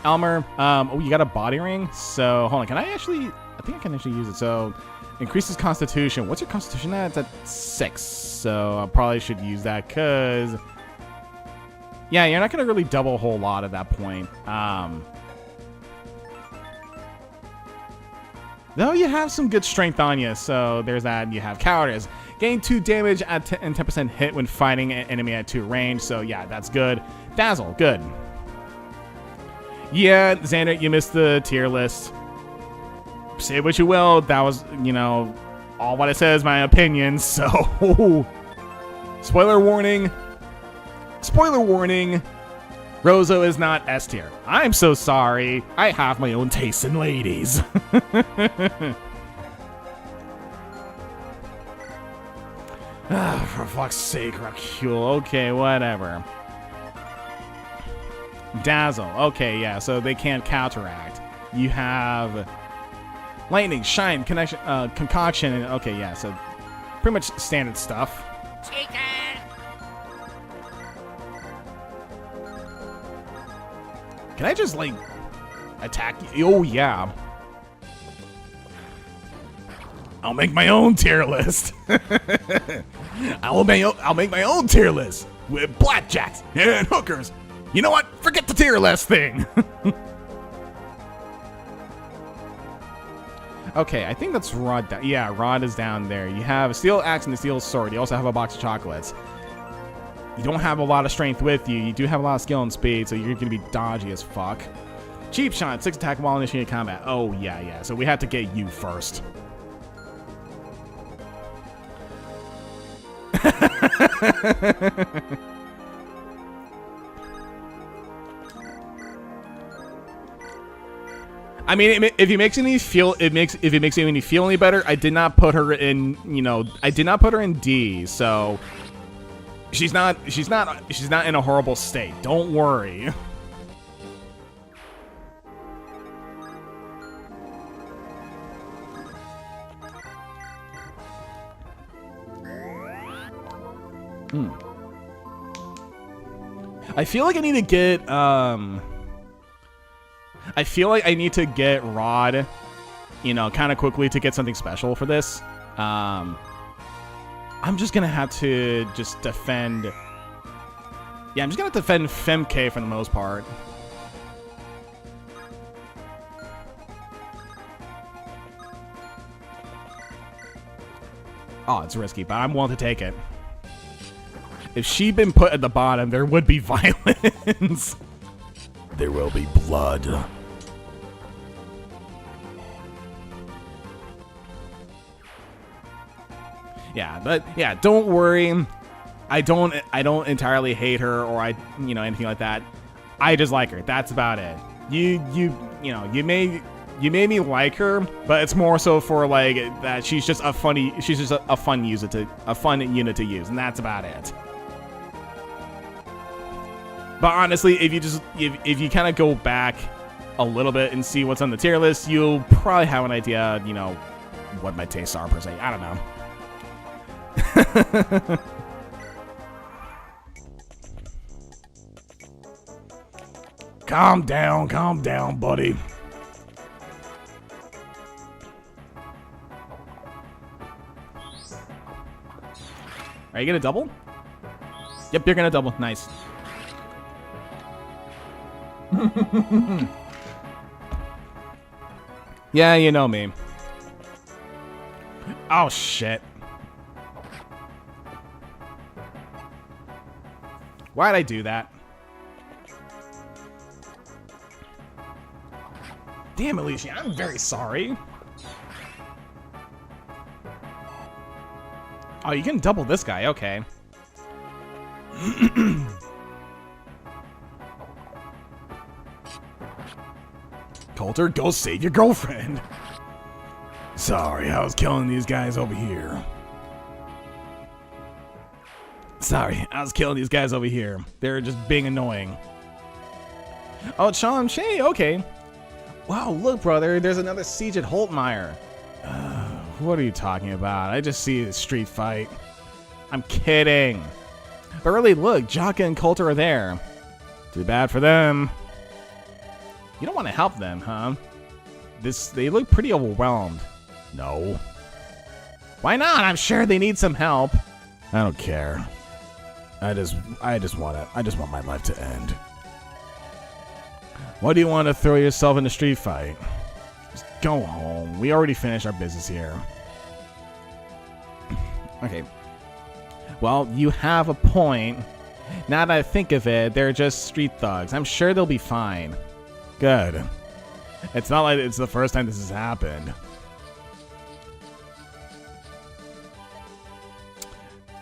Elmer, oh, you got a body ring? So, hold on, I think I can actually use it. So, increases constitution. What's your constitution at? It's at 6. So, I probably should use that, because... Yeah, you're not going to really double a whole lot at that point. Though you have some good strength on you, so there's that. You have cowardice. Gain 2 damage at and 10% hit when fighting an enemy at 2 range, so yeah, that's good. Dazzle, good. Yeah, Xander, you missed the tier list. Say what you will, that was, you know, all what I said is my opinion, so... Spoiler warning. Spoiler warning. Rozo is not S tier. I'm so sorry. I have my own taste in ladies. For fuck's sake, Rakul. Okay, whatever. Dazzle. Okay, yeah, so they can't counteract. You have lightning, shine, connection, concoction, and okay, yeah, so pretty much standard stuff. Chicken. Can I just, like, attack you? Oh, yeah. I'll make my own tier list. I'll make my own tier list with blackjacks and hookers. You know what? Forget the tier list thing. Okay, I think that's Rod. Yeah, Rod is down there. You have a steel axe and a steel sword. You also have a box of chocolates. You don't have a lot of strength with you. You do have a lot of skill and speed, so you're going to be dodgy as fuck. Cheap shot, 6 attack while initiating combat. Oh, yeah. So we have to get you first. I mean, if it makes any feel, if it makes any feel any better, I did not put her in, you know, I did not put her in D, so she's not in a horrible state. Don't worry. I feel like I need to get, I feel like I need to get Rod, you know, kind of quickly to get something special for this. I'm just going to have to just defend. Yeah, I'm just going to defend Femke for the most part. Oh, it's risky, but I'm willing to take it. If she'd been put at the bottom, there would be violence. There will be blood. Yeah, but yeah, don't worry. I don't entirely hate her or anything like that. I just like her. That's about it. You made me like her, but it's more so for like that she's just a fun unit to use, and that's about it. But honestly, if you kind of go back a little bit and see what's on the tier list, you'll probably have an idea, you know, what my tastes are per se. I don't know. Calm down, buddy. Are you gonna double? Yep, you're gonna double. Nice. Yeah, you know me. Oh, shit. Why'd I do that? Damn, Alicia, I'm very sorry. Oh, you can double this guy. Okay. Coulter, go save your girlfriend. Sorry, I was killing these guys over here. They're just being annoying. Oh, it's Sean Shea, okay. Wow, look, brother, there's another siege at Holtmeyer. What are you talking about? I just see a street fight. I'm kidding. But really, look, Jaka and Coulter are there. Too bad for them. You don't want to help them, huh? They look pretty overwhelmed. No. Why not? I'm sure they need some help. I don't care. I just want my life to end. Why do you want to throw yourself in a street fight? Just go home. We already finished our business here. Okay. Well, you have a point. Now that I think of it, they're just street thugs. I'm sure they'll be fine. Good. It's not like it's the first time this has happened.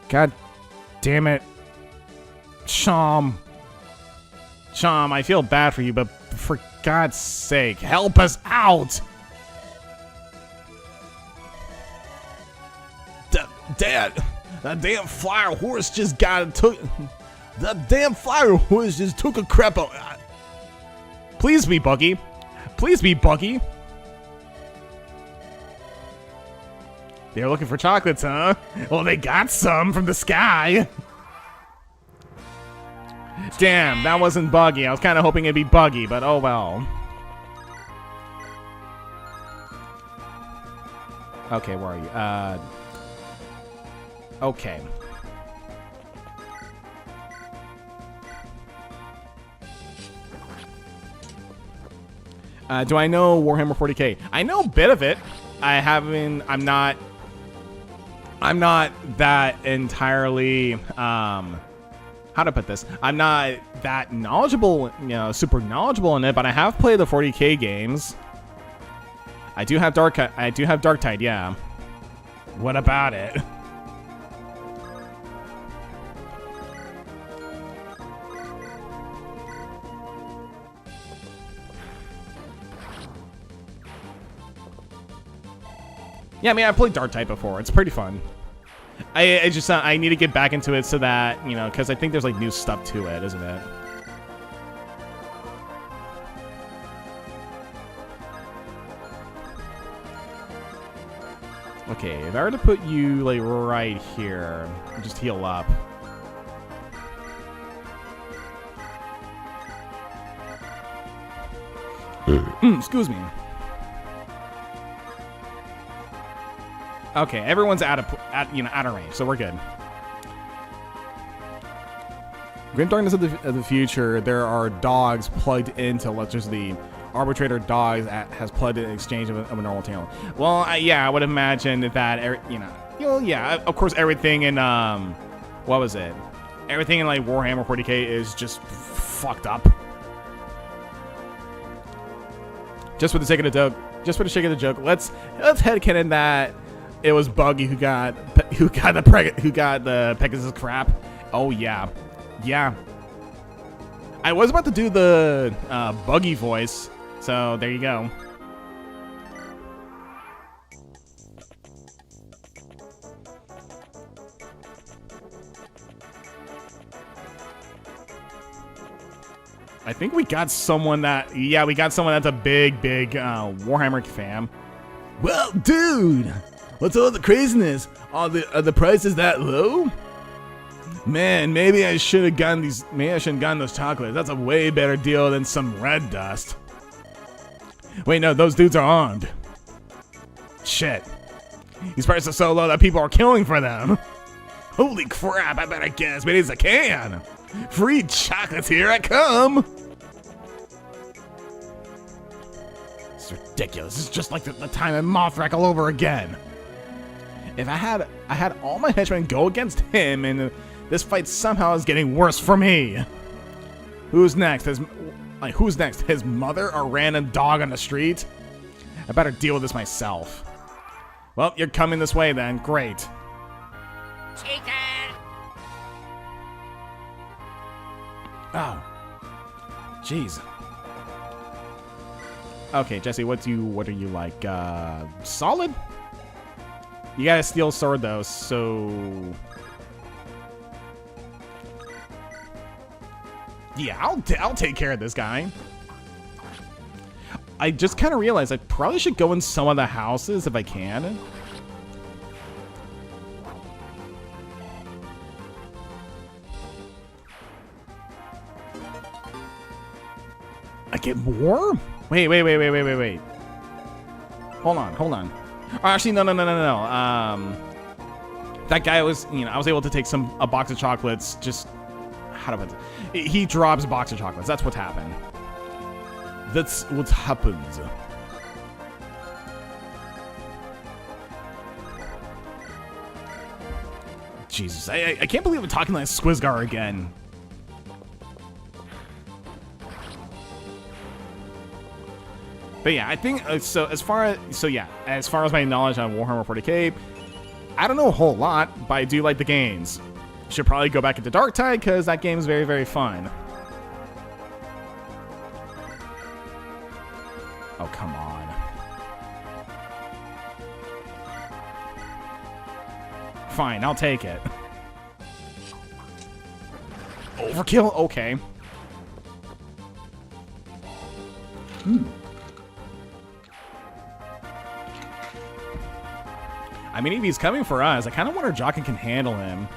God damn it. Chom, I feel bad for you, but for God's sake, help us out! Dad, that damn flyer horse just took a crap on. Please be Buggy. Please be Buggy. They're looking for chocolates, huh? Well, they got some from the sky. Damn, that wasn't Buggy. I was kind of hoping it'd be Buggy, but oh well. Okay, where are you? Okay. Do I know Warhammer 40k? I know a bit of it. I'm not that entirely, how to put this? I'm not that knowledgeable, super knowledgeable in it, but I have played the 40k games. I do have Darktide, yeah. What about it? Yeah, I mean, I played Darktide before. It's pretty fun. I need to get back into it so that, because I think there's, like, new stuff to it, isn't it? Okay, if I were to put you, like, right here, just heal up. Excuse me. Okay, everyone's out of range, so we're good. Grim Darkness of the Future, there are dogs plugged into electricity. Arbitrator dogs has plugged in exchange of a normal tail. Well, yeah, I would imagine that, yeah, of course everything in, what was it? Everything in, like, Warhammer 40k is just fucked up. Just for the sake of the joke, let's headcanon that it was Buggy who got the Pegasus crap. Oh yeah. I was about to do the Buggy voice, so there you go. I think we got someone that's a big Warhammer fan. Well, dude, what's all the craziness? Are the prices that low? Man, maybe I should have gotten those chocolates. That's a way better deal than some red dust. Wait, no, those dudes are armed. Shit. These prices are so low that people are killing for them. Holy crap, I better get as many as I can. Free chocolates, here I come. It's ridiculous. It's just like the time in Mothrak all over again. If I had all my henchmen go against him, and this fight somehow is getting worse for me. Who's next? Who's next? His mother? A random dog on the street? I better deal with this myself. Well, you're coming this way then. Great. Chicken! Oh. Jeez. Okay, Jesse, what are you like? Solid? You got a steel sword though, so yeah, I'll take care of this guy. I just kind of realized I probably should go in some of the houses if I can. I get more? Wait. Hold on. Oh, actually, no. That guy was, I was able to take a box of chocolates. Just how do I put it? He drops a box of chocolates. That's what happened. That's what happened. Jesus, I can't believe I'm talking like Squizgar again. But yeah, I think so. As far as my knowledge on Warhammer 40k, I don't know a whole lot, but I do like the games. Should probably go back into Darktide because that game is very, very fun. Oh, come on. Fine, I'll take it. Overkill? Okay. I mean, if he's coming for us, I kind of wonder if Jockin can handle him.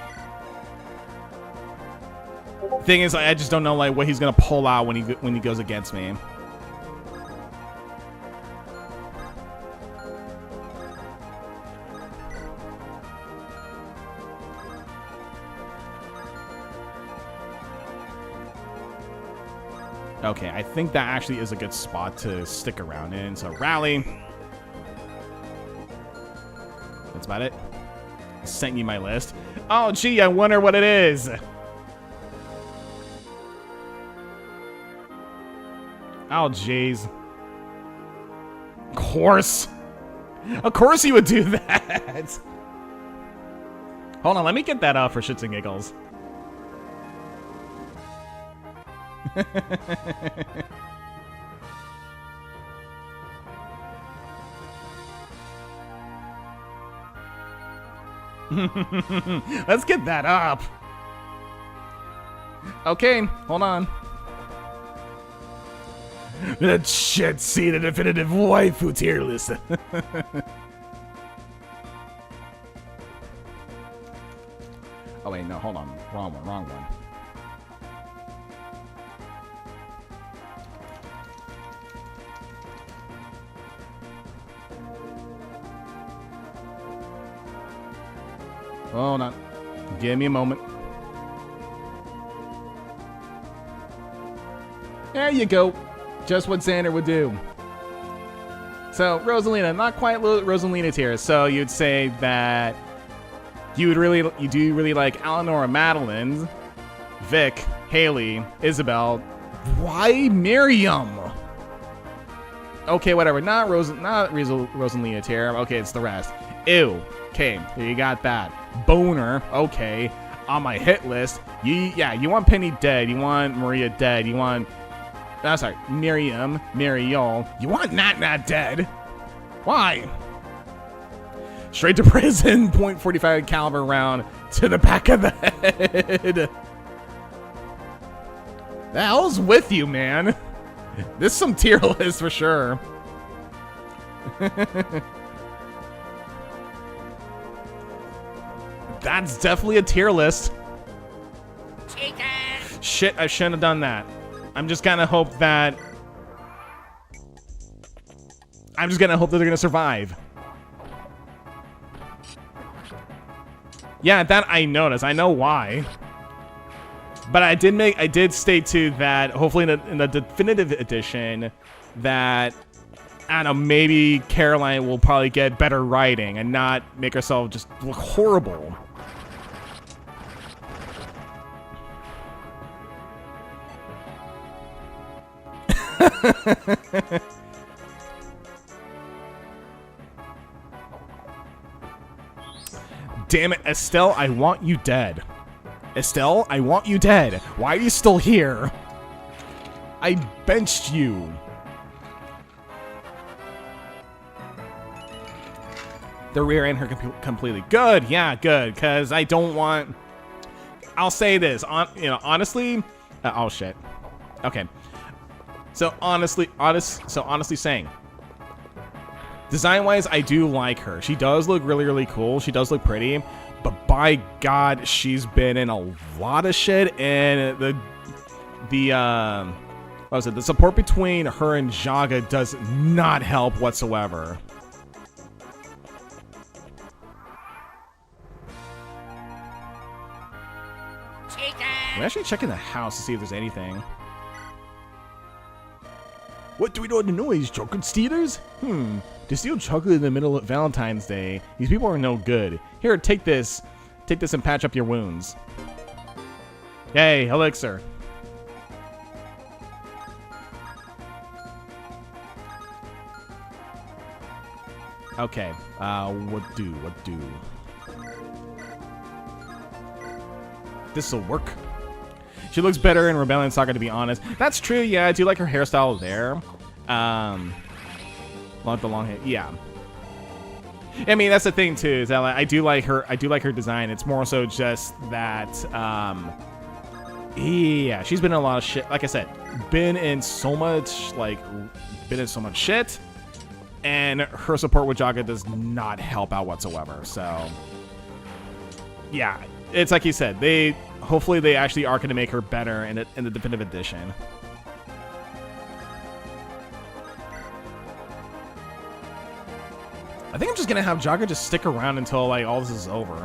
Thing is, I just don't know like what he's gonna pull out when he goes against me. Okay, I think that actually is a good spot to stick around in. So rally. That's about it. I sent you my list. Oh, gee, I wonder what it is. Oh, jeez. Of course you would do that. Hold on, let me get that up for shits and giggles. Let's get that up. Okay, hold on. That shit, see the definitive waifu tier list. Oh wait, no, hold on. Wrong one. Hold on. Give me a moment. There you go. Just what Xander would do. So, Rosalina, not quite Rosalina tier. So, you'd say that you do really like Eleanor and Madeline, Vic, Haley, Isabel. Why Miriam? Okay, whatever. Not Rosalina tier. Okay, it's the rest. Ew. Okay, you got that. Boner. Okay. On my hit list. You want Penny dead. You want Maria dead. You want... Oh, sorry. Miriam. Mariol. You want Nat dead. Why? Straight to prison. .45 caliber round to the back of the head. The hell's with you, man? This is some tier list for sure. That's definitely a tier list. Shit, I shouldn't have done that. I'm just gonna hope that they're gonna survive. Yeah, that I noticed. I know why. But I did state too that hopefully in the definitive edition that I don't know, maybe Caroline will probably get better writing and not make herself just look horrible. Damn it, Estelle, I want you dead. Estelle, I want you dead. Why are you still here? I benched you. The rear end her completely. Good, yeah, good. Because I don't want... I'll say this. Honestly... oh, shit. Okay. So, honestly saying... Design-wise, I do like her. She does look really, really cool. She does look pretty. But by God, she's been in a lot of shit. And What was it? The support between her and Jaga does not help whatsoever. I'm actually checking the house to see if there's anything. What do we know the noise? Chocolate stealers? To steal chocolate in the middle of Valentine's Day, these people are no good. Here, take this. Take this and patch up your wounds. Yay, elixir. Okay, what do? This'll work. She looks better in Rebellion Saga, to be honest. That's true, yeah, I do like her hairstyle there. The long hair, yeah. I mean, that's the thing too, is that like, I do like her design. It's more so just that, yeah, she's been in a lot of shit. Like I said, been in so much shit, and her support with Jaga does not help out whatsoever. So, yeah, it's like you said, hopefully they actually are going to make her better in the definitive edition. I think I'm just gonna have Jaga just stick around until like all this is over.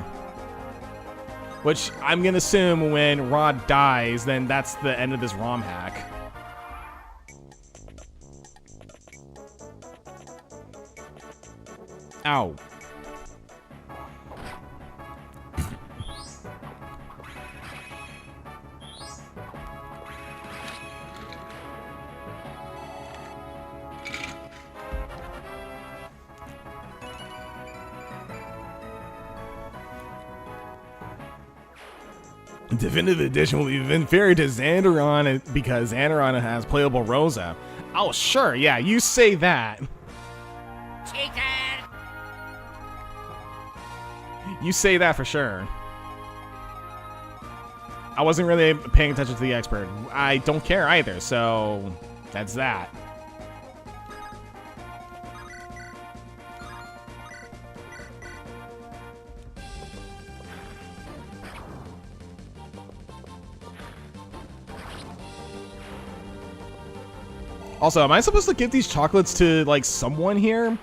Which I'm gonna assume when Rod dies, then that's the end of this ROM hack. Ow. Definitive Edition will be inferior to Andaron because Andaron has playable Rosa. Oh, sure, yeah, you say that. Taken. You say that for sure. I wasn't really paying attention to the expert. I don't care either, so that's that. Also, am I supposed to give these chocolates to, like, someone here?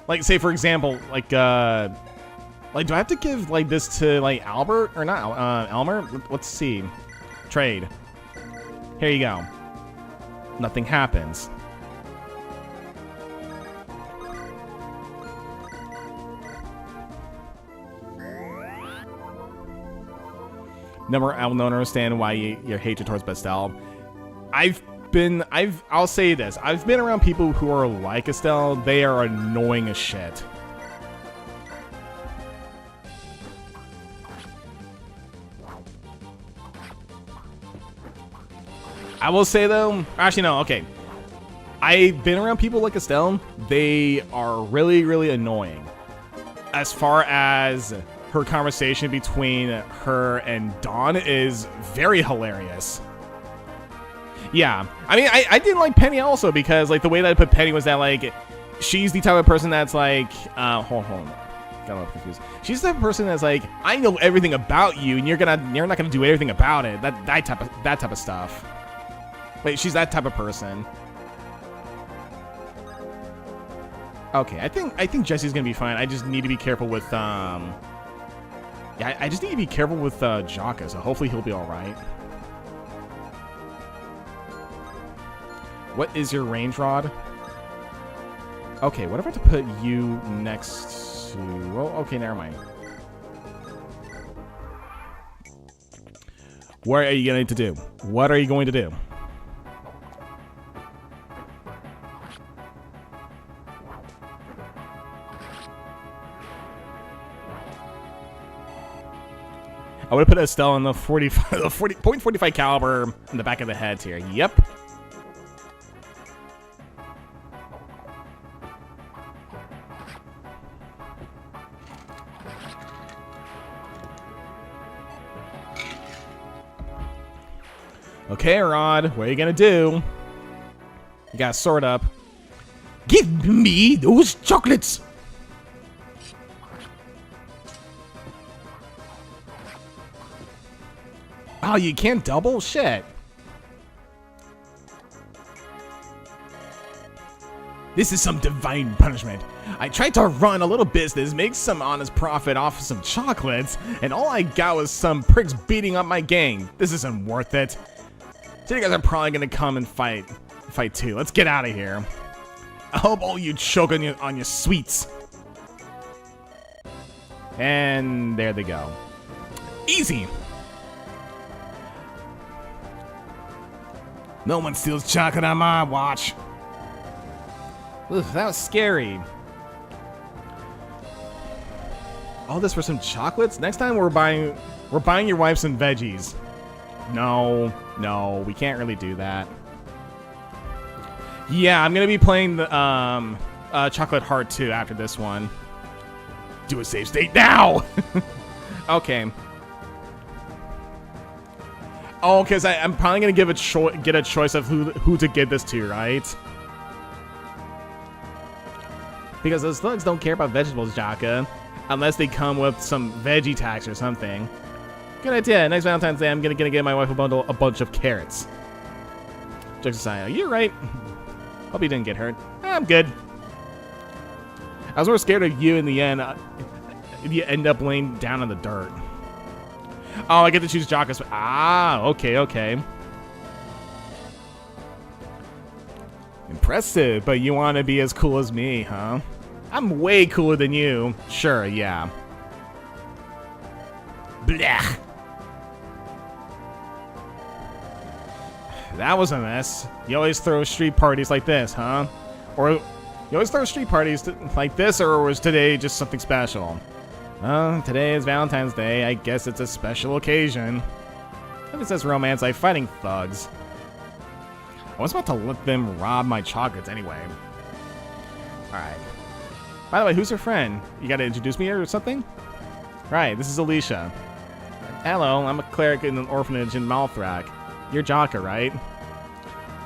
Like, say, for example, like, do I have to give, like, this to, like, Albert? Or not, Elmer? Let's see. Trade. Here you go. Nothing happens. I will not understand why your hatred towards Bestel. I'll say this. I've been around people who are like Estelle. They are annoying as shit. I will say though, actually no, okay. I've been around people like Estelle. They are really, really annoying. As far as her conversation between her and Dawn is very hilarious. Yeah, I mean, I didn't like Penny also because, like, the way that I put Penny was that, like, she's the type of person that's, like, hold on, got a little confused. She's the type of person that's, like, I know everything about you, and you're not gonna do anything about it. That type of stuff. Wait, she's that type of person. Okay, I think Jesse's gonna be fine. I just need to be careful with, yeah, I just need to be careful with, Jaka, so hopefully he'll be alright. What is your range rod? Okay, what if I have to put you next to... Well, okay, never mind. What are you going to do? What are you going to do? I would have put Estelle in the 40.45 caliber in the back of the head here. Yep. Okay, Rod, what are you gonna do? You got a sword up. Give me those chocolates! Oh, you can't double? Shit. This is some divine punishment. I tried to run a little business, make some honest profit off of some chocolates, and all I got was some pricks beating up my gang. This isn't worth it. So you guys are probably gonna come and fight too. Let's get out of here. I hope all you choke on your sweets. And there they go. Easy. No one steals chocolate on my watch. Ugh, that was scary. All this for some chocolates? Next time we're buying your wife some veggies. No, we can't really do that. Yeah, I'm gonna be playing the Chocolate Heart 2 after this one. Do a save state now. Okay. Oh, because I'm probably gonna get a choice of who to give this to, right? Because those thugs don't care about vegetables, Jaka, unless they come with some veggie tax or something. Good idea. Next Valentine's Day, I'm gonna get my wife a bunch of carrots. Jokes aside, you're right. Hope you didn't get hurt. I'm good. I was more scared of you in the end. You end up laying down in the dirt. Oh, I get to choose Jaka's. Ah, okay. Impressive, but you want to be as cool as me, huh? I'm way cooler than you. Sure, yeah. Blech. That was a mess. You always throw street parties like this, huh? Or you always throw street parties like this, or was today just something special? Today is Valentine's Day. I guess it's a special occasion. If it says romance, like fighting thugs. I was about to let them rob my chocolates anyway. Alright. By the way, who's your friend? You gotta introduce me or something? Right, this is Alicia. Hello, I'm a cleric in an orphanage in Malthrak. You're Jaka, right?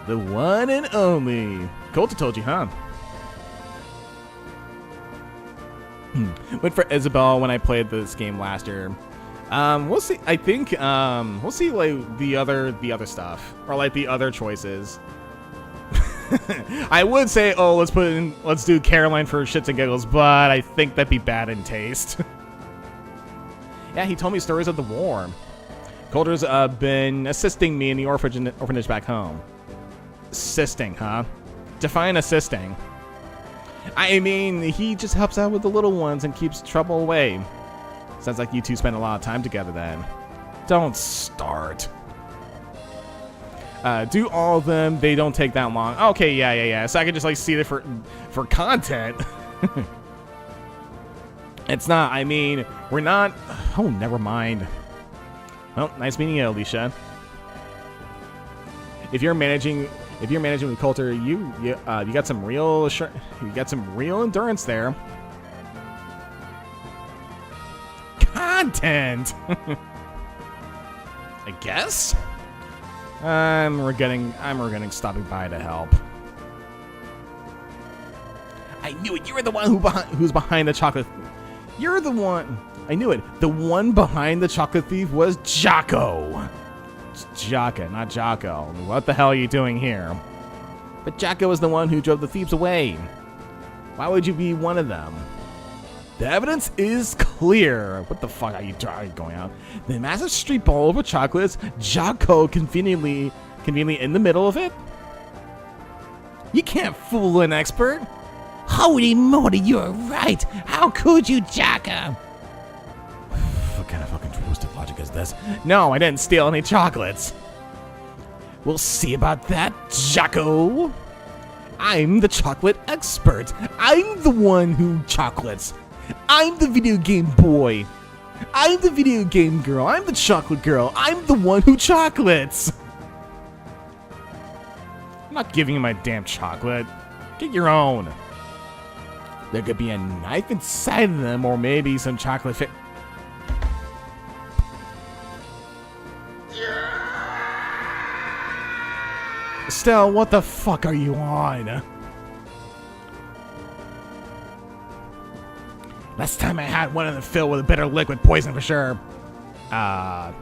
The one and only. Colta told you, huh? Went for Isabel when I played this game last year. We'll see. I think we'll see like the other stuff or like the other choices. I would say, oh, let's do Caroline for shits and giggles, but I think that'd be bad in taste. Yeah, he told me stories of the war. Coulter's been assisting me in the orphanage back home. Assisting, huh? Define assisting. I mean, he just helps out with the little ones and keeps trouble away. Sounds like you two spend a lot of time together then. Don't start. Do all of them. They don't take that long. Okay, yeah. So I can just like see it for content. It's not. I mean, we're not. Oh, never mind. Well, nice meeting you, Alicia. If you're managing with Coulter, you got some real endurance there. Content. I guess. I'm regretting stopping by to help. I knew it. You were the one who's behind the chocolate. You're the one. I knew it. The one behind the chocolate thief was Jocko. It's Jaka, not Jocko. What the hell are you doing here? But Jocko was the one who drove the thieves away. Why would you be one of them? The evidence is clear. What the fuck are you going on? The massive street ball over chocolates, Jocko conveniently in the middle of it? You can't fool an expert. Holy moly, you're right. How could you, Jaka? What kind of fucking twisted logic is this? No, I didn't steal any chocolates. We'll see about that, Jocko. I'm the chocolate expert. I'm the one who chocolates. I'm the video game boy. I'm the video game girl. I'm the chocolate girl. I'm the one who chocolates. I'm not giving you my damn chocolate. Get your own. There could be a knife inside of them, or maybe some chocolate Estelle, what the fuck are you on? Last time I had one of them filled with a bitter liquid poison for sure. How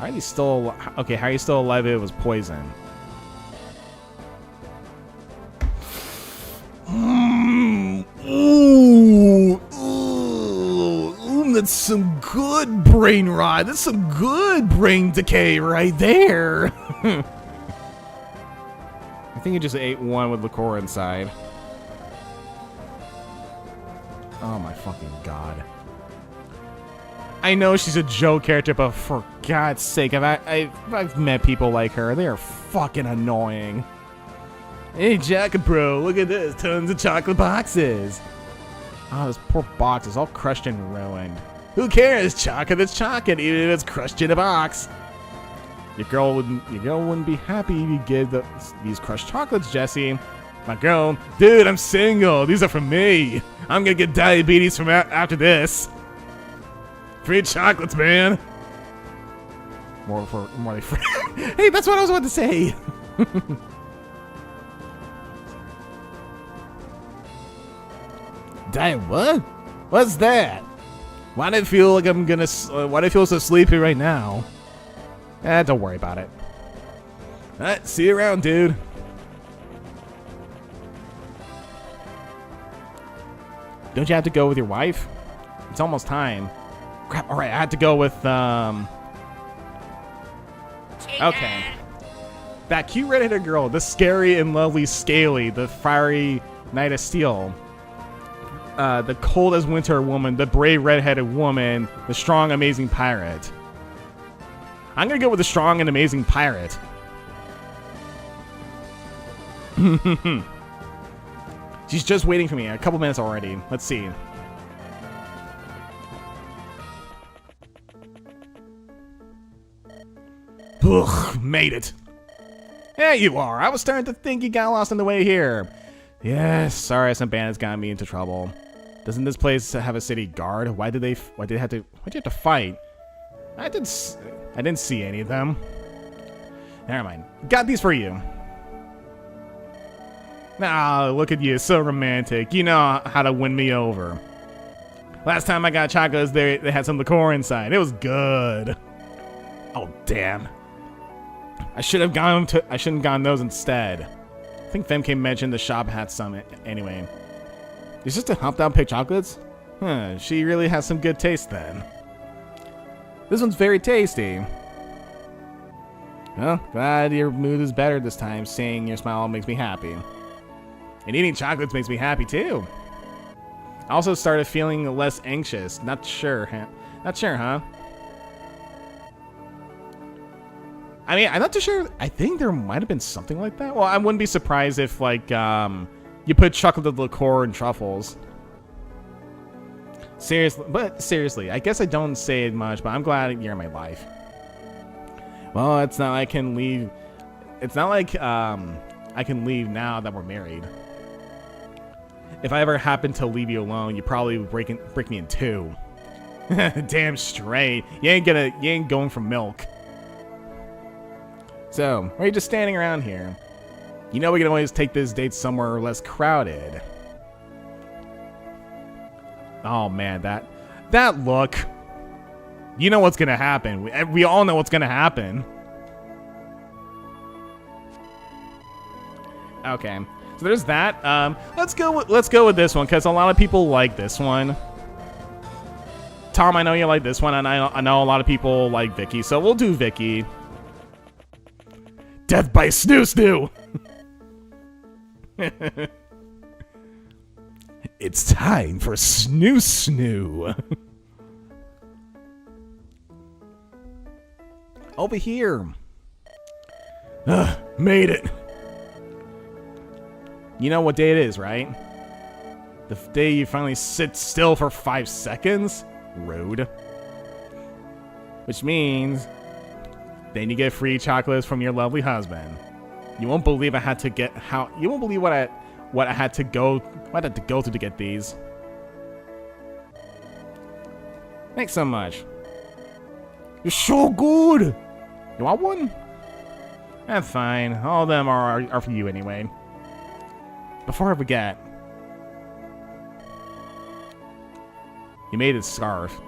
are you still alive if it was poison? That's some good brain rot. That's some good brain decay right there. I think you just ate one with liqueur inside. Oh my fucking god. I know she's a joke character, but for God's sake, I've met people like her. They are fucking annoying. Hey, Jack, bro, look at this. Tons of chocolate boxes. Oh, those poor boxes, all crushed and ruined. Who cares? Chocolate is chocolate, even if it's crushed in a box. Your girl wouldn't be happy if you give these crushed chocolates, Jesse. My girl, dude, I'm single. These are for me. I'm gonna get diabetes from after this. Free chocolates, man. More like free. Hey, that's what I was about to say. Damn, what? What's that? Why do I feel like I'm gonna? Why do I feel so sleepy right now? Don't worry about it. All right, see you around, dude. Don't you have to go with your wife? It's almost time. Crap, alright, I had to go with, okay. That cute red-headed girl, the scary and lovely Scaly, the fiery Knight of Steel, the cold as winter woman, the brave red-headed woman, the strong, amazing pirate. I'm gonna go with the strong and amazing pirate. She's just waiting for me. A couple minutes already. Let's see. Ugh, made it. There you are. I was starting to think you got lost on the way here. Yes, sorry, some bandits got me into trouble. Doesn't this place have a city guard? Why did you have to fight? I didn't see any of them. Never mind. Got these for you. Ah, look at you, so romantic. You know how to win me over. Last time I got chocolates, they had some liqueur inside. It was good. Oh, damn. I shouldn't have gone those instead. I think Femke mentioned the shop had some anyway. Is just to hump down pick chocolates? Huh, she really has some good taste then. This one's very tasty. Well, glad your mood is better this time. Seeing your smile makes me happy. And eating chocolates makes me happy too. I also started feeling less anxious. Not sure, huh? I mean, I'm not too sure. I think there might have been something like that. Well, I wouldn't be surprised if, like, you put chocolate liqueur and truffles. Seriously, I guess I don't say it much, but I'm glad you're in my life. Well, it's not like I can leave. It's not like I can leave now that we're married. If I ever happen to leave you alone, you probably would break me in two. Damn straight. You ain't going for milk. So, why are you just standing around here? You know we can always take this date somewhere less crowded. Oh man, that look. You know what's gonna happen. We all know what's gonna happen. Okay, so there's that. Let's go with this one because a lot of people like this one. Tom, I know you like this one, and I know a lot of people like Vicky, so we'll do Vicky. Death by Snoo. It's time for Snoo. Over here. Made it. You know what day it is, right? The day you finally sit still for 5 seconds? Rude. Which means then you get free chocolates from your lovely husband. You won't believe what I had to go through to get these. Thanks so much. You're so good. You want one? That's fine. All of them are for you anyway. Before I forget, you made a scarf.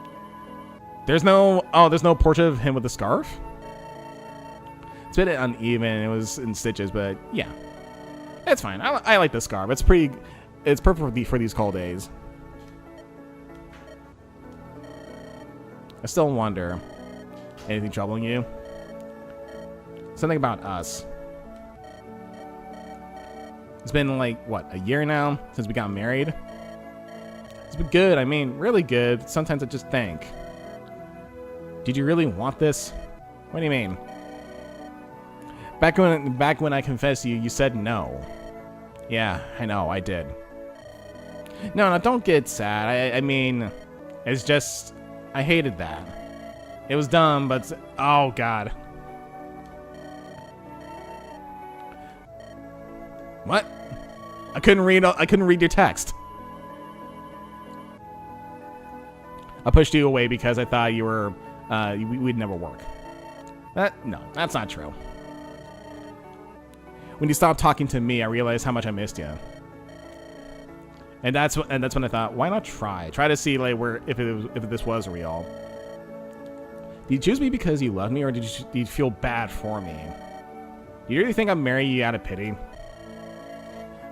There's no portrait of him with a scarf. It's a bit uneven. It was in stitches, but yeah, it's fine. I like the scarf. It's perfect for these cold days. I still wonder. Anything troubling you? Something about us. It's been like, what, a year now since we got married? It's been good, I mean, really good. Sometimes I just think, did you really want this? What do you mean? Back when I confessed to you, you said no. Yeah, I know, I did. No, don't get sad. I mean, it's just, I hated that. It was dumb, but, oh God. What? I couldn't read your text. I pushed you away because I thought you were, we'd never work. No, that's not true. When you stopped talking to me, I realized how much I missed you. And that's when I thought, why not try to see like if this was real. Did you choose me because you love me, or did you feel bad for me? Do you really think I'm marrying you out of pity?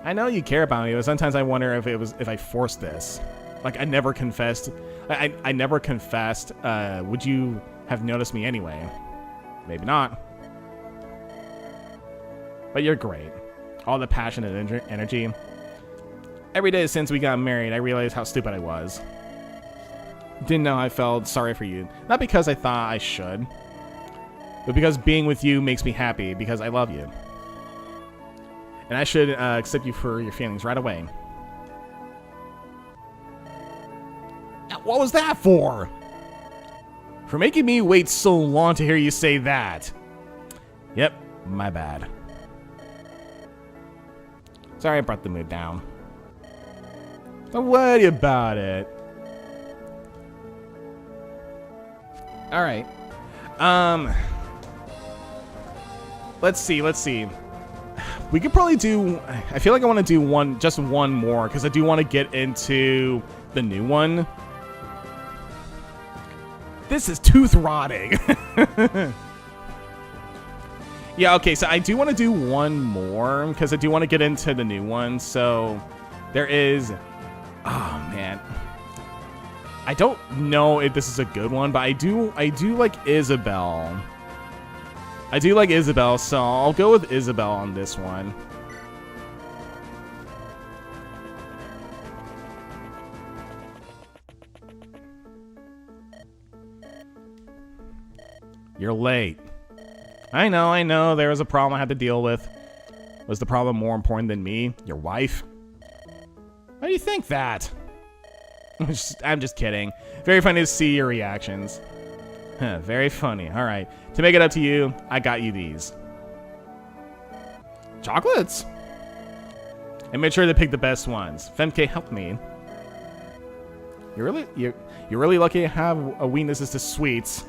I know you care about me, but sometimes I wonder if I forced this. Like I never confessed. I never confessed. Would you have noticed me anyway? Maybe not. But you're great. All the passion and energy. Every day since we got married, I realized how stupid I was. Didn't know I felt sorry for you. Not because I thought I should, but because being with you makes me happy because I love you. And I should accept you for your feelings right away. What was that for? For making me wait so long to hear you say that. Yep, my bad. Sorry I brought the mood down. Don't worry about it. Alright. Let's see. We could probably do... I feel like I want to do just one more, because I do want to get into the new one. This is tooth rotting. Yeah, okay, so I do want to do one more, because I do want to get into the new one. So, there is... Oh, man. I don't know if this is a good one, but I do like Isabel. I do like Isabel, so I'll go with Isabel on this one. You're late. I know, there was a problem I had to deal with. Was the problem more important than me, your wife? Why do you think that? I'm just kidding. Very funny to see your reactions. Huh, very funny. All right. To make it up to you, I got you these. Chocolates? I made sure to pick the best ones. Femke helped me. You're really lucky to have a weaknesses to sweets.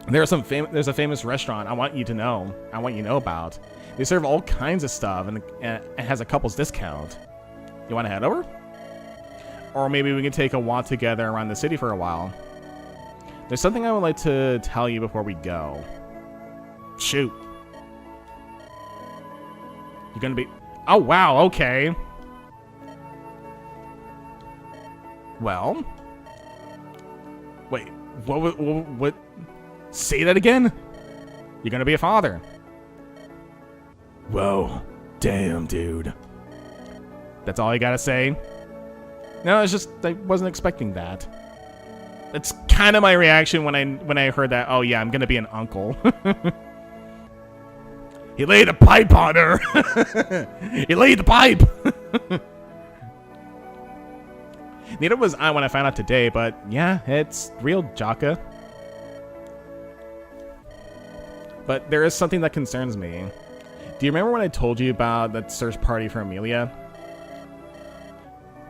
There's a famous restaurant I want you to know about. They serve all kinds of stuff and it has a couple's discount. You want to head over? Or maybe we can take a walk together around the city for a while. There's something I would like to tell you before we go. Shoot. You're gonna be... Oh, wow, okay. Well? Wait, what? Say that again? You're gonna be a father. Whoa. Damn, dude. That's all you gotta say? No, it's just, I wasn't expecting that. That's kind of my reaction when I heard that. Oh yeah, I'm gonna be an uncle. He laid a pipe on her. He laid the pipe. Neither was I when I found out today, but yeah, it's real, Jaka. But there is something that concerns me. Do you remember when I told you about that search party for Amelia?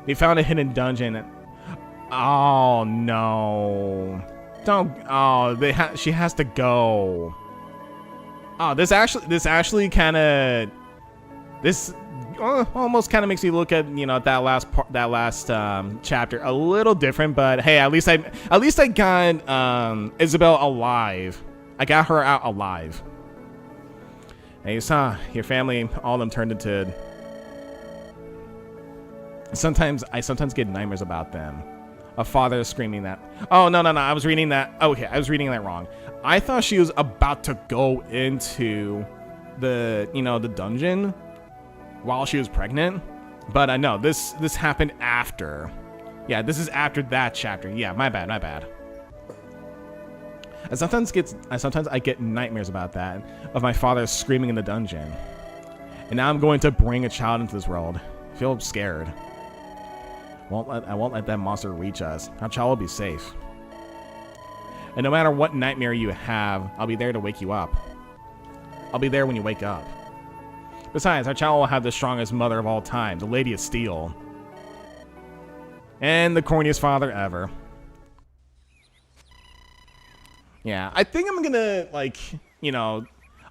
We found a hidden dungeon. Oh no! Don't. Oh, she has to go. Oh, this actually kind of. This almost kind of makes me look at that last chapter a little different. But hey, at least I got Isabel alive. I got her out alive. And you saw your family, all of them turned into. I sometimes get nightmares about them. A father screaming that. Oh, no. I was reading that. Okay, I was reading that wrong. I thought she was about to go into the, the dungeon while she was pregnant. But no, this happened after. Yeah, this is after that chapter. Yeah, my bad. I sometimes I get nightmares about that, of my father screaming in the dungeon. And now I'm going to bring a child into this world. I feel scared. I won't let that monster reach us. Our child will be safe. And no matter what nightmare you have, I'll be there to wake you up. I'll be there when you wake up. Besides, our child will have the strongest mother of all time, the Lady of Steel. And the corniest father ever. Yeah, I think I'm gonna,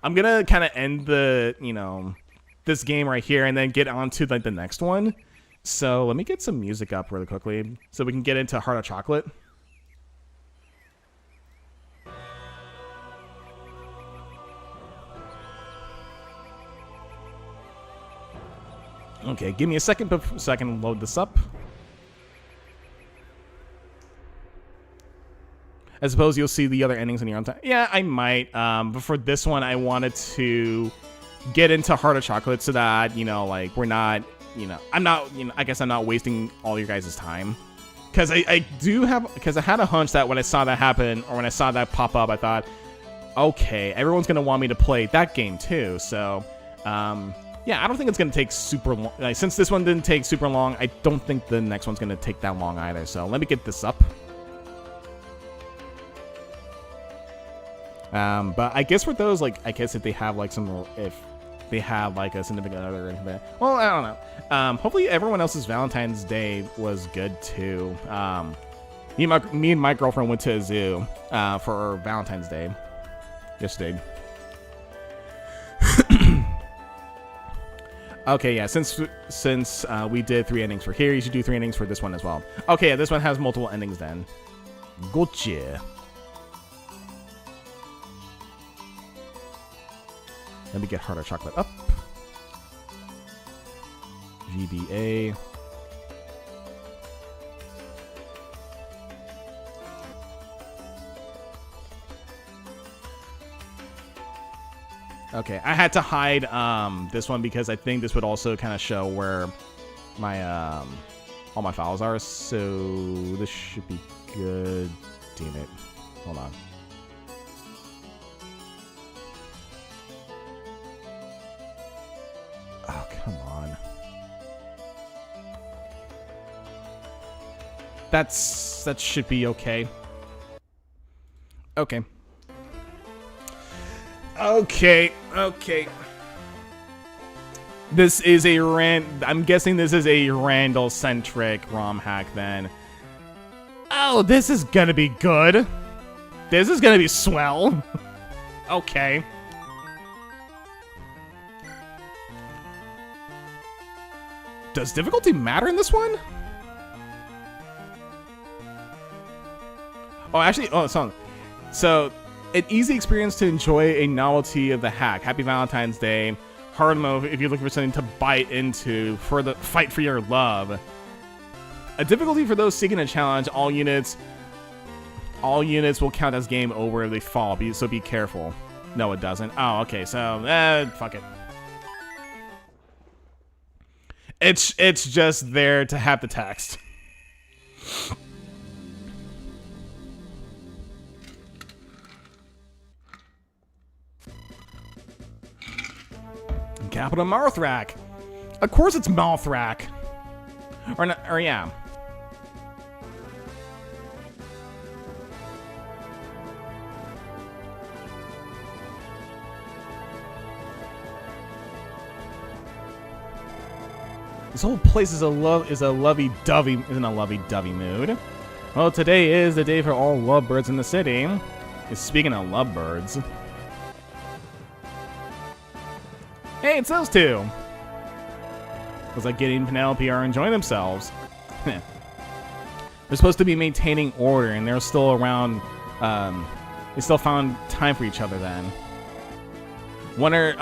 I'm gonna kind of end the, this game right here and then get on to, the next one. So let me get some music up really quickly so we can get into Heart of Chocolate. Okay, give me a second so I can load this up. I suppose you'll see the other endings in your own time. Yeah, I might. But for this one, I wanted to get into Heart of Chocolate so that, we're not, I guess I'm not wasting all your guys' time. Because because I had a hunch that when I saw that happen, or when I saw that pop up, I thought, okay, everyone's going to want me to play that game too. So, yeah, I don't think it's going to take super long. Since this one didn't take super long, I don't think the next one's going to take that long either. So let me get this up. But I guess for those, I guess if they have, if they have, a significant other or anything. Well, I don't know. Hopefully everyone else's Valentine's Day was good, too. Me and my girlfriend went to a zoo, for Valentine's Day. Yesterday. Okay, yeah, since we did 3 endings for here, you should do 3 endings for this one as well. Okay, yeah, this one has multiple endings then. Gotcha. Let me get Heart of Chocolate up. GBA. Okay, I had to hide this one because I think this would also kind of show where my all my files are. So this should be good. Damn it. Hold on. Oh, come on. That should be okay. Okay. Okay. This is I'm guessing this is a Randall-centric ROM hack then. Oh, this is gonna be good. This is gonna be swell. Okay. Does difficulty matter in this one? Oh, actually, so an easy experience to enjoy a novelty of the hack. Happy Valentine's Day. Hard mode if you're looking for something to bite into for the fight for your love. A difficulty for those seeking a challenge. All units will count as game over if they fall, so be careful. No, it doesn't. Oh, okay, so, fuck it. It's just there to have the text. Capital Marthrak. Of course it's Malthrak. Or yeah. This whole place is in a lovey-dovey mood. Well, today is the day for all lovebirds in the city. Speaking of lovebirds. Hey, it's those two. Looks like Gideon and Penelope are enjoying themselves. They're supposed to be maintaining order, and they're still around. They still found time for each other then. Wonder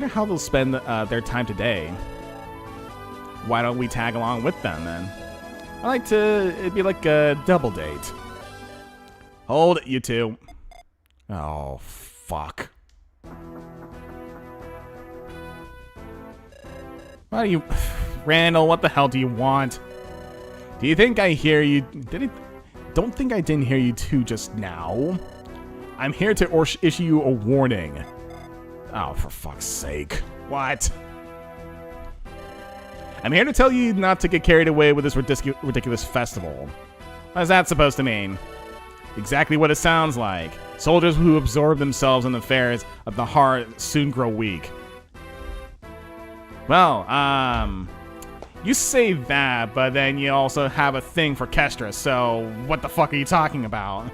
how they'll spend their time today. Why don't we tag along with them then? It'd be like a double date. Hold it, you two. Oh, fuck. What do you... Randall, what the hell do you want? Do you think I hear you... Don't think I didn't hear you two just now. I'm here to issue you a warning. Oh, for fuck's sake. What? I'm here to tell you not to get carried away with this ridiculous festival. What is that supposed to mean? Exactly what it sounds like. Soldiers who absorb themselves in the affairs of the heart soon grow weak. Well, you say that, but then you also have a thing for Kestra, so what the fuck are you talking about?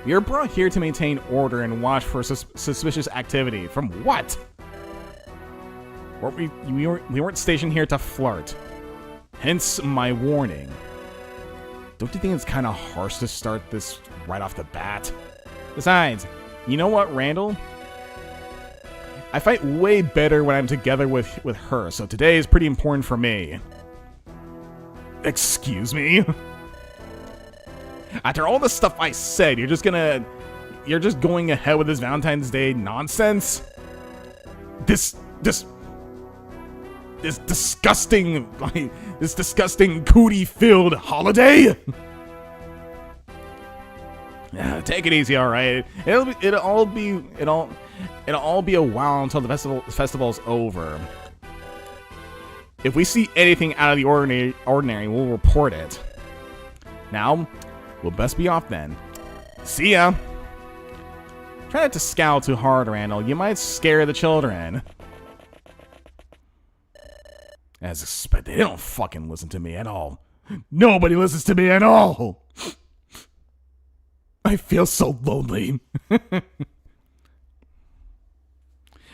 You're brought here to maintain order and watch for suspicious activity. From what? We weren't stationed here to flirt. Hence my warning. Don't you think it's kind of harsh to start this right off the bat? Besides, you know what, Randall? I fight way better when I'm together with her, so today is pretty important for me. Excuse me? After all the stuff I said, you're just going ahead with this Valentine's Day nonsense? This disgusting, cootie-filled holiday? Yeah, take it easy, all right. It'll all be a while until the festival's over. If we see anything out of the ordinary, we'll report it. Now, we'll best be off then. See ya. Try not to scowl too hard, Randall. You might scare the children. As expected, they don't fucking listen to me at all. Nobody listens to me at all. I feel so lonely.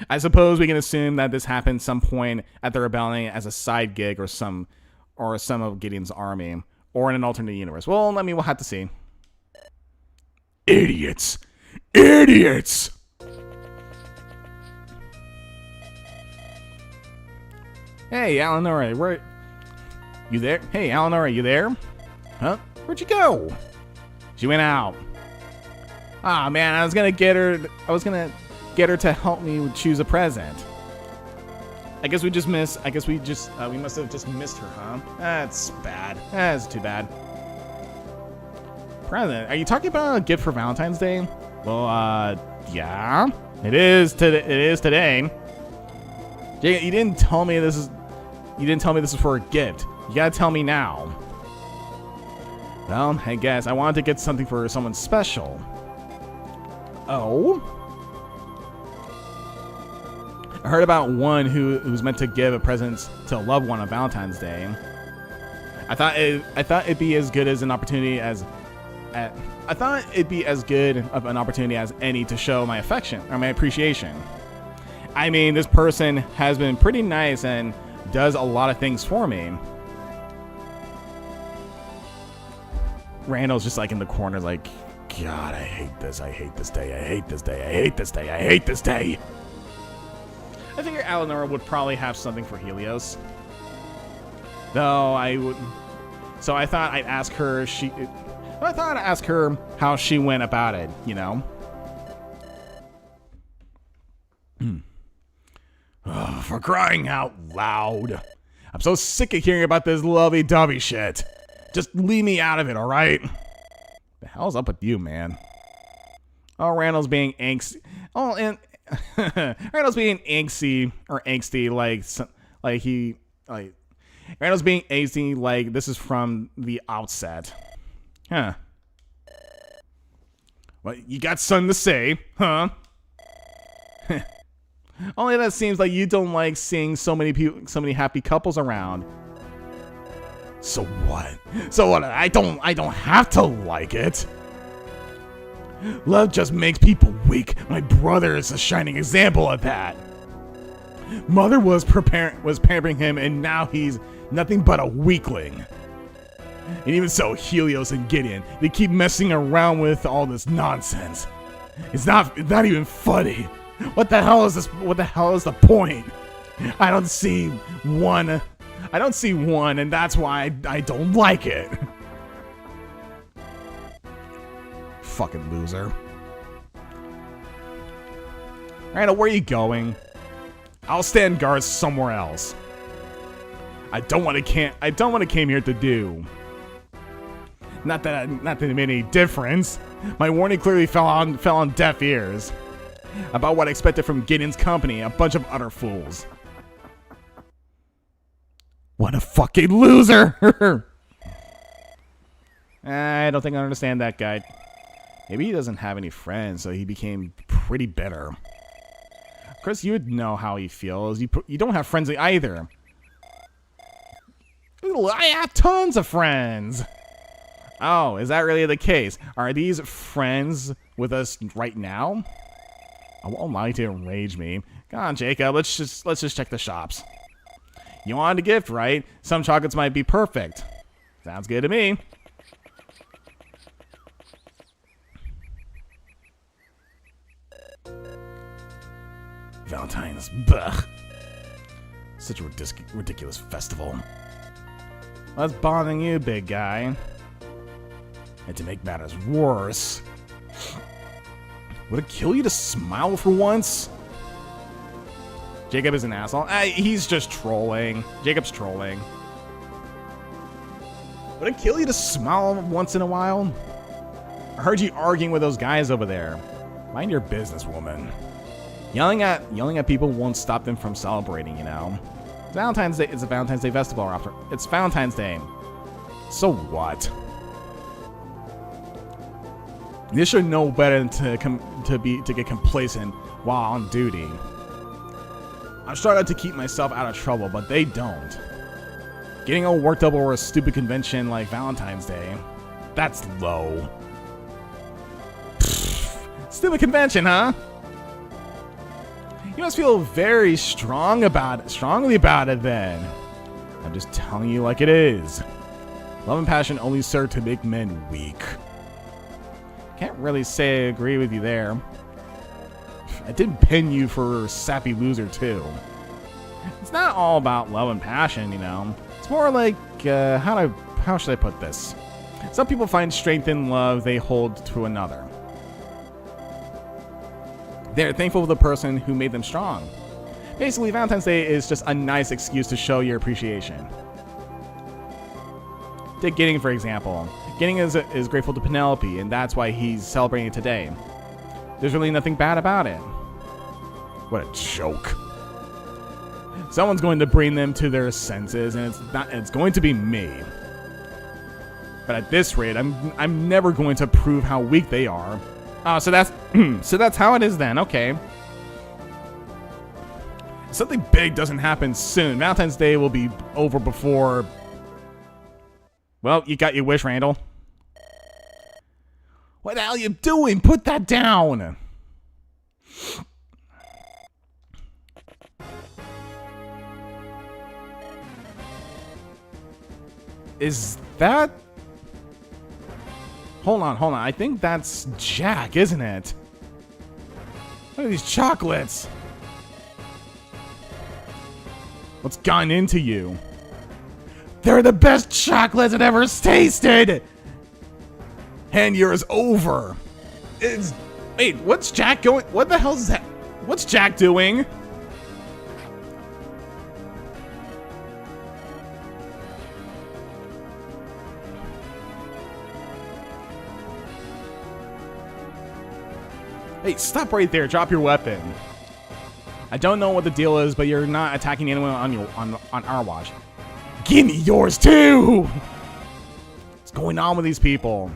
I suppose we can assume that this happened some point at the rebellion as a side gig or some of Gideon's army, or in an alternate universe. Well, we'll have to see. Idiots! Idiots! Hey, Eleanor, where... You there? Hey, Eleanor, you there? Huh? Where'd you go? She went out. Ah, man, I was gonna get her to help me choose a present. I guess we must have just missed her, huh? That's bad. That's too bad. Present? Are you talking about a gift for Valentine's Day? Well, yeah. It is today. Jay, you didn't tell me this is for a gift. You gotta tell me now. Well, I guess I wanted to get something for someone special. Oh? I heard about one who's meant to give a present to a loved one on Valentine's Day. I thought it'd be as good as an opportunity as any to show my affection or my appreciation. I mean, this person has been pretty nice and does a lot of things for me. Randall's just like in the corner like, God, I hate this. I hate this day. I hate this day. I hate this day. I hate this day. I figure Eleanor would probably have something for Helios. Though I would... So I thought I'd ask her how she went about it, you know? Oh, for crying out loud. I'm so sick of hearing about this lovey-dovey shit. Just leave me out of it, alright? The hell's up with you, man? Oh, Randall's being angsty. Oh, and... Randall's being angsty, Randall's being angsty like this is from the outset. Huh. Well, you got something to say, huh? Only that seems like you don't like seeing so many happy couples around. So what? I don't have to like it. Love just makes people weak. My brother is a shining example of that. Mother was pampering him, and now he's nothing but a weakling. And even so, Helios and Gideon, they keep messing around with all this nonsense. It's not even funny. What the hell is this? What the hell is the point? I don't see one I don't see one, and that's why I don't like it. Fucking loser. Randall, where are you going? I'll stand guard somewhere else. I don't want to came here to do. Not that it made any difference. My warning clearly fell on deaf ears. About what I expected from Gideon's company, a bunch of utter fools. What a fucking loser! I don't think I understand that guy. Maybe he doesn't have any friends, so he became pretty bitter. Chris, you would know how he feels. You don't have friends either. I have tons of friends. Oh, is that really the case? Are these friends with us right now? I won't allow you to enrage me. Come on, Jacob. Let's just check the shops. You wanted a gift, right? Some chocolates might be perfect. Sounds good to me. Valentine's. Blech. Such a ridiculous festival. What's bothering you, big guy? And to make matters worse, would it kill you to smile for once? Jacob is an asshole. He's just trolling. Jacob's trolling. Would it kill you to smile once in a while? I heard you arguing with those guys over there. Mind your business, woman. Yelling at people won't stop them from celebrating, you know. It's Valentine's Day. It's a Valentine's Day festival after. It's Valentine's Day. So what? You should know better than to get complacent while on duty. I'm starting to keep myself out of trouble, but they don't. Getting all worked up over a stupid convention like Valentine's Day, that's low. Pfft, stupid convention, huh? You must feel very strongly about it then. I'm just telling you like it is. Love and passion only serve to make men weak. Can't really say I agree with you there. I did pin you for sappy loser too. It's not all about love and passion, you know. It's more like, how should I put this? Some people find strength in love they hold to another. They're thankful for the person who made them strong. Basically, Valentine's Day is just a nice excuse to show your appreciation. Take Gideon, for example. Gideon is grateful to Penelope, and that's why he's celebrating it today. There's really nothing bad about it. What a joke. Someone's going to bring them to their senses, and it's going to be me. But at this rate, I'm never going to prove how weak they are. Oh, so that's how it is then. Okay. Something big doesn't happen soon. Valentine's Day will be over before. Well, you got your wish, Randall. What the hell are you doing? Put that down. Is that... Hold on. I think that's Jack, isn't it? What are these chocolates? What's gotten into you? They're the best chocolates I've ever tasted! And yours over. Wait, what's Jack going... What the hell is that? What's Jack doing? Hey, stop right there. Drop your weapon. I don't know what the deal is, but you're not attacking anyone on our watch. Give me yours too! What's going on with these people?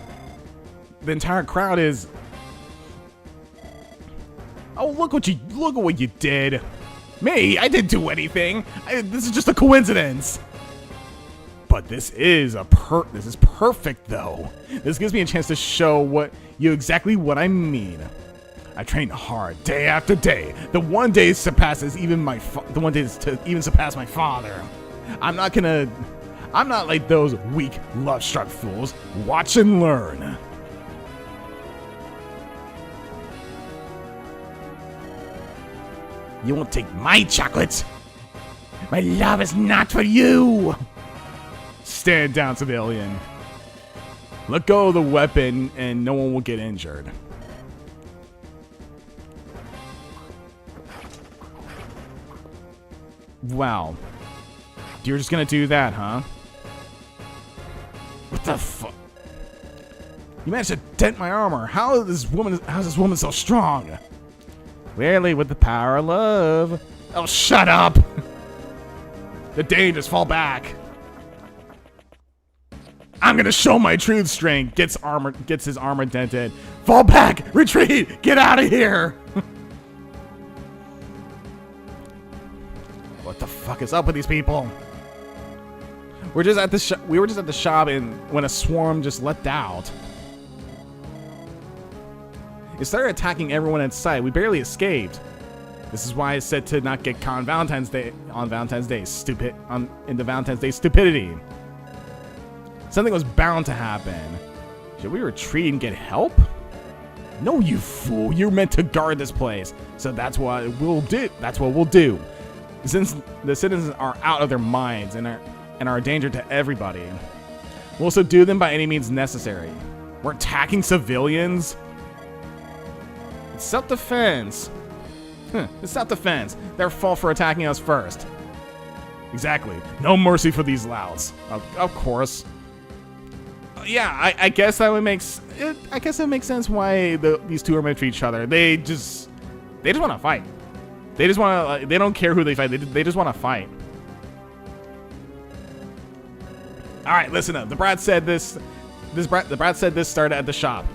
The entire crowd is... Oh, look at what you did. Me? I didn't do anything. This is just a coincidence. But this is perfect though. This gives me a chance to show exactly what I mean. I trained hard day after day. The one day surpasses even surpass my father. I'm not like those weak, love-struck fools. Watch and learn. You won't take my chocolates. My love is not for you. Stand down, civilian. Let go of the weapon and no one will get injured. Wow. You're just gonna do that, huh? What the fuck? You managed to dent my armor. How is this woman so strong? Clearly with the power of love. Oh, shut up! The dangers, fall back. I'm gonna show my truth strength. Gets his armor dented. Fall back! Retreat! Get out of here! What the fuck is up with these people? We were just at the shop and when a swarm just leapt out. It started attacking everyone in sight. We barely escaped. This is why I said to not get caught on Valentine's Day. On Valentine's Day, in the Valentine's Day stupidity. Something was bound to happen. Should we retreat and get help? No, you fool! You're meant to guard this place. So that's what we'll do. That's what we'll do. Since the citizens are out of their minds and are a danger to everybody, we'll subdue them by any means necessary. We're attacking civilians. It's self-defense. It's self-defense. Their fault for attacking us first. Exactly. No mercy for these louds. Of course. Yeah, I guess that would make. I guess it makes sense why these two are meant for each other. They just want to fight. They just want to. They don't care who they fight. They just want to fight. All right, listen up. The brat said this. The brat said this started at the shop.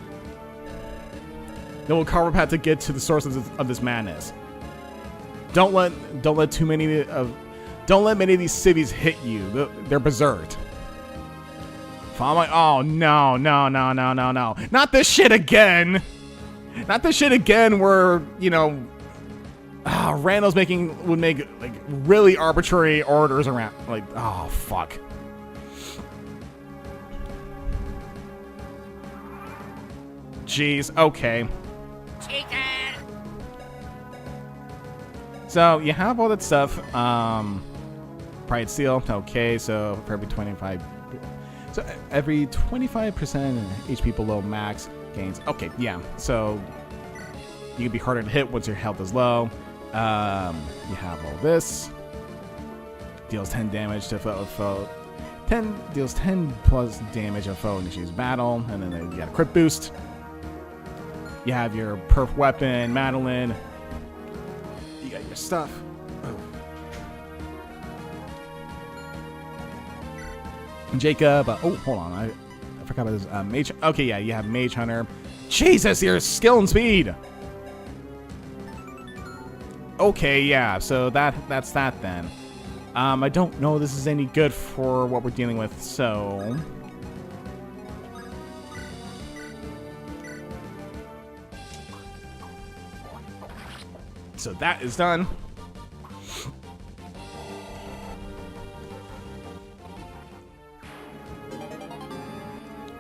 Then we'll carve a path to get to the source of this madness. Don't let many of these civvies hit you. They're berserked. Follow my. Oh no! Not this shit again! Not this shit again. Where Randall's would make like really arbitrary orders around. Like, oh fuck. Jeez. Okay. So you have all that stuff. Pride seal. Okay. So for every 25. So every 25% HP below max gains. Okay, yeah. So you can be harder to hit once your health is low. You have all this. Deals 10 damage to foe. Deals 10 plus damage to foe initiates battle, and then you got a crit boost. You have your perf weapon, Madeline. You got your stuff. Jacob, oh, hold on, I forgot about this, Mage, okay, yeah, you have Mage Hunter. Jesus, your skill and speed! Okay, yeah, so that's that then. I don't know if this is any good for what we're dealing with, so... So that is done.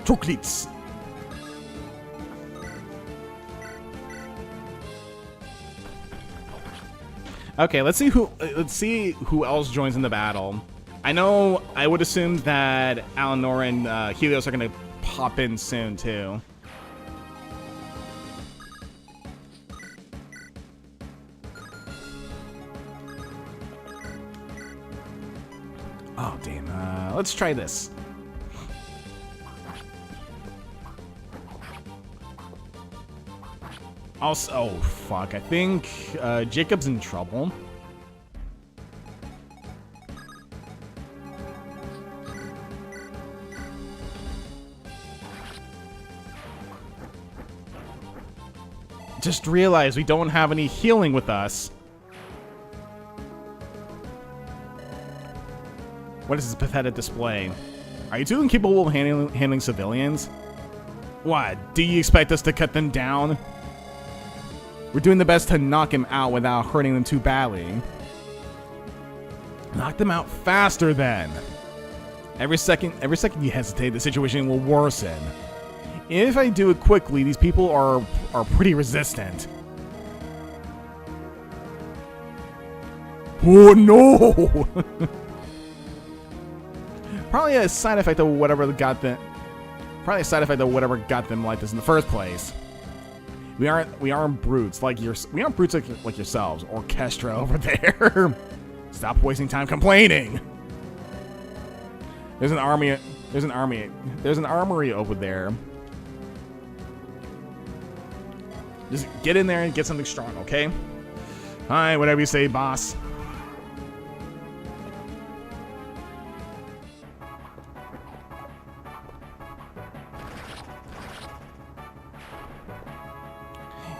Chocolates. Okay, let's see who else joins in the battle. I know I would assume that Alanor and Helios are gonna pop in soon too. Oh damn! Let's try this. Also, oh fuck, I think Jacob's in trouble. Just realized we don't have any healing with us. What is this pathetic display? Are you two incapable of handling civilians? What, do you expect us to cut them down? We're doing the best to knock him out without hurting them too badly. Knock them out faster then. Every second you hesitate, the situation will worsen. If I do it quickly, these people are pretty resistant. Oh no! Probably a side effect of whatever got them. Probably a side effect of whatever got them like this in the first place. We aren't brutes like we aren't brutes like yourselves. Orchestra over there. Stop wasting time complaining. There's an army. There's an armory over there. Just get in there and get something strong, okay? Alright, whatever you say, boss.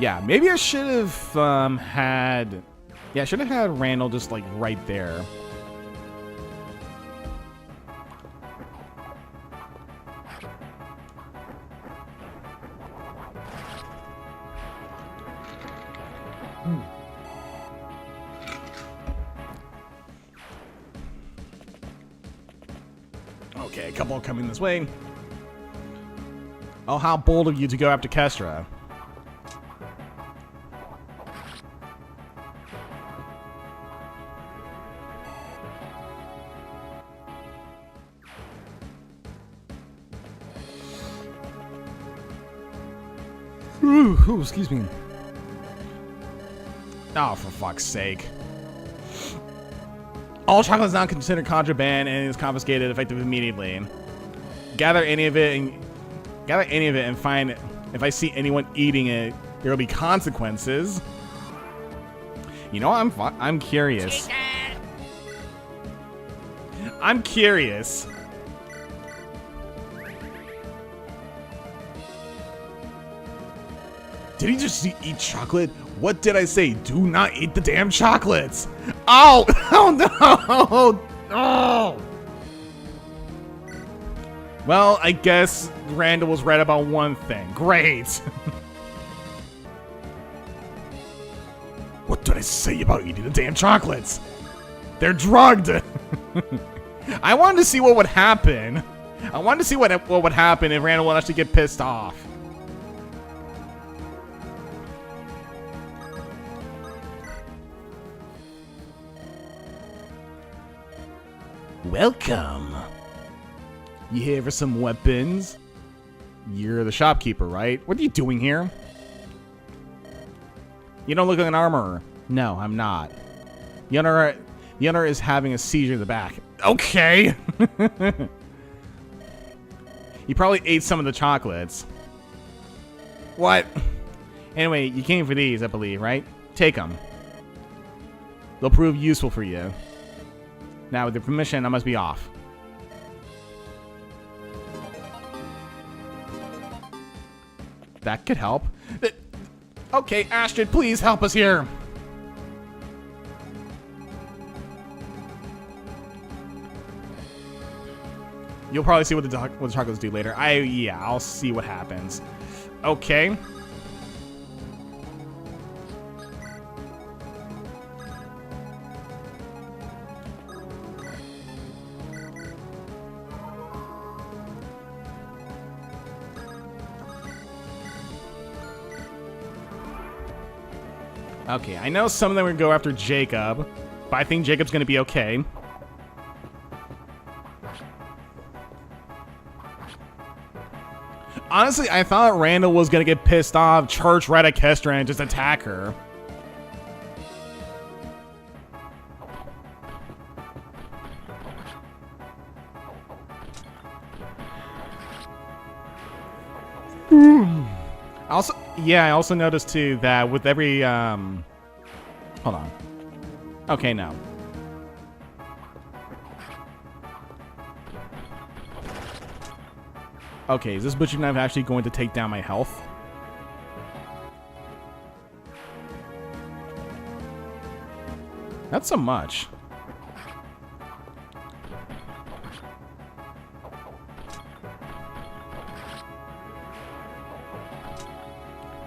Yeah, maybe I should have had... Yeah, I should have had Randall just, like, right there. Okay, a couple coming this way. Oh, how bold of you to go after Kestra. Ooh, excuse me. Oh, for fuck's sake. All chocolate is not considered contraband and is confiscated effective immediately. Gather any of it and find if I see anyone eating it, there will be consequences. You know, I'm curious. I'm curious. Did he just eat chocolate? What did I say? Do not eat the damn chocolates. Oh, oh no. Oh. Well, I guess Randall was right about one thing. Great. What did I say about eating the damn chocolates? They're drugged. I wanted to see what would happen. I wanted to see what would happen if Randall would actually get pissed off. Welcome. You here for some weapons? You're the shopkeeper, right? What are you doing here? You don't look like an armorer. No, I'm not. The owner is having a seizure in the back. Okay. You probably ate some of the chocolates. What? Anyway, you came for these, I believe, right? Take them. They'll prove useful for you. Now, with your permission, I must be off. That could help. Okay, Astrid, please help us here. You'll probably see what the chocolates do later. Yeah, I'll see what happens. Okay. Okay, I know some of them are going to go after Jacob, but I think Jacob's going to be okay. Honestly, I thought Randall was going to get pissed off, charge right at Kestra, and just attack her. I also noticed too that with every hold on. Okay, no. Okay, is this butcher knife actually going to take down my health? Not so much.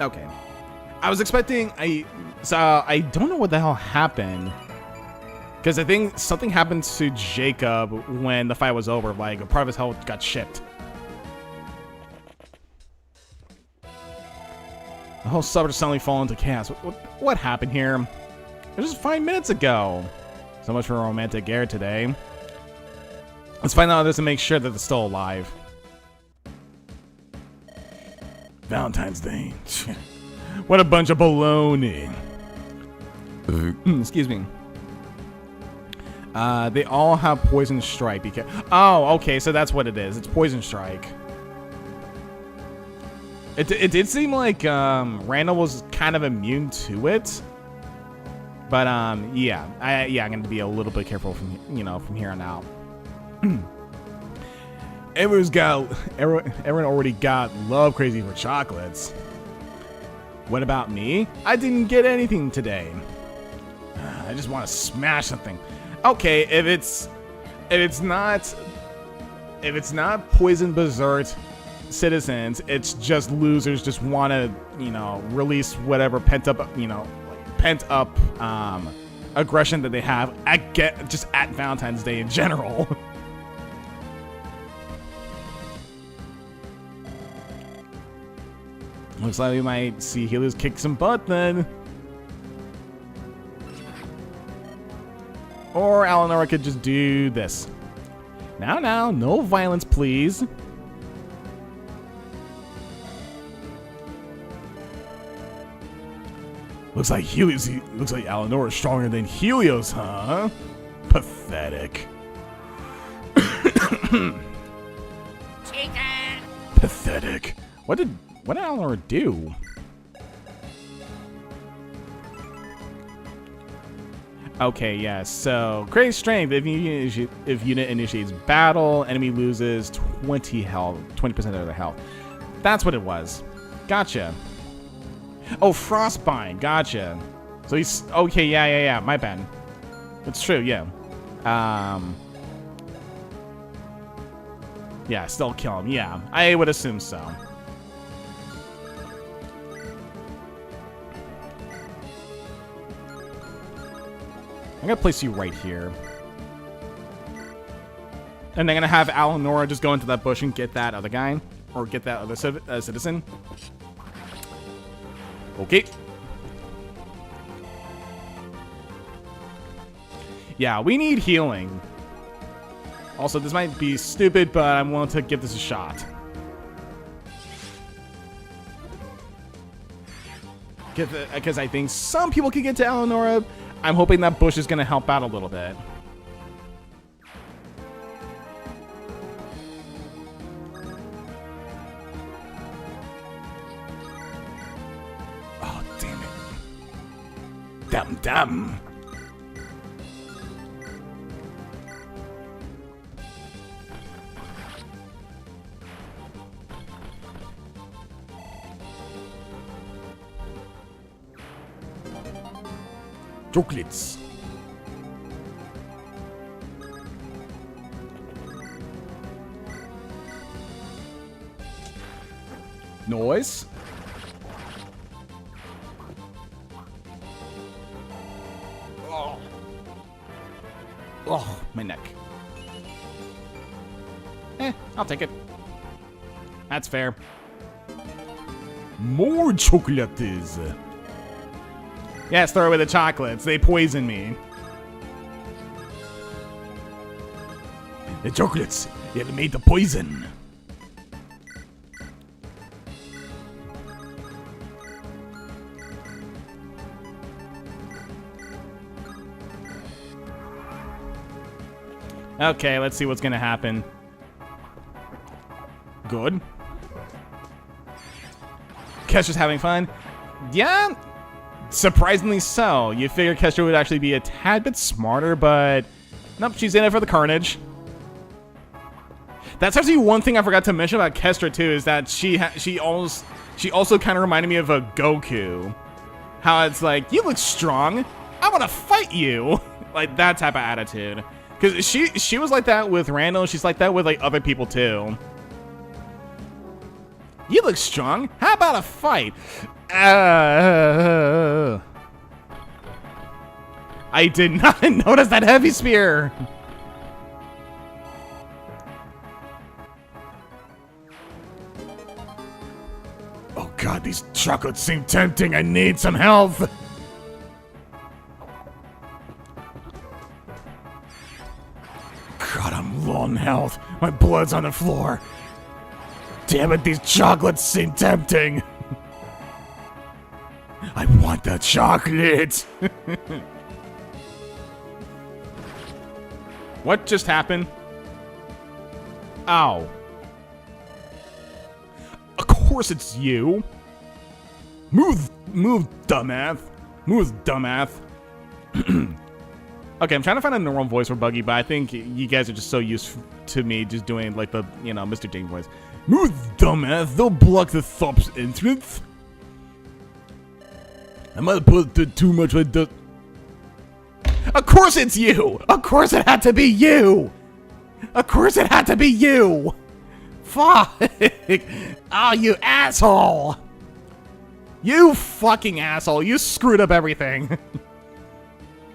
Okay. I was expecting I don't know what the hell happened. Because I think something happened to Jacob when the fight was over. Like, a part of his health got shipped. The whole suburb suddenly fall into chaos. What happened here? It was just 5 minutes ago. So much for romantic air today. Let's find out this and make sure that they're still alive. Valentine's Day. What a bunch of baloney. Excuse me. They all have poison strike. Oh, okay, so that's what it is. It's poison strike. It did seem like Randall was kind of immune to it, but yeah, I'm gonna be a little bit careful from here on out. Everyone already got love crazy for chocolates. What about me? I didn't get anything today. I just want to smash something. Okay, if it's not poison berserk citizens, it's just losers just want to release whatever pent up aggression that they have at Valentine's Day in general. Looks like we might see Helios kick some butt then. Or Eleanor could just do this. Now, no violence, please. Looks like Eleanor is stronger than Helios, huh? Pathetic. Chicken! Pathetic. What did Eleanor do? Okay, yeah, so great strength. If unit initiates battle, enemy loses 20% of their health. That's what it was. Gotcha. Oh, frostbind. Gotcha. So he's okay. Yeah. My bad. It's true. Yeah. Yeah. Still kill him. Yeah. I would assume so. I'm gonna place you right here. And I'm gonna have Eleanor just go into that bush and get that other guy. Or get that other citizen. Okay. Yeah, we need healing. Also, this might be stupid, but I'm willing to give this a shot. Because I think some people can get to Eleanor. I'm hoping that bush is going to help out a little bit. Oh, damn it. Damn. Chocolates. Noise. Oh, my neck. I'll take it. That's fair. More chocolates. Yes, throw away the chocolates. They poison me. The chocolates, it made the poison. Okay, let's see what's gonna happen. Good. Kestra's having fun. Yeah, surprisingly so. You figure Kestra would actually be a tad bit smarter, but nope, she's in it for the carnage. That's actually one thing I forgot to mention about Kestra too, is that she also kind of reminded me of a Goku. How it's like, you look strong, I want to fight you. Like that type of attitude. Because she was like that with Randall, she's like that with like other people too. You look strong, how about a fight? I did not notice that heavy spear. Oh god, these chocolates seem tempting. I need some health. in health. My blood's on the floor. Damn it, these chocolates seem tempting. I want that chocolate. What just happened? Ow. Of course it's you. Move, dumbass. Move, dumbass. Okay, I'm trying to find a normal voice for Buggy, but I think you guys are just so used to me just doing like the, you know, Mr. Ding voice. Move, dumbass. Don't block the thop's entrance. I might have put too much like the... Of course it's you! Of course it had to be you! Of course it had to be you! Fuck! Oh, you asshole! You fucking asshole! You screwed up everything!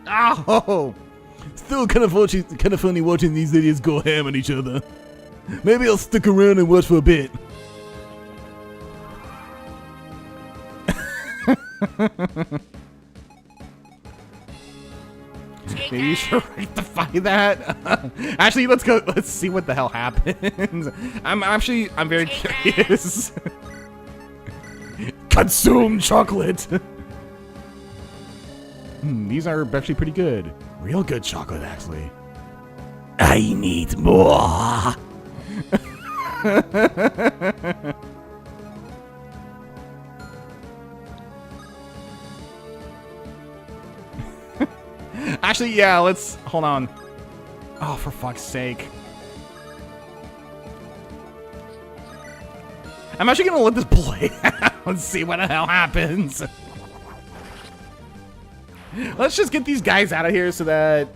Oh! Still kind of funny watching these idiots go ham on each other. Maybe I'll stick around and watch for a bit. Maybe you should rectify that. Actually, let's go. Let's see what the hell happens. I'm very curious. Consume chocolate. These are actually pretty good. Real good chocolate, actually. I need more. Actually, yeah, let's... Hold on. Oh, for fuck's sake. I'm actually gonna let this play out and see what the hell happens. Let's just get these guys out of here so that,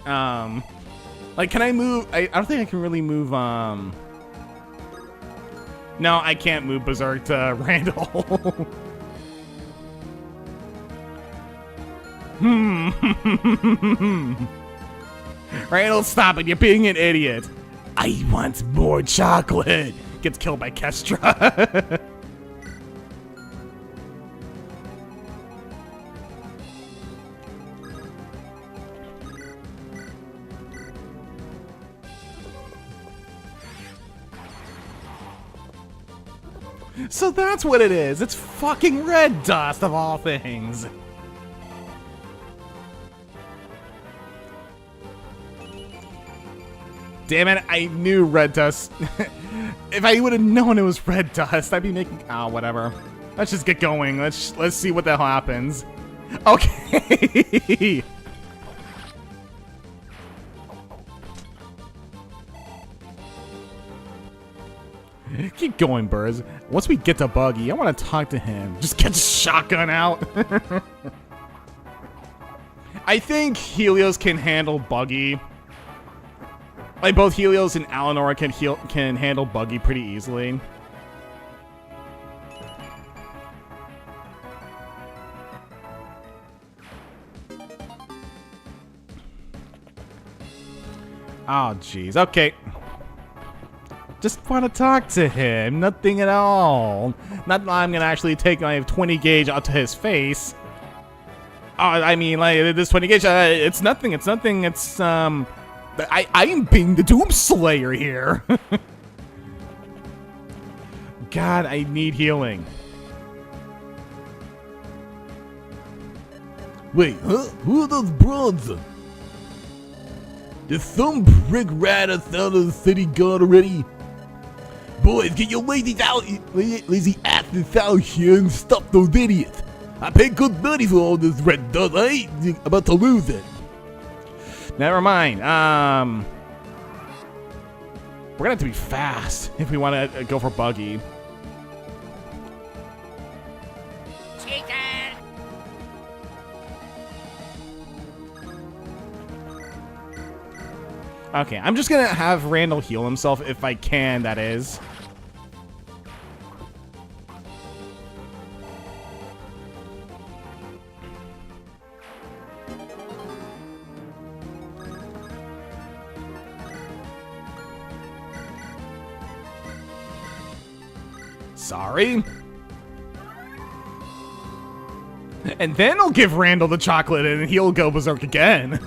like, can I move? I don't think I can really move, No, I can't move Berserk to Randall. Randall, stop it. You're being an idiot. I want more chocolate. Gets killed by Kestra. So that's what it is. It's fucking red dust of all things. Damn it, I knew red dust. If I would have known it was red dust, I'd be making... Oh, whatever. Let's just get going. Let's see what the hell happens. Okay. Keep going, Burrs. Once we get to Buggy, I want to talk to him. Just get the shotgun out. I think Helios can handle Buggy. Like, both Helios and Alanora can handle Buggy pretty easily. Oh, jeez. Okay. Just want to talk to him. Nothing at all. Not that I'm going to actually take my 20 gauge out to his face. Oh, I mean, like, this 20 gauge, it's nothing. It's nothing. It's, I am being the Doomslayer here. God, I need healing. Wait, huh? Who are those bronze? Did some prick rat us out of the city guard already? Boys, get your lazy asses out here and stop those idiots. I paid good money for all this red dust. I ain't about to lose it. Never mind. We're gonna have to be fast if we want to go for Buggy. Okay, I'm just gonna have Randall heal himself if I can, that is. Sorry. And then I'll give Randall the chocolate and he'll go berserk again.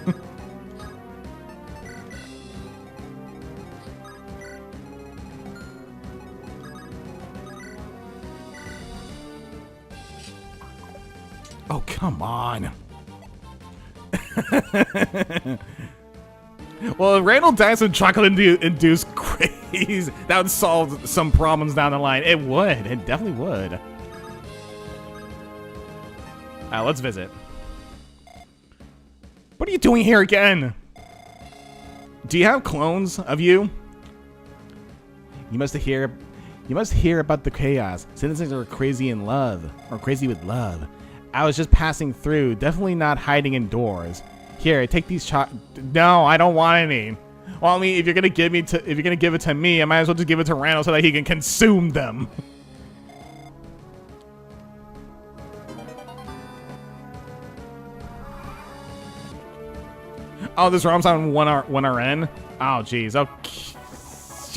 Oh, come on. Well, if Randall dies from chocolate-induced craze, that would solve some problems down the line. It would. It definitely would. Let's visit. What are you doing here again? Do you have clones of you? You must hear about the chaos. Citizens are crazy in love, or crazy with love. I was just passing through, definitely not hiding indoors. Here, take these No, I don't want any. Well, I mean, if you're gonna give it to me, I might as well just give it to Randall so that he can consume them. Oh, this ROM's on 1RN? Oh, jeez.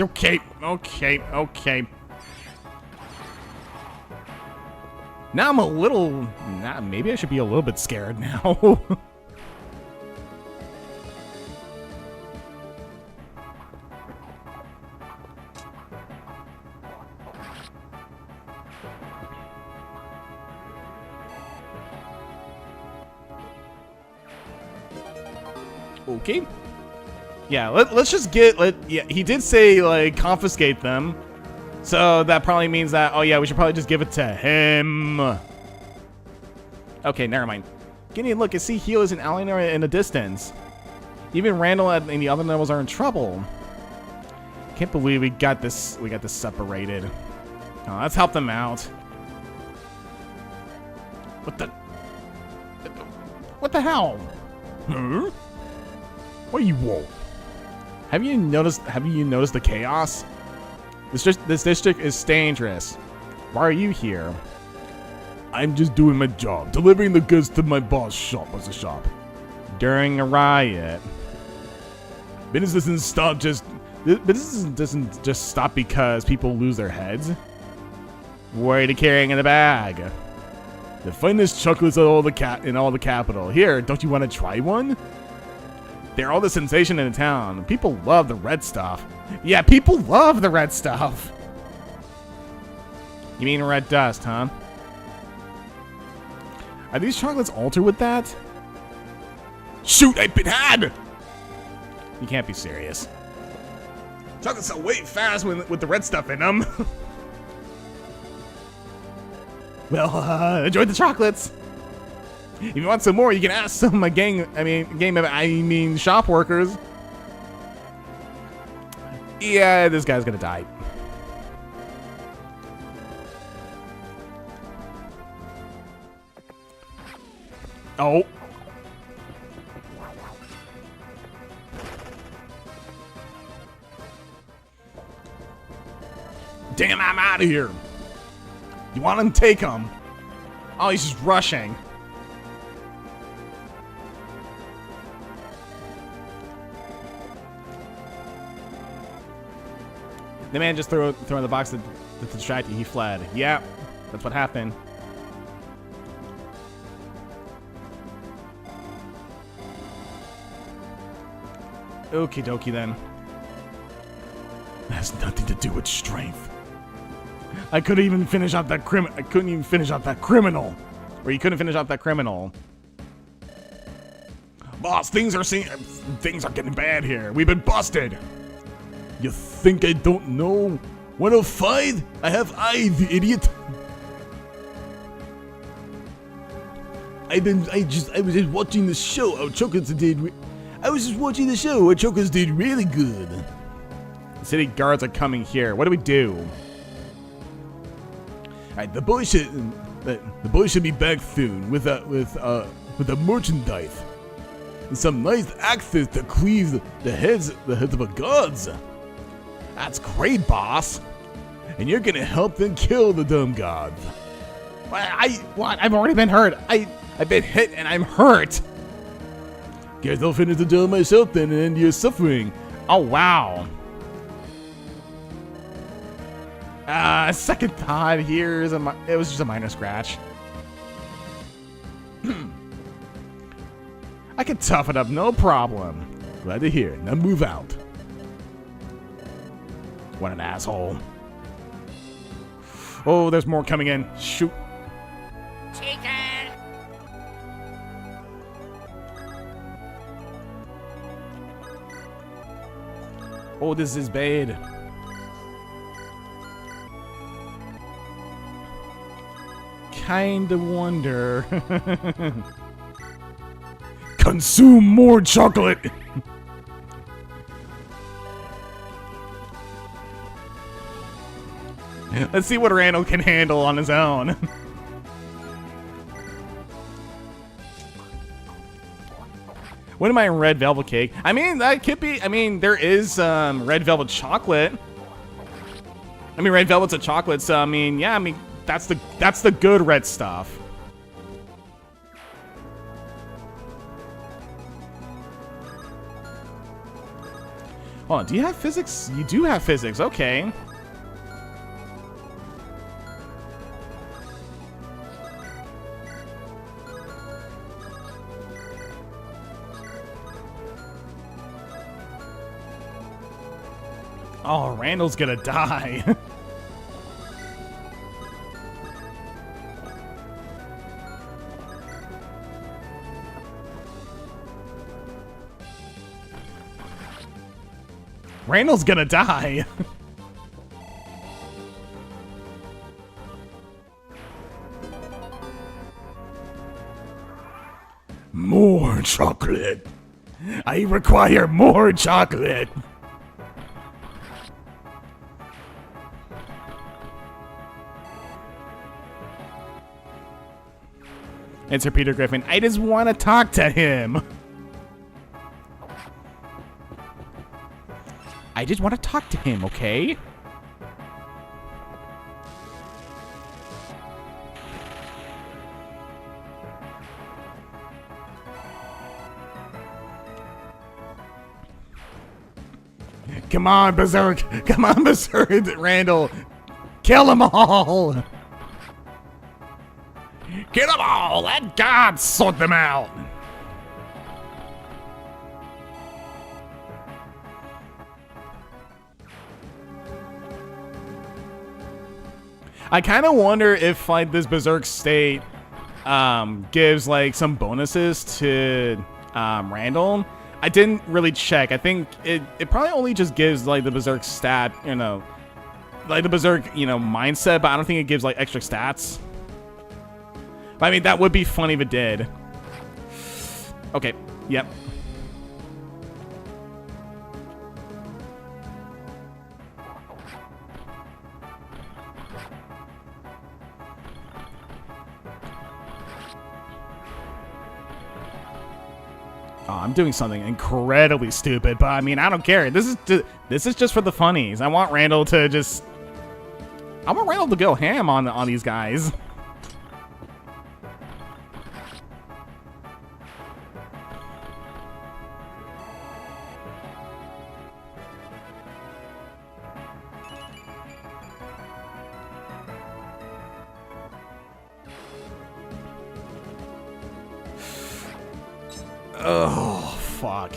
Okay. Now I'm a little... maybe I should be a little bit scared now. Okay. Yeah, let's just yeah, he did say, like, confiscate them. So that probably means that, oh yeah, we should probably just give it to him. Okay, never mind. Getting a look, I see healers and Eleanor in the distance. Even Randall and the other levels are in trouble. Can't believe we got this separated. Oh, let's help them out. What the hell? Huh? What you want? Have you noticed the chaos? This district is dangerous. Why are you here? I'm just doing my job, delivering the goods to my boss' shop. What's a shop? During a riot. Business doesn't stop doesn't just stop because people lose their heads. What are you carrying in the bag? The finest chocolates in all the capital. Here, don't you want to try one? They're all the sensation in the town. People love the red stuff. Yeah, people love the red stuff. You mean red dust, huh? Are these chocolates altered with that? Shoot, I've been had! You can't be serious. Chocolates sell way fast with the red stuff in them. Well, enjoy the chocolates. If you want some more, you can ask some of my shop workers. Yeah, this guy's gonna die. Oh. Damn, I'm out of here. You want him? Take him. Oh, he's just rushing. The man just threw in the box to distract you. He fled. Yeah, that's what happened. Okie dokie then. That has nothing to do with strength. I couldn't even finish off that criminal. Or you couldn't finish off that criminal. Boss, things are getting bad here. We've been busted. You think I don't know? Wanna fight? I have eyes, you idiot. I was just watching the show. Our chocolates did. I was just watching the show. Our chocolates did really good. The city guards are coming here. What do we do? Alright, the boys should be back soon with a merchandise and some nice axes to cleave the heads of the gods. That's great, boss. And you're gonna help them kill the dumb gods. What? I've already been hurt. I've been hit and I'm hurt. Guess I'll finish the job myself then and end your suffering. Oh, wow. Second thought here is it was just a minor scratch. I can tough it up, no problem. Glad to hear. Now move out. What an asshole. Oh, there's more coming in. Shoot. Chicken! Oh, this is bad. Kinda wonder. Consume more chocolate. Let's see what Randall can handle on his own. What am I in red velvet cake? I mean, that could be. I mean, there is red velvet chocolate. I mean, red velvet's a chocolate, so I mean, yeah. I mean, that's the good red stuff. Oh, do you have physics? You do have physics. Okay. Oh, Randall's gonna die. Randall's gonna die. More chocolate. I require more chocolate. It's Sir Peter Griffin. I just want to talk to him. I just want to talk to him, okay? Come on, Berserk! Come on, Berserk, Randall! Kill them all! Kill them all! Let God sort them out! I kind of wonder if, like, this Berserk state gives, like, some bonuses to Randall. I didn't really check. I think it probably only just gives, like, the Berserk stat, you know, like the Berserk, you know, mindset, but I don't think it gives, like, extra stats. But, I mean, that would be funny if it did. Okay, yep. Oh, I'm doing something incredibly stupid, but I mean, I don't care. This is just for the funnies. I want Randall to go ham on these guys. Oh, fuck.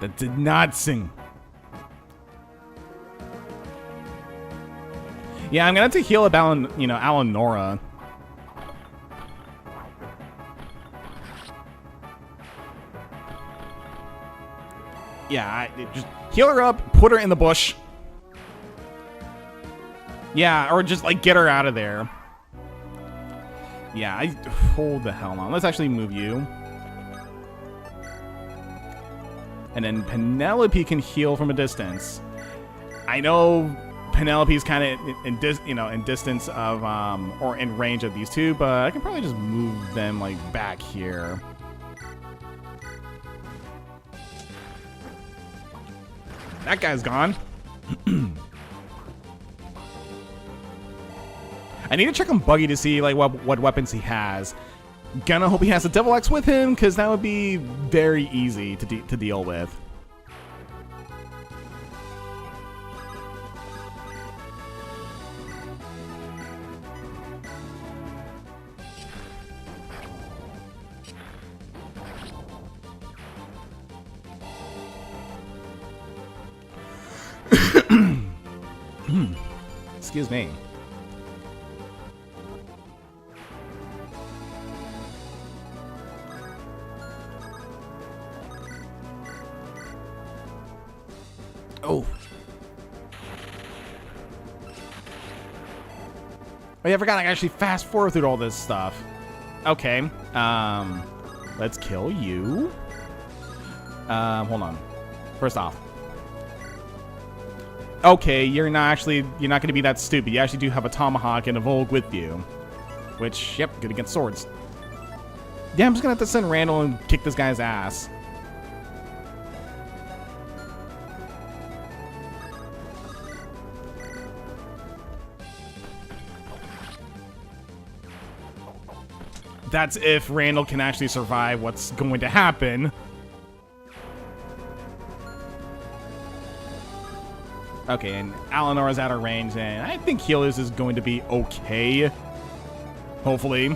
That did not sing. Yeah, I'm gonna have to heal up Alanora. Yeah, just heal her up, put her in the bush. Yeah, or just, like, get her out of there. Yeah, hold the hell on. Let's actually move you. And then Penelope can heal from a distance. I know Penelope's kind of in distance of, or in range of these two, but I can probably just move them, like, back here. That guy's gone. I need to check on Buggy to see, like, what weapons he has. Gonna hope he has a Devil Axe with him, because that would be very easy to deal with. Excuse me. Oh. Oh yeah, I forgot I can actually fast forward through all this stuff. Okay. Let's kill you. Hold on. First off. Okay, you're not gonna be that stupid. You actually do have a tomahawk and a Volg with you. Which, yep, good against swords. Yeah, I'm just gonna have to send Randall and kick this guy's ass. That's if Randall can actually survive what's going to happen. Okay, and Eleanor's out of range, and I think Helios is going to be okay. Hopefully.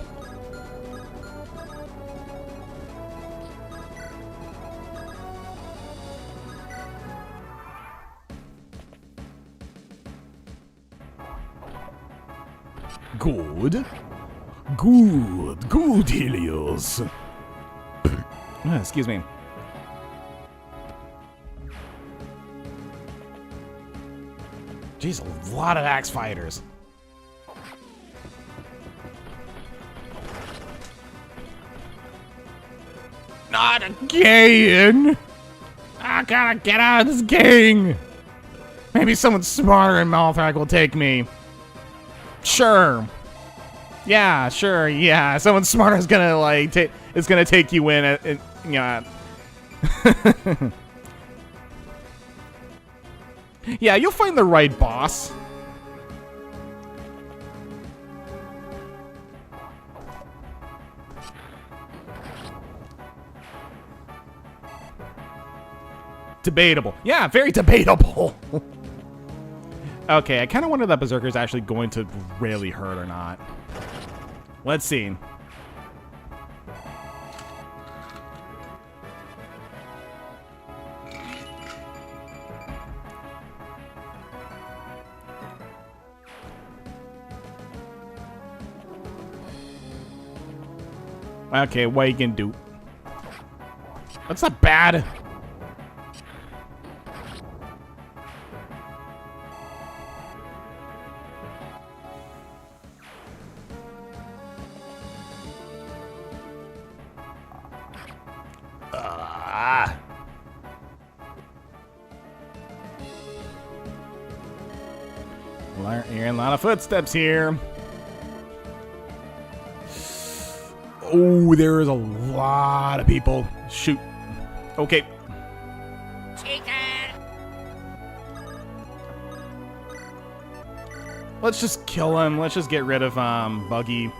Good. Good, Helios. Excuse me. Jeez, a lot of axe fighters. Not again! I gotta get out of this gang! Maybe someone smarter than Malthrak will take me. Sure. Yeah, sure, yeah. Someone smarter is gonna, like, is gonna take you in, yeah. Yeah, you'll find the right boss. Debatable. Yeah, very debatable. Okay, I kind of wonder if that Berserker is actually going to really hurt or not. Let's see. Okay, what you can do? That's not bad. Hearing a lot of footsteps here. Oh, there is a lot of people. Shoot. Okay. Let's just kill him. Let's just get rid of Buggy.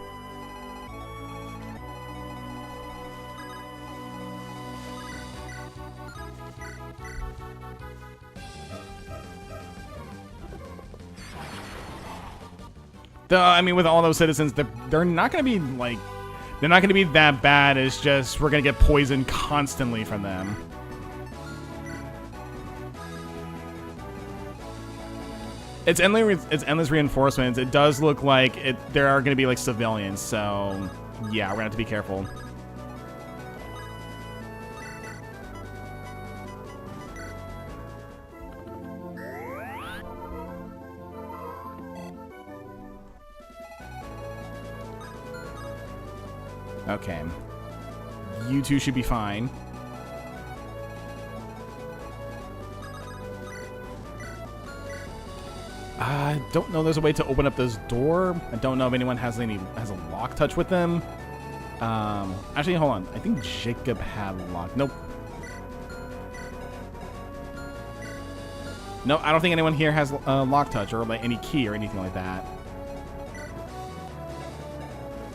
I mean, with all those citizens, they're not going to be, like, they're not going to be that bad. It's just we're going to get poisoned constantly from them. It's endless reinforcements. It does look like there are going to be, like, civilians. So, yeah, we're going to have to be careful. Okay. You two should be fine. I don't know there's a way to open up this door. I don't know if anyone has a lock touch with them. Actually, hold on. I think Jacob had lock. Nope. No, I don't think anyone here has lock touch or like any key or anything like that.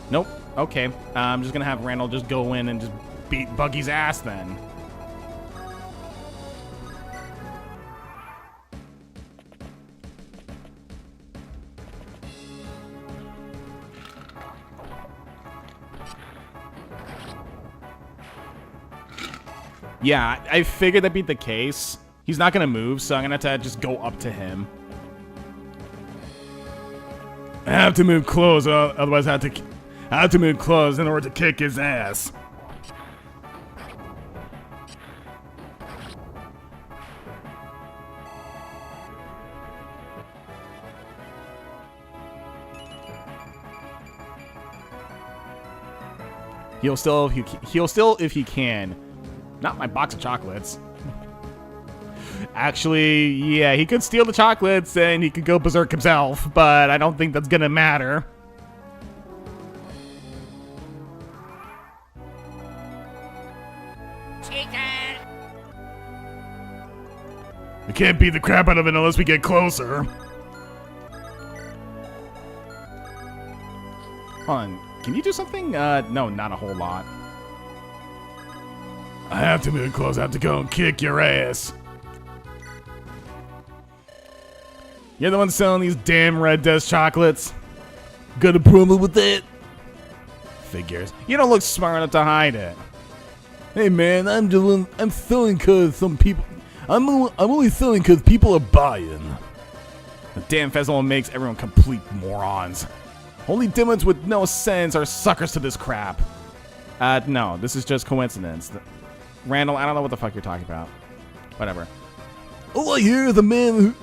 Nope. Okay, I'm just gonna have Randall just go in and just beat Buggy's ass then. Yeah, I figured that'd be the case. He's not gonna move, so I'm gonna have to just go up to him. I have to move close, otherwise I have to move close in order to kick his ass. He'll still if he can. Not my box of chocolates. Actually, yeah, he could steal the chocolates and he could go berserk himself, but I don't think that's gonna matter. We can't beat the crap out of it unless we get closer. Hold on, can you do something? No, not a whole lot. I have to move close. I have to go and kick your ass. You're the one selling these damn Red Dust chocolates. Got a problem with that? Figures. You don't look smart enough to hide it. Hey man, I'm selling cause some people. I'm only selling cause people are buying. The damn festival makes everyone complete morons. Only demons with no sense are suckers to this crap. No, this is just coincidence. Randall, I don't know what the fuck you're talking about. Whatever. All I hear is a man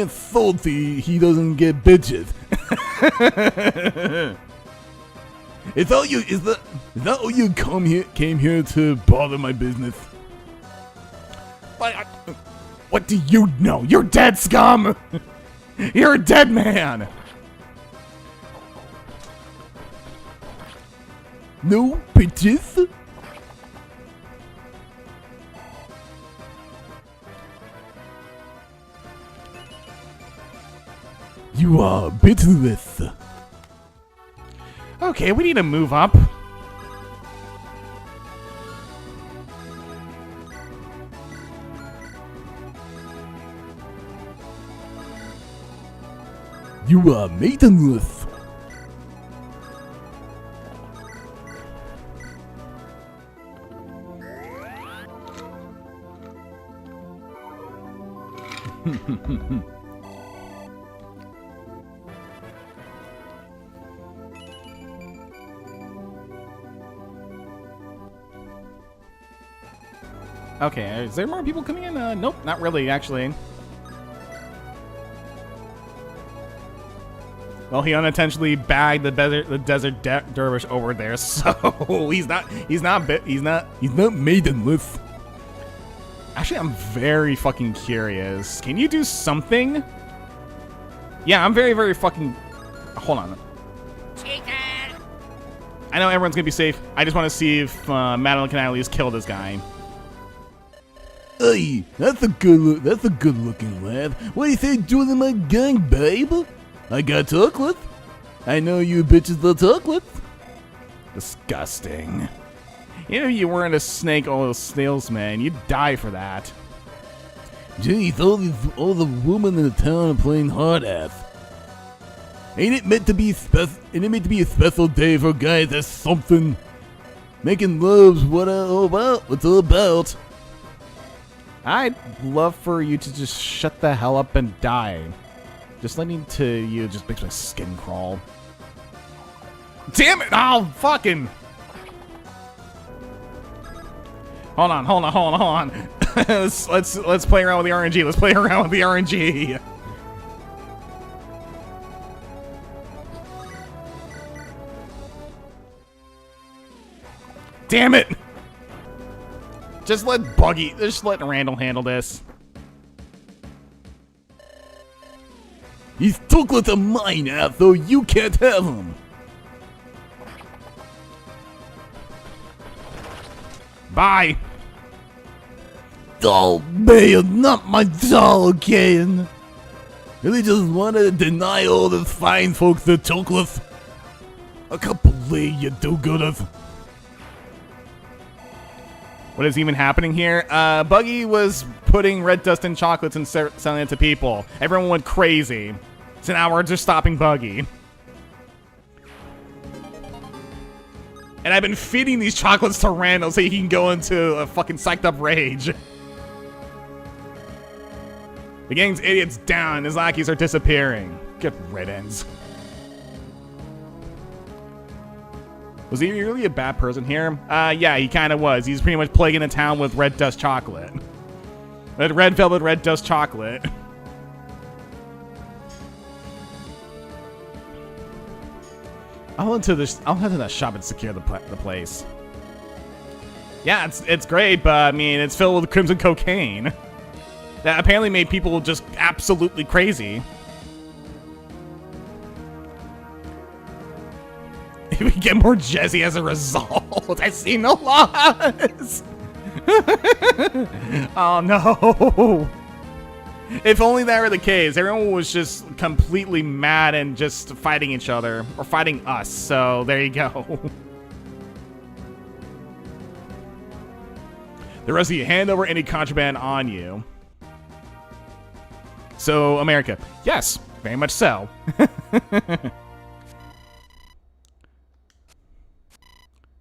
salty he doesn't get bitches. Is that all you came here to bother my business? What do you know? You're dead, scum! You're a dead man! No bitches? You are bitless. Okay, we need to move up. You are maidenless. Okay, is there more people coming in? Nope, not really, actually. Well, he unintentionally bagged the desert dervish over there, so he's not maidenless. Actually, I'm very fucking curious. Can you do something? Yeah, I'm very, very fucking. Hold on. I know everyone's gonna be safe. I just want to see if Madeline can at least kill this guy. Hey, that's a good looking lad. What do you say joining my gang, babe? I got chocolate. I know you bitches love chocolate. Disgusting. You know, you weren't a snake oil salesman, you'd die for that. Jeez, all the women in the town are playing hard ass. Ain't it meant to be a special day for guys that's something? Making love's what it's all about. I'd love for you to just shut the hell up and die. Just listening to you just makes my skin crawl. Damn it! Oh, fucking! Hold on. let's play around with the RNG. Let's play around with the RNG. Damn it! Just let Randall handle this. These chocolates are mine now, so you can't have them. Bye. Oh man, not my doll again. Really just wanted to deny all the fine folks the chocolates. I can't believe you do-gooders. What is even happening here? Buggy was putting red dust in chocolates and selling it to people. Everyone went crazy. So now we're just stopping Buggy. And I've been feeding these chocolates to Randall so he can go into a fucking psyched up rage. The gang's idiots down. His lackeys are disappearing. Get red ends. Was he really a bad person here? Yeah, he kind of was. He's pretty much plaguing the town with red dust chocolate. Red velvet, red dust chocolate. I'll head to the shop and secure the place. Yeah, it's great, but I mean, it's filled with crimson cocaine. That apparently made people just absolutely crazy. We get more jazzy as a result. I see no loss. Oh no. If only that were the case. Everyone was just completely mad and just fighting each other. Or fighting us. So, there you go. The rest of you, hand over any contraband on you. So, America. Yes, very much so.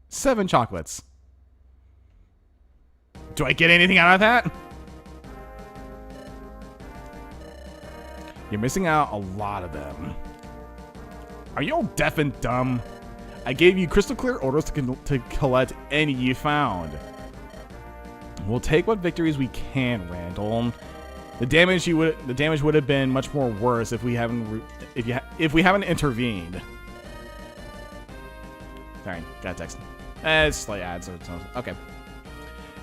7 chocolates. Do I get anything out of that? You're missing out a lot of them. Are you all deaf and dumb? I gave you crystal clear orders to collect any you found. We'll take what victories we can, Randall. The damage would have been much more worse if we haven't intervened. Sorry, got a text. It's slight ads. So okay.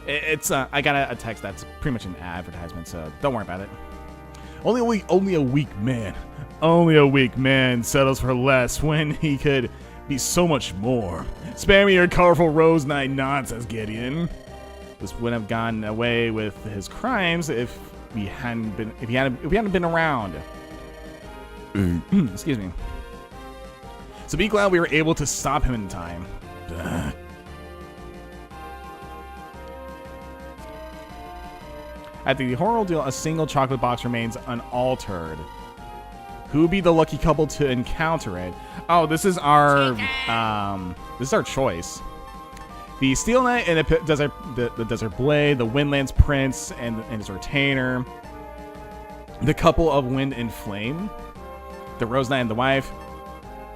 It's I got a text that's pretty much an advertisement, so don't worry about it. Only a weak man settles for less when he could be so much more. Spare me your colorful Rose Knight nonsense, Gideon. This wouldn't have gone away with his crimes if we hadn't been around. Excuse me. So be glad we were able to stop him in time. At the horror deal, a single chocolate box remains unaltered. Who would be the lucky couple to encounter it? Oh, this is our choice. The Steel Knight and the Desert Blade, the Windlands Prince and his retainer, the couple of Wind and Flame, the Rose Knight and the wife,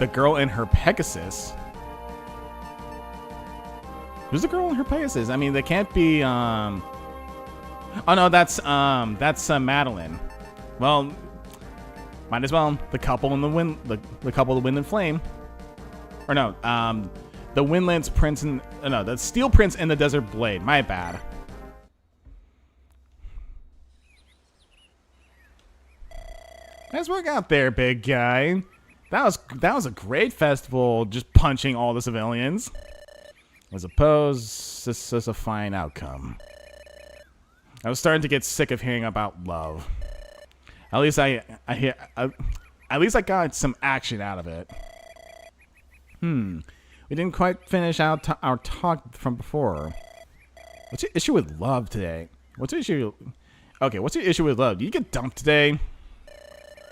the girl and her Pegasus. Who's the girl and her Pegasus? I mean, they can't be. Oh no, that's Madeline. Well, might as well. The couple in the wind, the couple of Wind and Flame, or no, the Windlands Prince and no, the Steel Prince and the Desert Blade. My bad. Nice work out there, big guy. That was a great festival, just punching all the civilians. I suppose this is a fine outcome. I was starting to get sick of hearing about love. At least I got some action out of it. We didn't quite finish out our talk from before. What's your issue with love today? What's your issue? Okay, what's your issue with love? Do you get dumped today?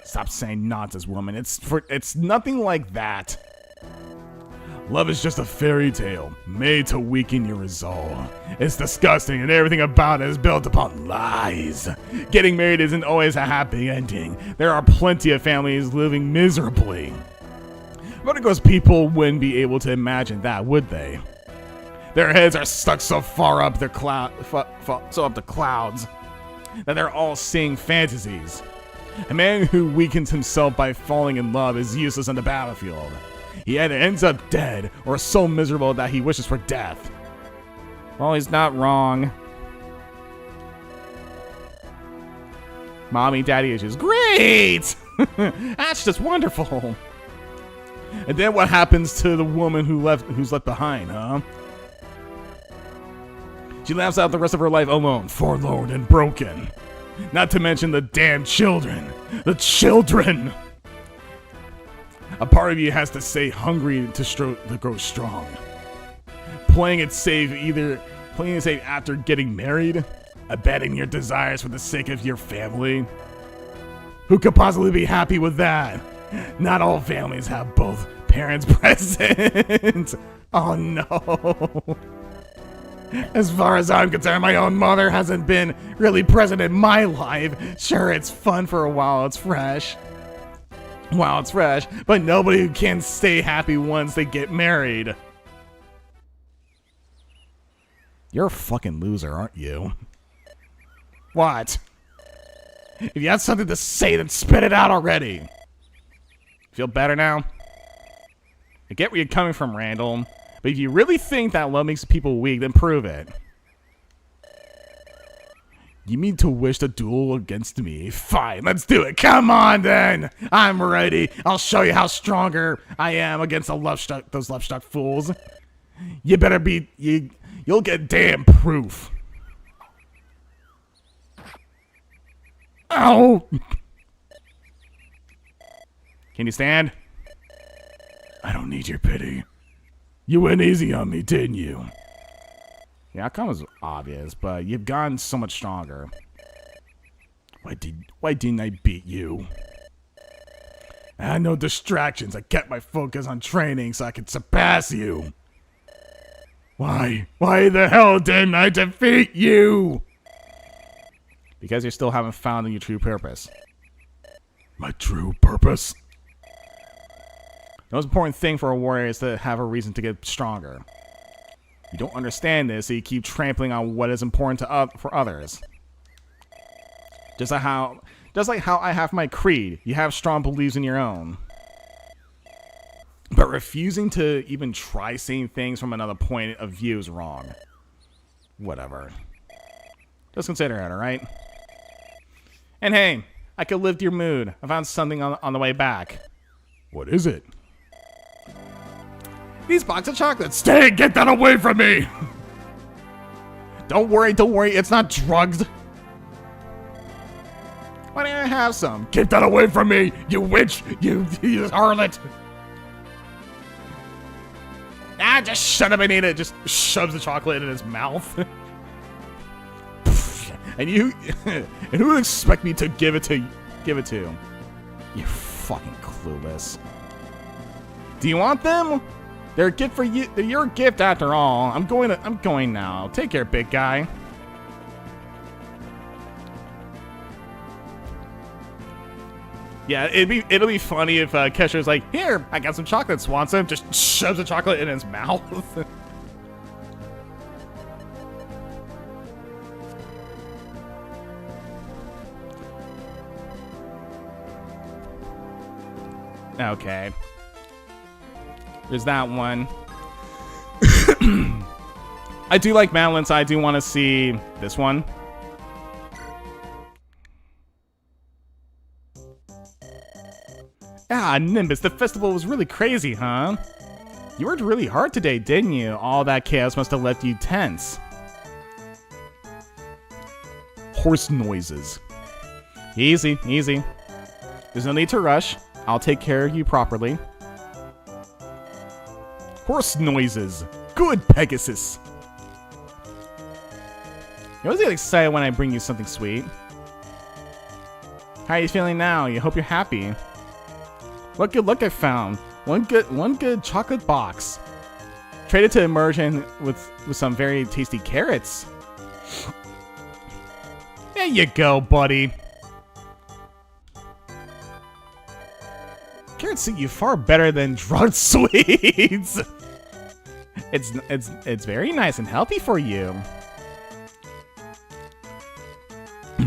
Stop saying nonsense, woman. It's nothing like that. Love is just a fairy tale made to weaken your resolve. It's disgusting and everything about it is built upon lies. Getting married isn't always a happy ending. There are plenty of families living miserably. But of course, people wouldn't be able to imagine that, would they? Their heads are stuck so far up the clouds that they're all seeing fantasies. A man who weakens himself by falling in love is useless on the battlefield. He either ends up dead or so miserable that he wishes for death. Well, he's not wrong. Mommy, daddy issues. Great! That's just wonderful. And then what happens to the woman who's left behind, huh? She lives out the rest of her life alone, forlorn and broken. Not to mention the damn children. The children! A part of you has to stay hungry to grow strong. Playing it safe after getting married? Abandoning your desires for the sake of your family? Who could possibly be happy with that? Not all families have both parents present. Oh no. As far as I'm concerned, my own mother hasn't been really present in my life. Sure, it's fun for a while, it's fresh. But nobody can stay happy once they get married. You're a fucking loser, aren't you? What? If you have something to say, then spit it out already. Feel better now? I get where you're coming from, Randall. But if you really think that love makes people weak, then prove it. You mean to wish the duel against me? Fine, let's do it. Come on, then. I'm ready. I'll show you how stronger I am against those love-struck fools. You better be... You'll get damn proof. Ow! Can you stand? I don't need your pity. You went easy on me, didn't you? The outcome was obvious, but you've gotten so much stronger. Why didn't I beat you? I had no distractions. I kept my focus on training so I could surpass you. Why the hell didn't I defeat you? Because you still haven't found your true purpose. My true purpose? The most important thing for a warrior is to have a reason to get stronger. You don't understand this, so you keep trampling on what is important for others. Just like how I have my creed, you have strong beliefs in your own. But refusing to even try seeing things from another point of view is wrong. Whatever. Just consider it, alright? And hey, I could lift your mood. I found something on the way back. What is it? These box of chocolates. Stay! Get that away from me! Don't worry, it's not drugs. Why don't I have some? Get that away from me, you witch! You harlot! Ah, just shut up and eat it. Just shoves the chocolate in his mouth. And who would expect me to give it to? You fucking clueless. Do you want them? They're a gift for you. They're your gift after all. I'm going now. Take care, big guy. Yeah, it'll be funny if Kesha's like, here, I got some chocolates, want some? Just shoves the chocolate in his mouth. Okay. There's that one. I do like Madeline, so I do want to see this one. Ah, Nimbus, the festival was really crazy, huh? You worked really hard today, didn't you? All that chaos must have left you tense. Horse noises. Easy, easy. There's no need to rush. I'll take care of you properly. Horse noises. Good, Pegasus. You always get excited when I bring you something sweet. How are you feeling now? You hope you're happy. What good luck I found. One good chocolate box. Traded to Immersion with some very tasty carrots. There you go, buddy. Carrots suit you far better than drugged sweets. It's very nice and healthy for you.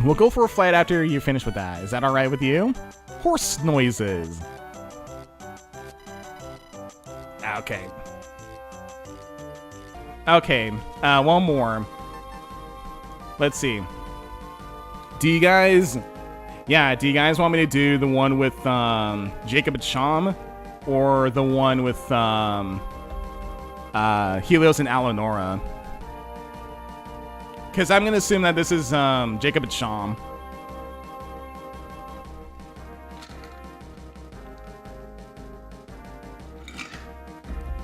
We'll go for a flight after you're finished with that. Is that all right with you? Horse noises. Okay. Okay. One more. Let's see. Do you guys want me to do the one with Jacob and Sham, or the one with Helios and Alanora? Because I'm gonna assume that this is Jacob and Sham.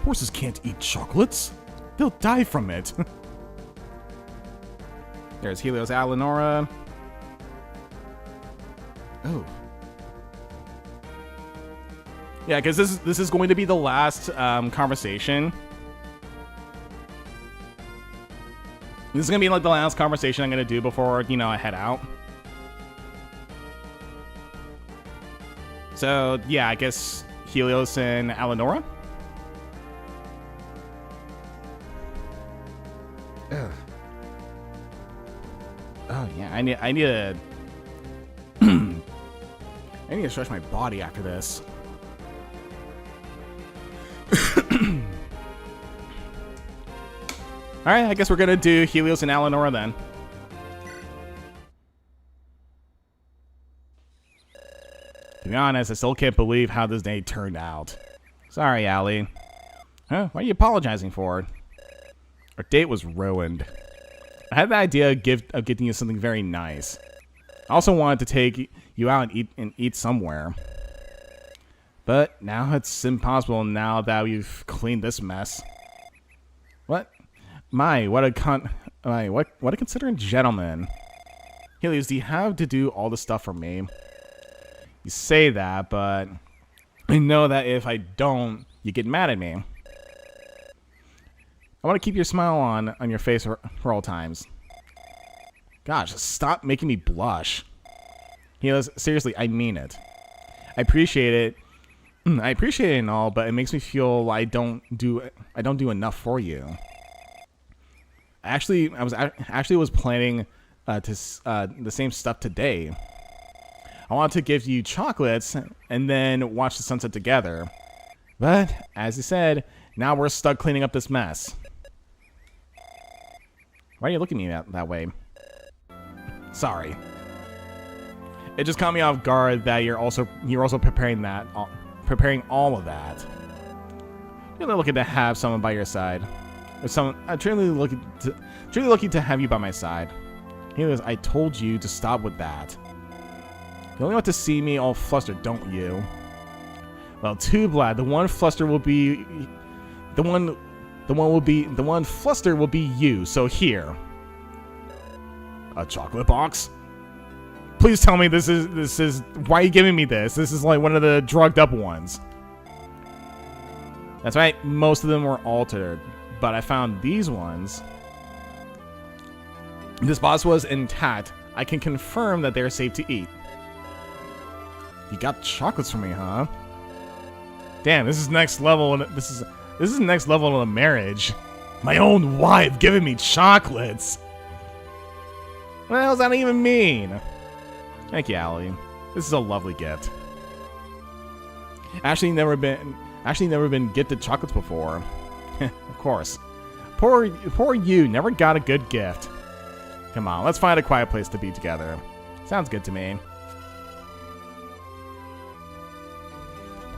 Horses can't eat chocolates. They'll die from it. There's Helios, Alanora. Oh. Yeah, because this is going to be the last conversation. This is gonna be like the last conversation I'm gonna do before, I head out. So yeah, I guess Helios and Alanora. Ugh. Oh yeah, I need to I need to stretch my body after this. Alright, I guess we're gonna do Helios and Eleanor then. To be honest, I still can't believe how this day turned out. Sorry, Allie. Huh? What are you apologizing for? Our date was ruined. I had the idea of getting you something very nice. I also wanted to take you out and eat somewhere. But now it's impossible now that we've cleaned this mess. What? What a considerate gentleman. Helios, do you have to do all this stuff for me? You say that, but I know that if I don't, you get mad at me. I want to keep your smile on your face for all times. Gosh, stop making me blush. Helios, seriously, I mean it. I appreciate it. I appreciate it and all, but it makes me feel I don't do enough for you. I was planning the same stuff today. I wanted to give you chocolates and then watch the sunset together. But as you said, now we're stuck cleaning up this mess. Why are you looking at me that way? Sorry. It just caught me off guard that you're also preparing all of that. You're looking to have someone by your side. I'm truly lucky to have you by my side. Anyways, I told you to stop with that. You only want to see me all flustered, don't you? Well, too bad. The one fluster will be you. So here, a chocolate box. Please tell me this is why are you giving me this? This is like one of the drugged up ones. That's right. Most of them were altered, but I found these ones. This box was intact. I can confirm that they are safe to eat. You got chocolates for me, huh? Damn, this is next level. This is next level of a marriage. My own wife giving me chocolates. What the hell does that even mean? Thank you, Allie. This is a lovely gift. Actually, never been gifted chocolates before. Of course. Poor you. Never got a good gift. Come on, let's find a quiet place to be together. Sounds good to me.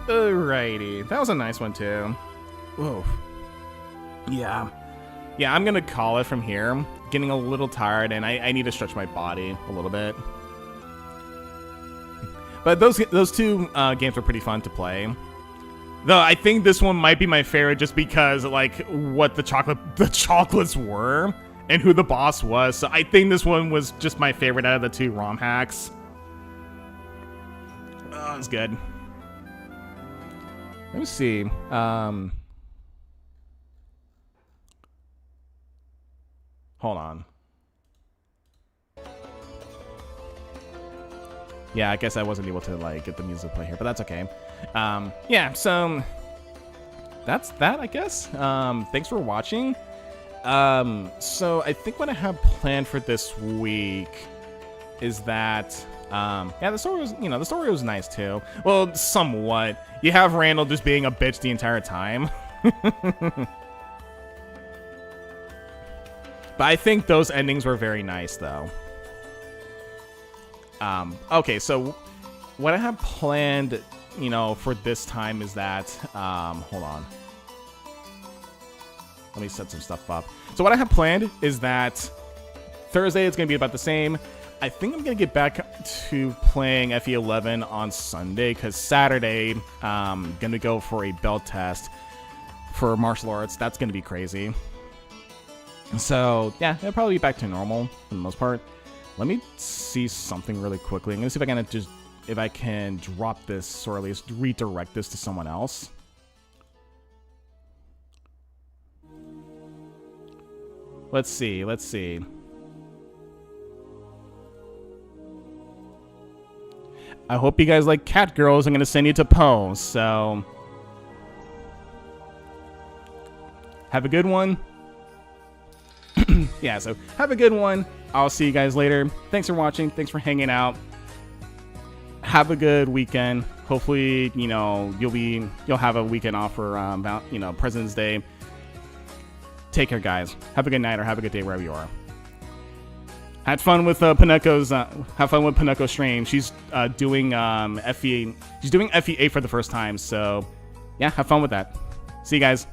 Alrighty, that was a nice one too. Whoa. Yeah, I'm gonna call it from here. I'm getting a little tired, and I need to stretch my body a little bit. But those two games were pretty fun to play. Though I think this one might be my favorite just because like what the chocolates were and who the boss was. So I think this one was just my favorite out of the two ROM hacks. Oh, it's good. Let me see. Hold on. Yeah, I guess I wasn't able to like get the music to play here, but that's okay. Yeah, so that's that, I guess. Thanks for watching. So I think what I have planned for this week is that yeah, the story was nice too. Well, somewhat. You have Randall just being a bitch the entire time. But I think those endings were very nice though. Okay, so what I have planned, for this time is that, hold on. Let me set some stuff up. So what I have planned is that Thursday it's going to be about the same. I think I'm going to get back to playing FE11 on Sunday, because Saturday, I'm going to go for a belt test for martial arts. That's going to be crazy. So, yeah, it'll probably be back to normal for the most part. Let me see something really quickly. I'm going to see if I can drop this, or at least redirect this to someone else. Let's see. I hope you guys like cat girls. I'm going to send you to Poe, so have a good one. Yeah, so have a good one. I'll see you guys later. Thanks for watching. Thanks for hanging out. Have a good weekend. Hopefully, you'll have a weekend off for President's Day. Take care, guys. Have a good night or have a good day wherever you are. Had fun with Pineko's. Have fun with Pineko's stream. She's doing FE. She's doing FE8 for the first time. So, yeah, have fun with that. See you guys.